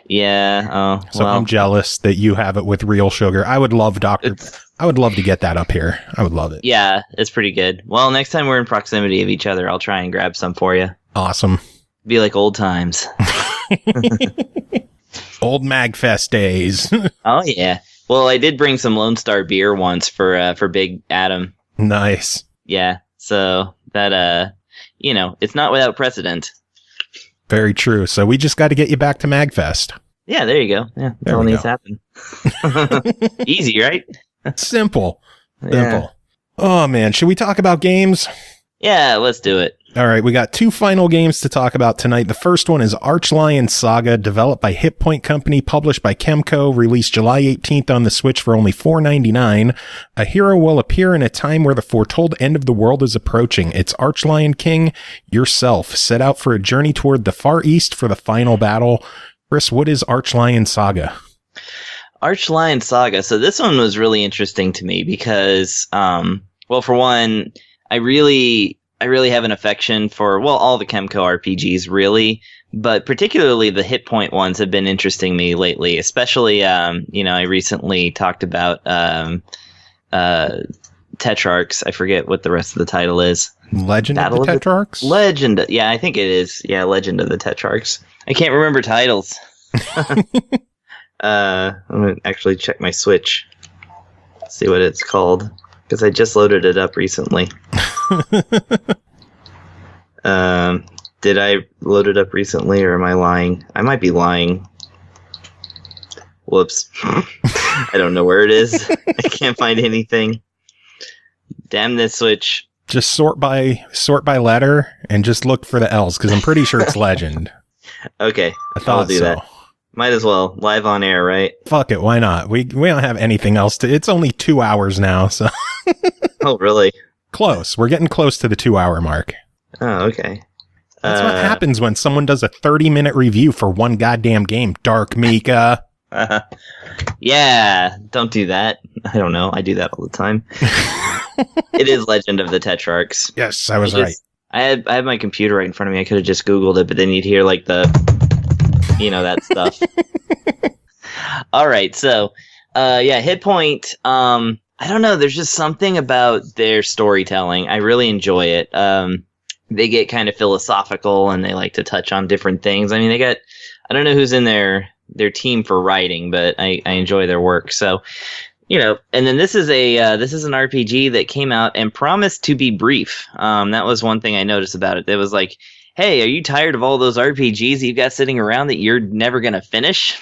Yeah. So I'm jealous that you have it with real sugar. I would love to get that up here. I would love it. Yeah, it's pretty good. Well, next time we're in proximity of each other, I'll try and grab some for you. Awesome. Be like old times. Old MagFest days. Oh yeah. Well, I did bring some Lone Star beer once for Big Adam. Nice. Yeah. So that it's not without precedent. Very true. So we just got to get you back to MagFest. Yeah, there you go. Yeah, that's all needs to happen. Easy, right? Simple. Yeah. Simple. Oh man, should we talk about games? Yeah, let's do it. All right, we got 2 final games to talk about tonight. The first one is Archlion Saga, developed by Hit Point Company, published by KEMCO, released July 18th on the Switch for only $4.99. A hero will appear in a time where the foretold end of the world is approaching. It's Archlion King, yourself, set out for a journey toward the Far East for the final battle. Chris, what is Archlion Saga? Archlion Saga. So this one was really interesting to me because, for one, I really have an affection for, all the KEMCO RPGs, really, but particularly the Hit Point ones have been interesting me lately, especially, I recently talked about Tetrarchs. I forget what the rest of the title is. Legend of the Tetrarchs? Legend. Yeah, I think it is. Yeah, Legend of the Tetrarchs. I can't remember titles. I'm going to actually check my Switch, see what it's called, because I just loaded it up recently. Did I load it up recently, or am I lying? I might be lying. Whoops. I don't know where it is. I can't find anything. Damn this Switch. Just sort by letter and just look for the L's, because I'm pretty sure it's Legend. Okay, I'll do that. Might as well. Live on air, right? Fuck it, why not? We don't have anything else to... It's only 2 hours now, so... Oh, really? Close. We're getting close to the 2-hour mark. Oh, okay. That's what happens when someone does a 30-minute review for one goddamn game, DarkMika. Yeah, don't do that. I don't know. I do that all the time. It is Legend of the Tetrarchs. Yes, I was right. I had my computer right in front of me. I could have just Googled it, but then you'd hear like that stuff. All right, so Hit Point. I don't know. There's just something about their storytelling. I really enjoy it. They get kind of philosophical and they like to touch on different things. I mean, I don't know who's in their team for writing, but I enjoy their work. So, and then this is an RPG that came out and promised to be brief. That was one thing I noticed about it. It was like, hey, are you tired of all those RPGs you've got sitting around that you're never going to finish?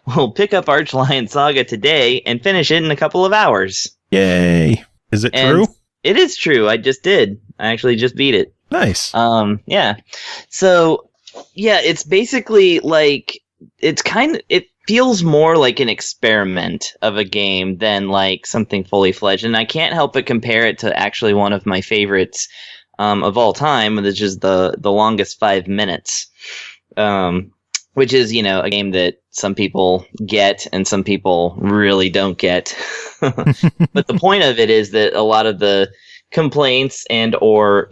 Well, pick up Archlion Saga today and finish it in a couple of hours. Yay. Is it true? It is true. I just did. I actually just beat it. Nice. Yeah. So, yeah, it's basically like, it feels more like an experiment of a game than like something fully fledged. And I can't help but compare it to actually one of my favorites of all time, which is the longest 5 minutes. Which is, a game that some people get and some people really don't get. But the point of it is that a lot of the complaints and or,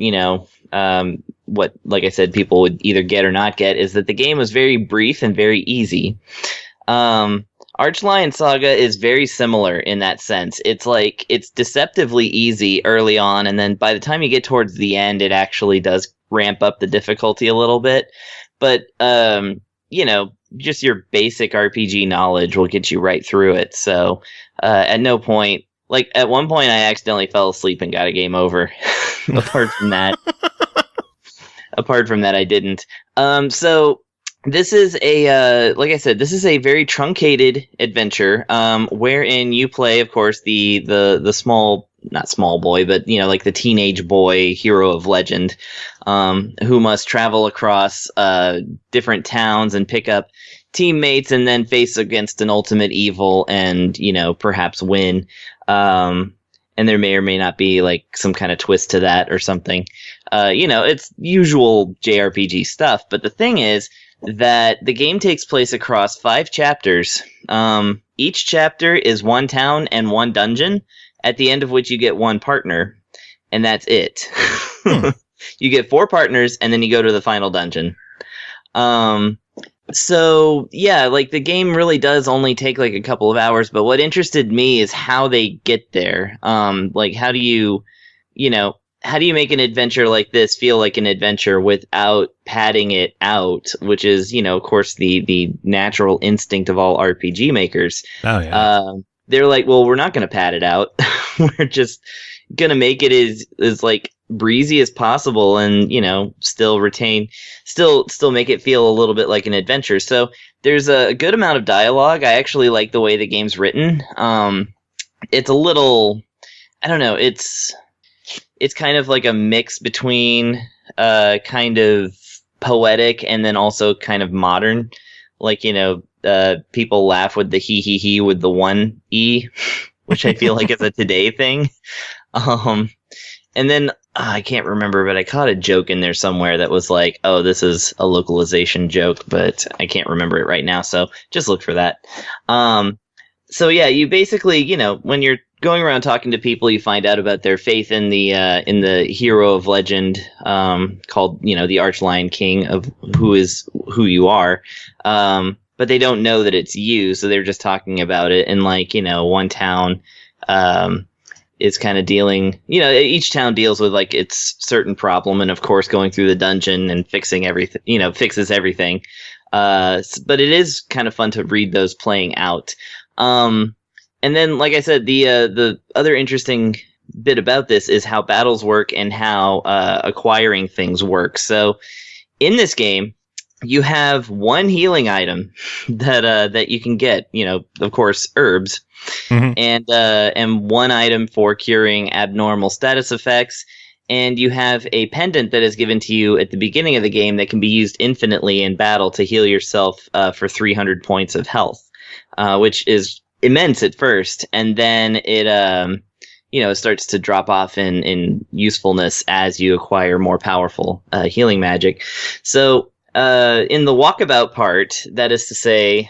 what, like I said, people would either get or not get is that the game was very brief and very easy. Archlion Saga is very similar in that sense. It's like, it's deceptively easy early on, and then by the time you get towards the end, it actually does ramp up the difficulty a little bit. But, just your basic RPG knowledge will get you right through it. So, at no point, like at one point I accidentally fell asleep and got a game over. Apart from that, I didn't. So this is like I said, this is a very truncated adventure, wherein you play, of course, the small, not small boy, but, like the teenage boy hero of legend, who must travel across, different towns and pick up teammates and then face against an ultimate evil and, perhaps win. And and there may or may not be like some kind of twist to that or something. It's usual JRPG stuff. But the thing is that the game takes place across 5 chapters. Each chapter is 1 town and 1 dungeon, at the end of which you get 1 partner, and that's it. You get 4 partners, and then you go to the final dungeon. So yeah, like the game really does only take like a couple of hours, but what interested me is how they get there. Like how do you make an adventure like this feel like an adventure without padding it out, which is, of course the natural instinct of all RPG makers. Oh yeah. They're like, well, we're not going to pad it out. We're just going to make it as like breezy as possible and, still make it feel a little bit like an adventure. So there's a good amount of dialogue. I actually like the way the game's written. It's a little, I don't know, it's kind of like a mix between kind of poetic and then also kind of modern. Like, people laugh with the he with the 1 E, which I feel like is a today thing. And then I can't remember, but I caught a joke in there somewhere that was like, oh, this is a localization joke, but I can't remember it right now. So just look for that. So yeah, you basically, when you're going around talking to people, you find out about their faith in the hero of legend, called, the Archlion King, of who you are. But they don't know that it's you. So they're just talking about it. And like, 1 town, is kind of dealing, each town deals with like its certain problem, and of course going through the dungeon and fixing everything, fixes everything. But it is kind of fun to read those playing out. And then, like I said, the other interesting bit about this is how battles work and how acquiring things work. So in this game, you have 1 healing item that you can get, of course, herbs, and 1 item for curing abnormal status effects. And you have a pendant that is given to you at the beginning of the game that can be used infinitely in battle to heal yourself for 300 points of health, which is immense at first. And then it starts to drop off in usefulness as you acquire more powerful healing magic. So in the walkabout part, that is to say,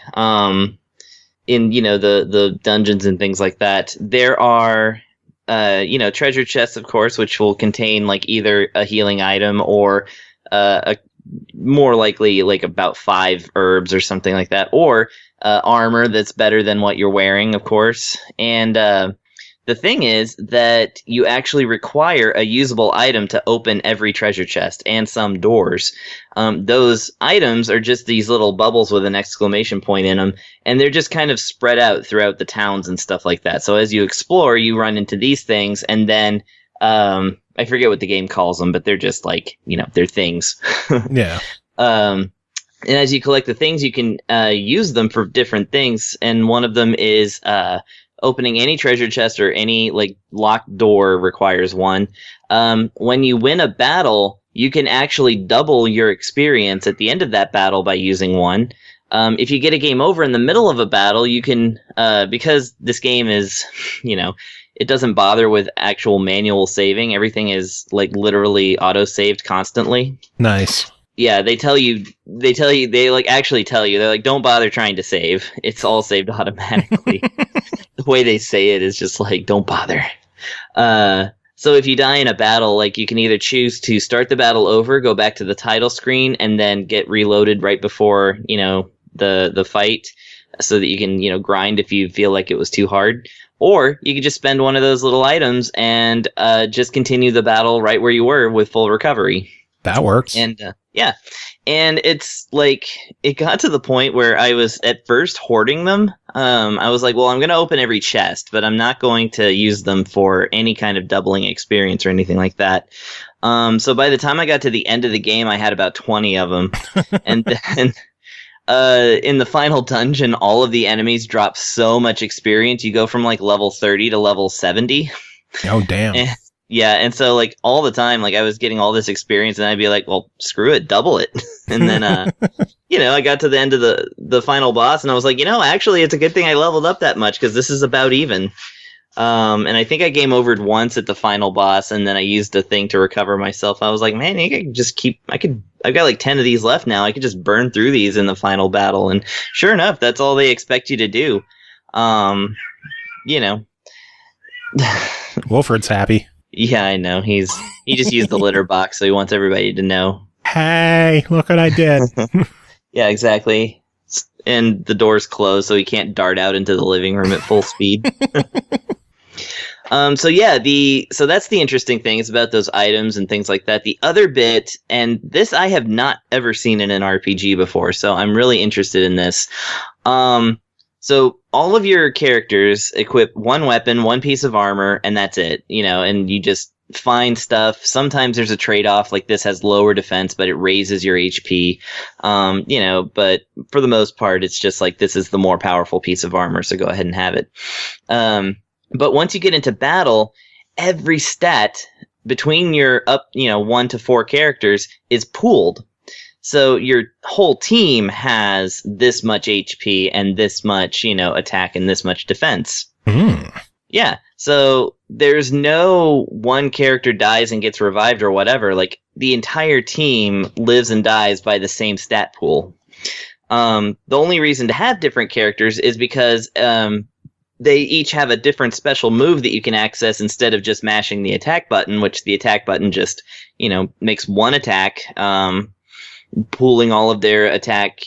in the dungeons and things like that, there are treasure chests, of course, which will contain like either a healing item or more likely like about 5 herbs or something like that, or armor that's better than what you're wearing, of course. And the thing is that you actually require a usable item to open every treasure chest and some doors. Those items are just these little bubbles with an exclamation point in them, and they're just kind of spread out throughout the towns and stuff like that. So as you explore, you run into these things, and then I forget what the game calls them, but they're just like, they're things. Yeah. And as you collect the things, you can use them for different things, and one of them is opening any treasure chest or any like locked door requires 1. When you win a battle, you can actually double your experience at the end of that battle by using 1. If you get a game over in the middle of a battle, you can, because this game is, it doesn't bother with actual manual saving. Everything is like literally auto-saved constantly. Nice. Yeah, they actually tell you, they're like, don't bother trying to save. It's all saved automatically. The way they say it is just like, don't bother. So if you die in a battle, like you can either choose to start the battle over, go back to the title screen, and then get reloaded right before, the fight, so that you can, grind if you feel like it was too hard. Or you could just spend one of those little items and just continue the battle right where you were with full recovery. That works. And yeah. And it's like, it got to the point where I was at first hoarding them. I was like, well, I'm going to open every chest, but I'm not going to use them for any kind of doubling experience or anything like that. So by the time I got to the end of the game, I had about 20 of them. And then in the final dungeon, all of the enemies drop so much experience. You go from like level 30 to level 70. Oh, damn. Yeah, and so like all the time, like I was getting all this experience, and I'd be like, "Well, screw it, double it." And then, I got to the end of the final boss, and I was like, actually, it's a good thing I leveled up that much because this is about even. And I think I game overed once at the final boss, and then I used a thing to recover myself. I was like, man, I could just I've got like 10 of these left now. I could just burn through these in the final battle. And sure enough, that's all they expect you to do. Wilfred's happy. Yeah, I know. He just used the litter box, so he wants everybody to know. Hey, look what I did. Yeah, exactly. And the door's closed, so he can't dart out into the living room at full speed. So that's the interesting thing, is about those items and things like that. The other bit, and this I have not ever seen in an RPG before, so I'm really interested in this. So all of your characters equip one weapon, one piece of armor, and that's it, and you just find stuff. Sometimes there's a trade-off, like this has lower defense, but it raises your HP, but for the most part, it's just like, this is the more powerful piece of armor, so go ahead and have it. But once you get into battle, every stat between your 1 to 4 characters is pooled. So your whole team has this much HP and this much, attack and this much defense. Yeah. So there's no one character dies and gets revived or whatever. Like, the entire team lives and dies by the same stat pool. The only reason to have different characters is because they each have a different special move that you can access instead of just mashing the attack button, which the attack button just, makes one attack, pooling all of their attack,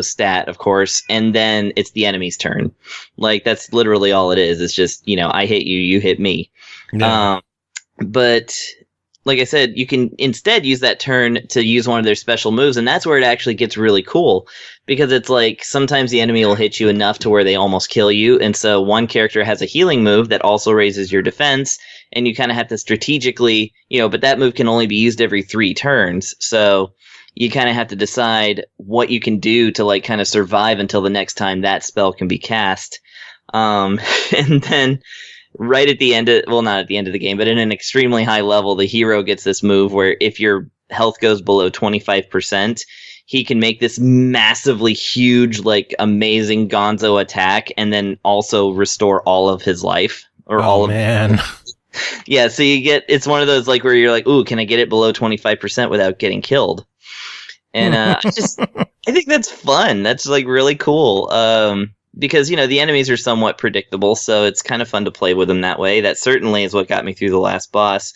stat, of course, and then it's the enemy's turn. Like, that's literally all it is. It's just, I hit you, you hit me. Yeah. But like I said, you can instead use that turn to use one of their special moves, and that's where it actually gets really cool, because it's like, sometimes the enemy will hit you enough to where they almost kill you, and so one character has a healing move that also raises your defense, and you kind of have to strategically, but that move can only be used every 3 turns, so you kind of have to decide what you can do to like kind of survive until the next time that spell can be cast. And then right at the end not at the end of the game, but in an extremely high level, the hero gets this move where if your health goes below 25%, he can make this massively huge, like, amazing gonzo attack and then also restore all of his life. Man. Yeah, so it's one of those, like, where you're like, ooh, can I get it below 25% without getting killed? And I think that's fun. That's like really cool. Because, the enemies are somewhat predictable, so it's kind of fun to play with them that way. That certainly is what got me through the last boss.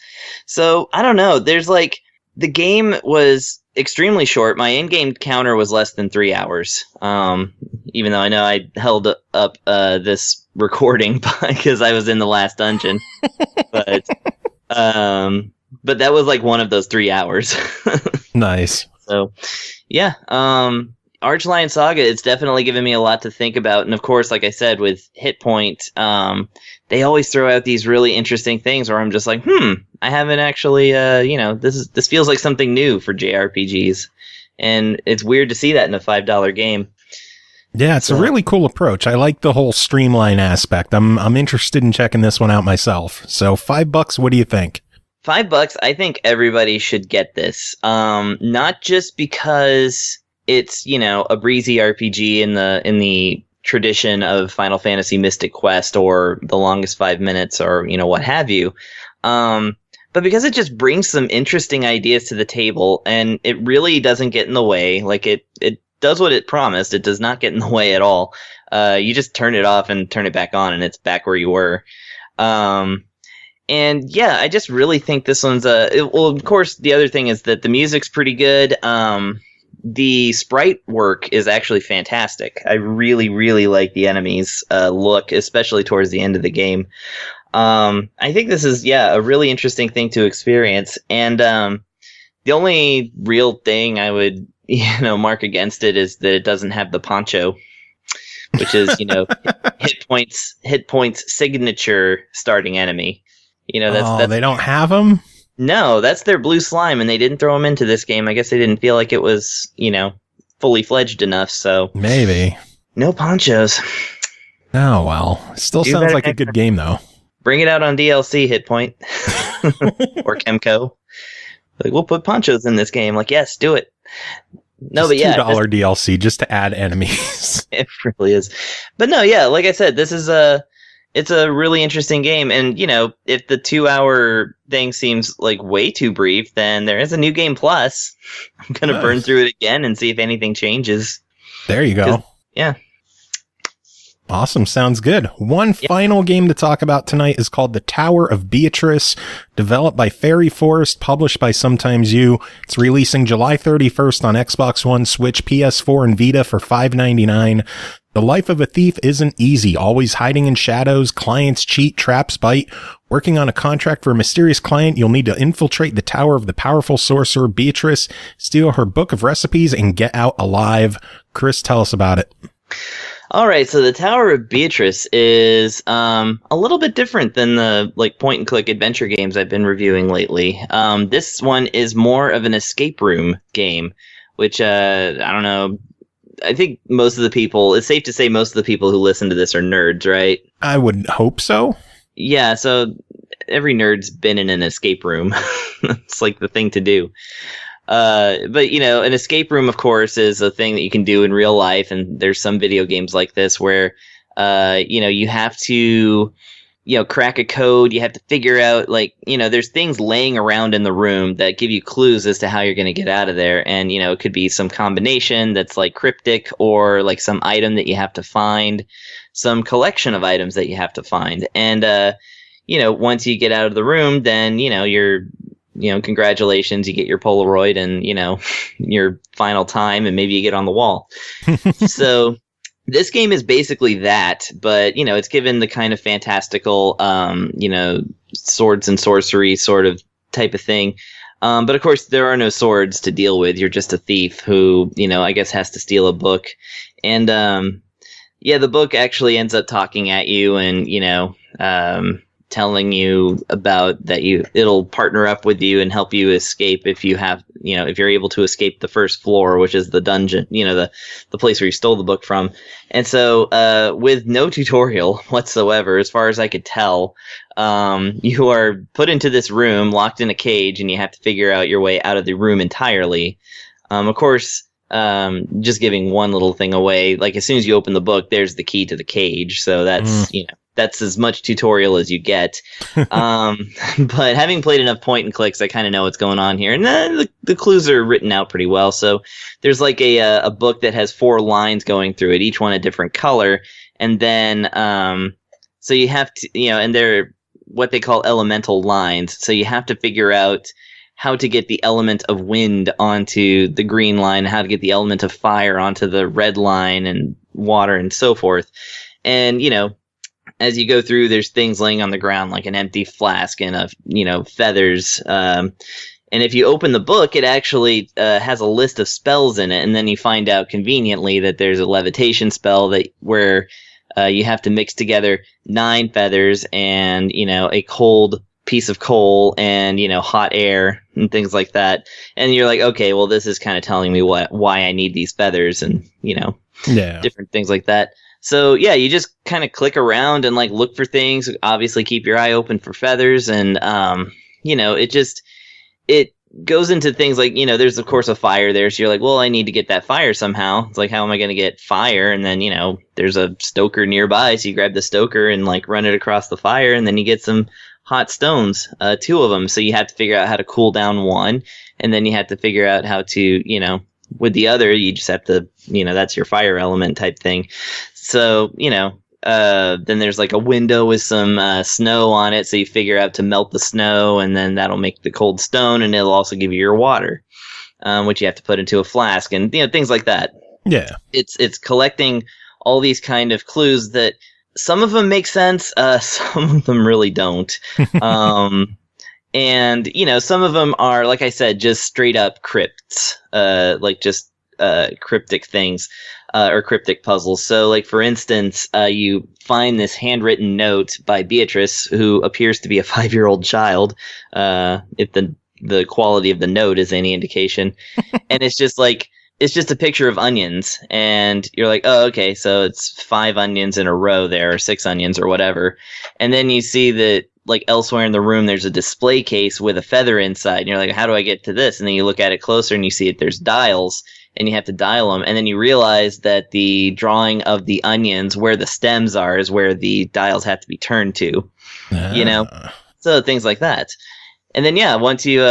So, I don't know. There's like, the game was extremely short. My in-game counter was less than 3 hours. Even though I know I held up this recording because I was in the last dungeon. But that was like one of those 3 hours. Nice. So, yeah, Archlion Saga, it's definitely given me a lot to think about. And of course, like I said, with Hit Point, they always throw out these really interesting things where I'm just like, I haven't actually, this feels like something new for JRPGs. And it's weird to see that in a $5 game. Yeah, it's a really cool approach. I like the whole streamline aspect. I'm interested in checking this one out myself. So $5, what do you think? $5, I think everybody should get this. Not just because it's, a breezy RPG in the tradition of Final Fantasy Mystic Quest or The Longest 5 Minutes or, what have you. But because it just brings some interesting ideas to the table, and it really doesn't get in the way. Like, it does what it promised. It does not get in the way at all. You just turn it off and turn it back on, and it's back where you were. And yeah, I just really think this one's well, of course, the other thing is that the music's pretty good. The sprite work is actually fantastic. I really, really like the enemies' look, especially towards the end of the game. I think this is, a really interesting thing to experience. And the only real thing I would, mark against it is that it doesn't have the poncho, which is, Hit Point's signature starting enemy. That's they don't have them? No, that's their blue slime, and they didn't throw them into this game. I guess they didn't feel like it was, fully fledged enough, so... Maybe. No ponchos. Oh, well. Still sounds like a good game, though. Bring it out on DLC, Hit Point. Or KEMCO. Like, we'll put ponchos in this game. Like, yes, do it. No, just but yeah. $2 DLC just to add enemies. It really is. But no, yeah, like I said, this is it's a really interesting game. And, you know, if the 2-hour thing seems like way too brief, then there is a New Game Plus. I'm going to burn through it again and see if anything changes. There you go. Yeah. Awesome. Sounds good. One final game to talk about tonight is called The Tower of Beatrice, developed by Fairy Forest, published by Sometimes You. It's releasing July 31st on Xbox One, Switch, PS4, and Vita for $5.99. The life of a thief isn't easy, always hiding in shadows, clients cheat, traps bite. Working on a contract for a mysterious client, you'll need to infiltrate the tower of the powerful sorcerer Beatrice, steal her book of recipes, and get out alive. Chris, tell us about it. All right, so the Tower of Beatrice is a little bit different than the point-and-click adventure games I've been reviewing lately. This one is more of an escape room game, which I don't know. I think it's safe to say most of the people who listen to this are nerds, right? I would hope so. Yeah, so every nerd's been in an escape room. It's like the thing to do. But, you know, an escape room, of course, is a thing that you can do in real life. And there's some video games like this where, you know, you have to, you know, crack a code. You have to figure out, there's things laying around in the room that give you clues as to how you're going to get out of there. And, you know, it could be some combination that's cryptic, or some item that you have to find, some collection of items that you have to find. And, you know, once you get out of the room, then, congratulations, you get your Polaroid and, your final time, and maybe you get on the wall. So this game is basically that, but, it's given the kind of fantastical, swords and sorcery sort of type of thing. But of course, there are no swords to deal with. You're just a thief who, I guess has to steal a book. And, the book actually ends up talking at you and, telling you about that it'll partner up with you and help you escape if you have, if you're able to escape the first floor, which is the dungeon, the place where you stole the book from. And so, with no tutorial whatsoever, as far as I could tell, you are put into this room, locked in a cage, and you have to figure out your way out of the room entirely. Of course, just giving one little thing away, as soon as you open the book, there's the key to the cage. So that's, that's as much tutorial as you get. But having played enough point and clicks, I kind of know what's going on here. And the clues are written out pretty well. So there's a book that has 4 lines going through it, each one a different color. And then, so you have to, and they're what they call elemental lines. So you have to figure out how to get the element of wind onto the green line, how to get the element of fire onto the red line, and water and so forth. And, as you go through, there's things laying on the ground, like an empty flask and feathers. And if you open the book, it actually has a list of spells in it. And then you find out conveniently that there's a levitation spell where you have to mix together 9 feathers and, a cold piece of coal and, hot air and things like that. And you're like, okay, well, this is kind of telling me why I need these feathers and, different things like that. So, yeah, you just kind of click around and, look for things. Obviously, keep your eye open for feathers. And, it goes into things there's, of course, a fire there. So you're like, well, I need to get that fire somehow. It's like, how am I going to get fire? And then, there's a stoker nearby. So you grab the stoker and, run it across the fire. And then you get some hot stones, 2 of them. So you have to figure out how to cool down one. And then you have to figure out how to, with the other, you just have to, that's your fire element type thing. So, then there's a window with some snow on it. So you figure out to melt the snow, and then that'll make the cold stone, and it'll also give you your water, which you have to put into a flask, and things like that. Yeah, it's collecting all these kind of clues that some of them make sense, some of them really don't. And some of them are, like I said, just straight up crypts, cryptic things. Or cryptic puzzles. So, for instance, you find this handwritten note by Beatrice, who appears to be a 5-year-old child, if the quality of the note is any indication. And it's just a picture of onions. And you're like, oh, okay, so it's 5 onions in a row there, or 6 onions, or whatever. And then you see that, elsewhere in the room, there's a display case with a feather inside. And you're like, how do I get to this? And then you look at it closer and you see there's dials. and you have to dial them, and then you realize that the drawing of the onions where the stems are is where the dials have to be turned to, so things like that. And then once you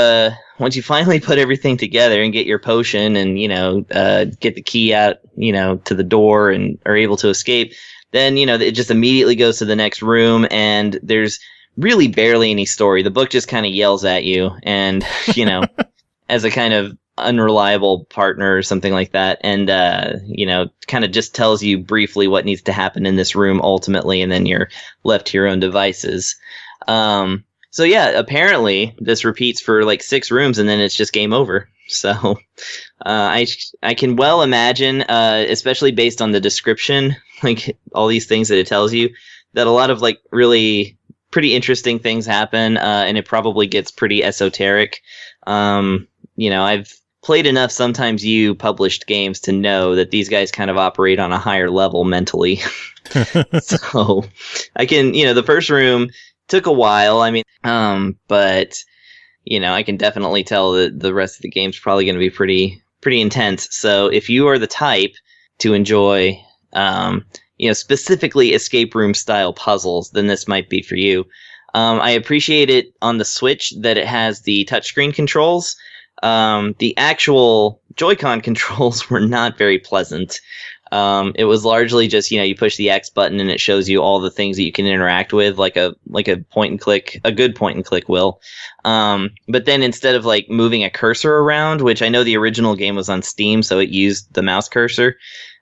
finally put everything together and get your potion and get the key out to the door and are able to escape, then it just immediately goes to the next room, and there's really barely any story. The book just kind of yells at you, and as a kind of unreliable partner or something like that, and kind of just tells you briefly what needs to happen in this room ultimately, and then you're left to your own devices. So apparently this repeats for like 6 rooms, and then it's just game over. So I can well imagine, especially based on the description, like all these things that it tells you, that a lot of like really pretty interesting things happen, and it probably gets pretty esoteric. I've played enough Sometimes You published games to know that these guys kind of operate on a higher level mentally. So I can, the first room took a while. I mean, but I can definitely tell that the rest of the game's probably going to be pretty intense. So if you are the type to enjoy, specifically escape room style puzzles, then this might be for you. I appreciate it on the Switch that it has the touchscreen controls. The actual Joy-Con controls were not very pleasant. It was largely just, you push the X button and it shows you all the things that you can interact with, like a point and click, a good point and click will. But then instead of like moving a cursor around, which I know the original game was on Steam, so it used the mouse cursor.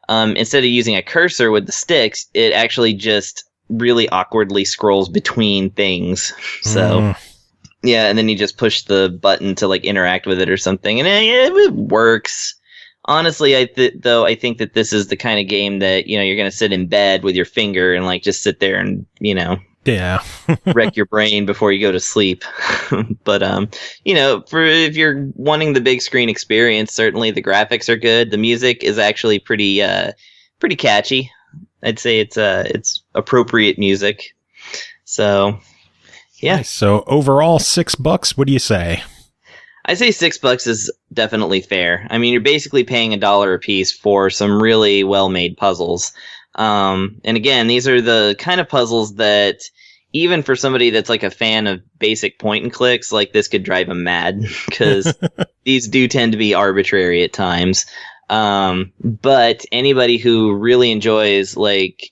Instead of using a cursor with the sticks, it actually just really awkwardly scrolls between things. So, and then you just push the button to like interact with it or something, and it works. Honestly, I think that this is the kind of game that, you're going to sit in bed with your finger and like just sit there and, wreck your brain before you go to sleep. But, for if you're wanting the big screen experience, certainly the graphics are good. The music is actually pretty catchy. I'd say it's appropriate music. So, yeah. Nice. So overall, $6. What do you say? I say $6 is definitely fair. I mean, you're basically paying $1 a piece for some really well-made puzzles. And again, these are the kind of puzzles that even for somebody that's like a fan of basic point and clicks, like this could drive them mad, because these do tend to be arbitrary at times. But anybody who really enjoys like,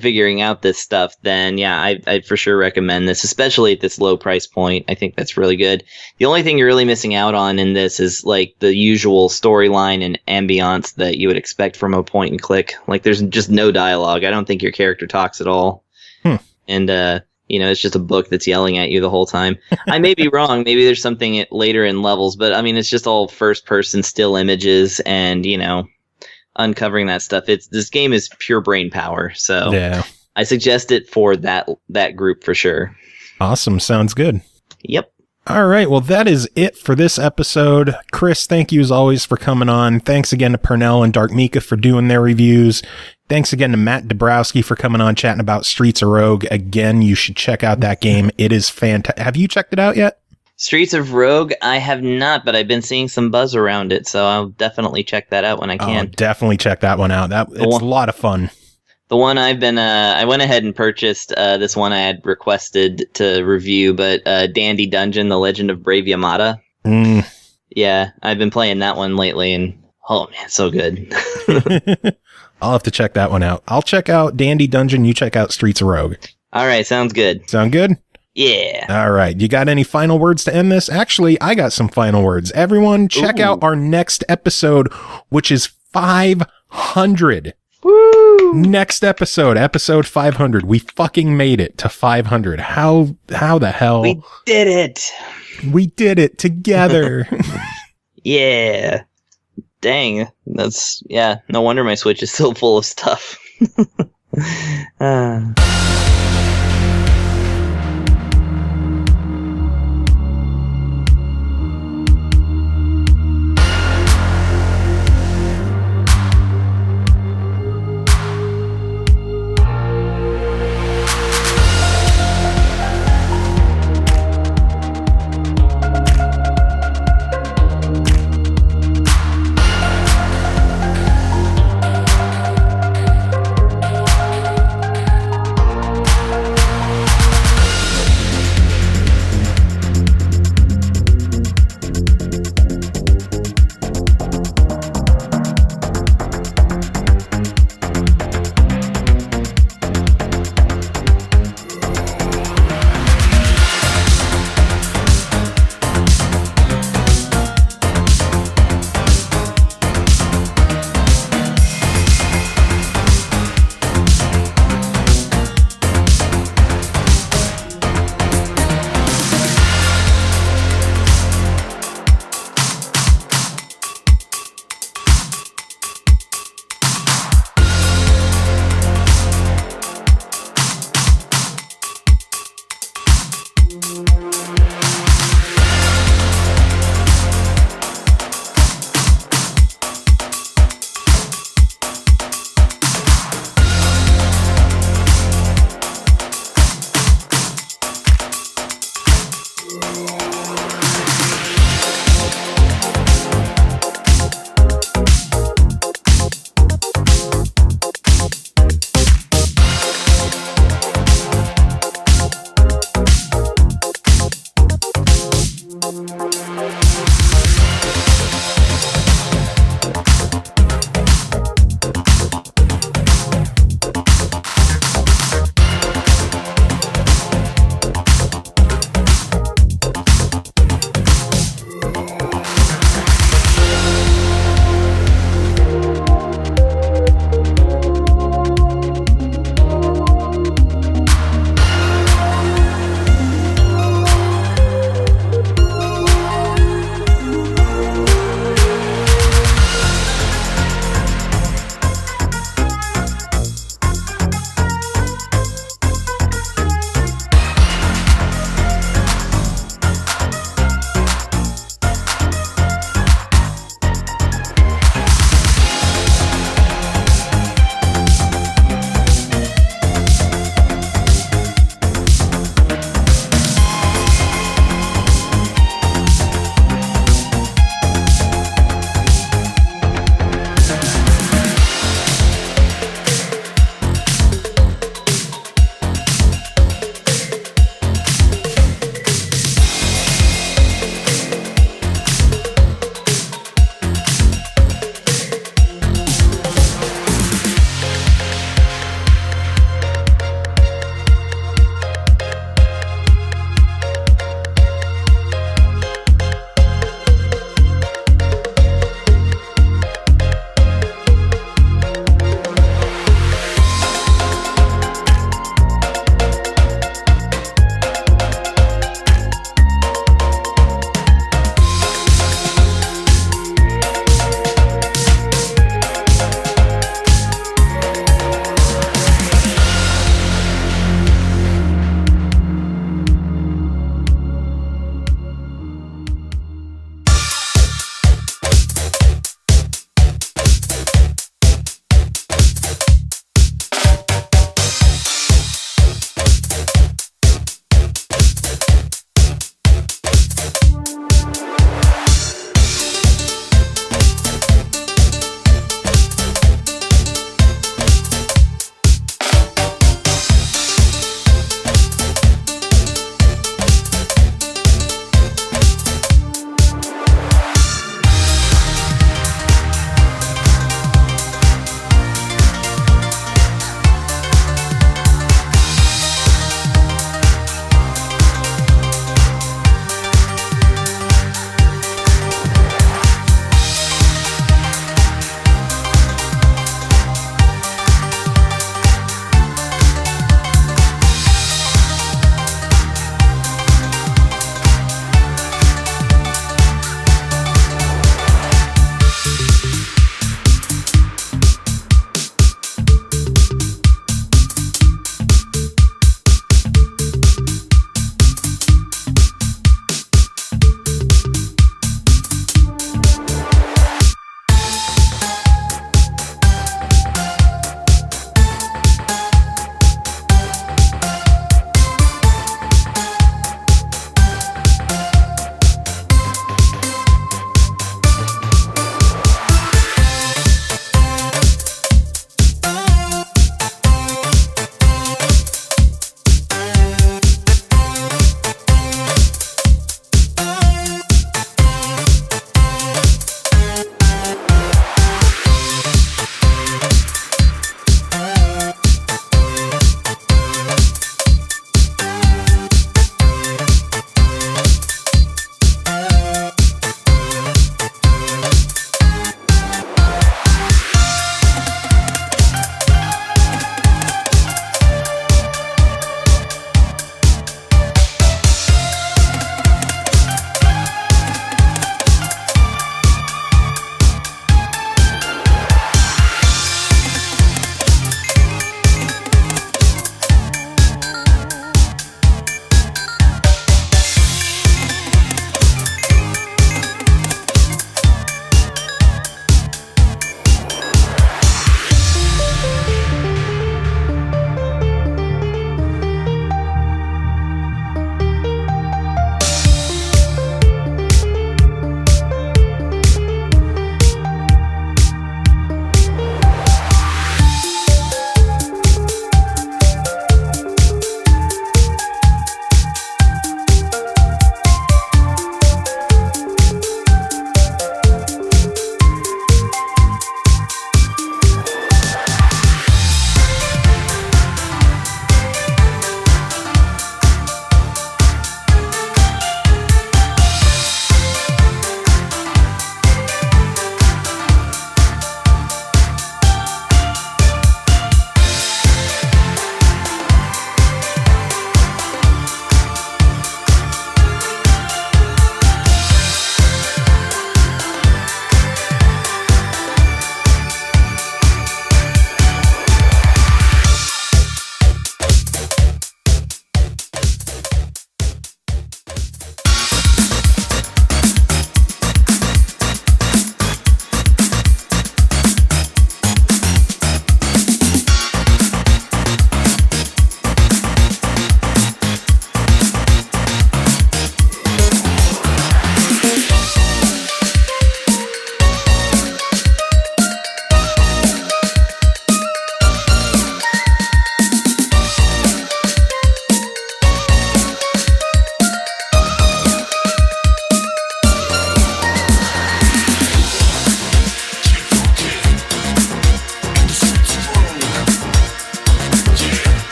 figuring out this stuff, then I'd for sure recommend this, especially at this low price point. I think that's really good. The only thing you're really missing out on in this is like the usual storyline and ambiance that you would expect from a point and click. Like there's just no dialogue. I don't think your character talks at all. And it's just a book that's yelling at you the whole time. I may be wrong. Maybe there's something later in levels, but I mean, it's just all first person still images and, uncovering that stuff. This game is pure brain power, so I suggest it for that group for sure. Awesome. Sounds good. Yep. All right. Well, that is it for this episode. Chris, thank you as always for coming on. Thanks again to Pernell and DarkMika for doing their reviews. Thanks again to Matt Dabrowski for coming on chatting about Streets of Rogue. Again, you should check out that game. It is fantastic. Have you checked it out yet? Streets of Rogue, I have not, but I've been seeing some buzz around it, so I'll definitely check that out when I can. Definitely check that one out. It's a lot of fun. The one I've been, I went ahead and purchased this one I had requested to review, but Dandy Dungeon, The Legend of Brave Yamada. Yeah, I've been playing that one lately, and oh man, so good. I'll have to check that one out. I'll check out Dandy Dungeon, you check out Streets of Rogue. All right, sounds good. Sound good? Yeah. All right. You got any final words to end this? Actually, I got some final words. Everyone, check out our next episode, which is 500. Woo! Next episode 500. We fucking made it to 500. How the hell? We did it. We did it together. Yeah. Dang. No wonder my Switch is still full of stuff.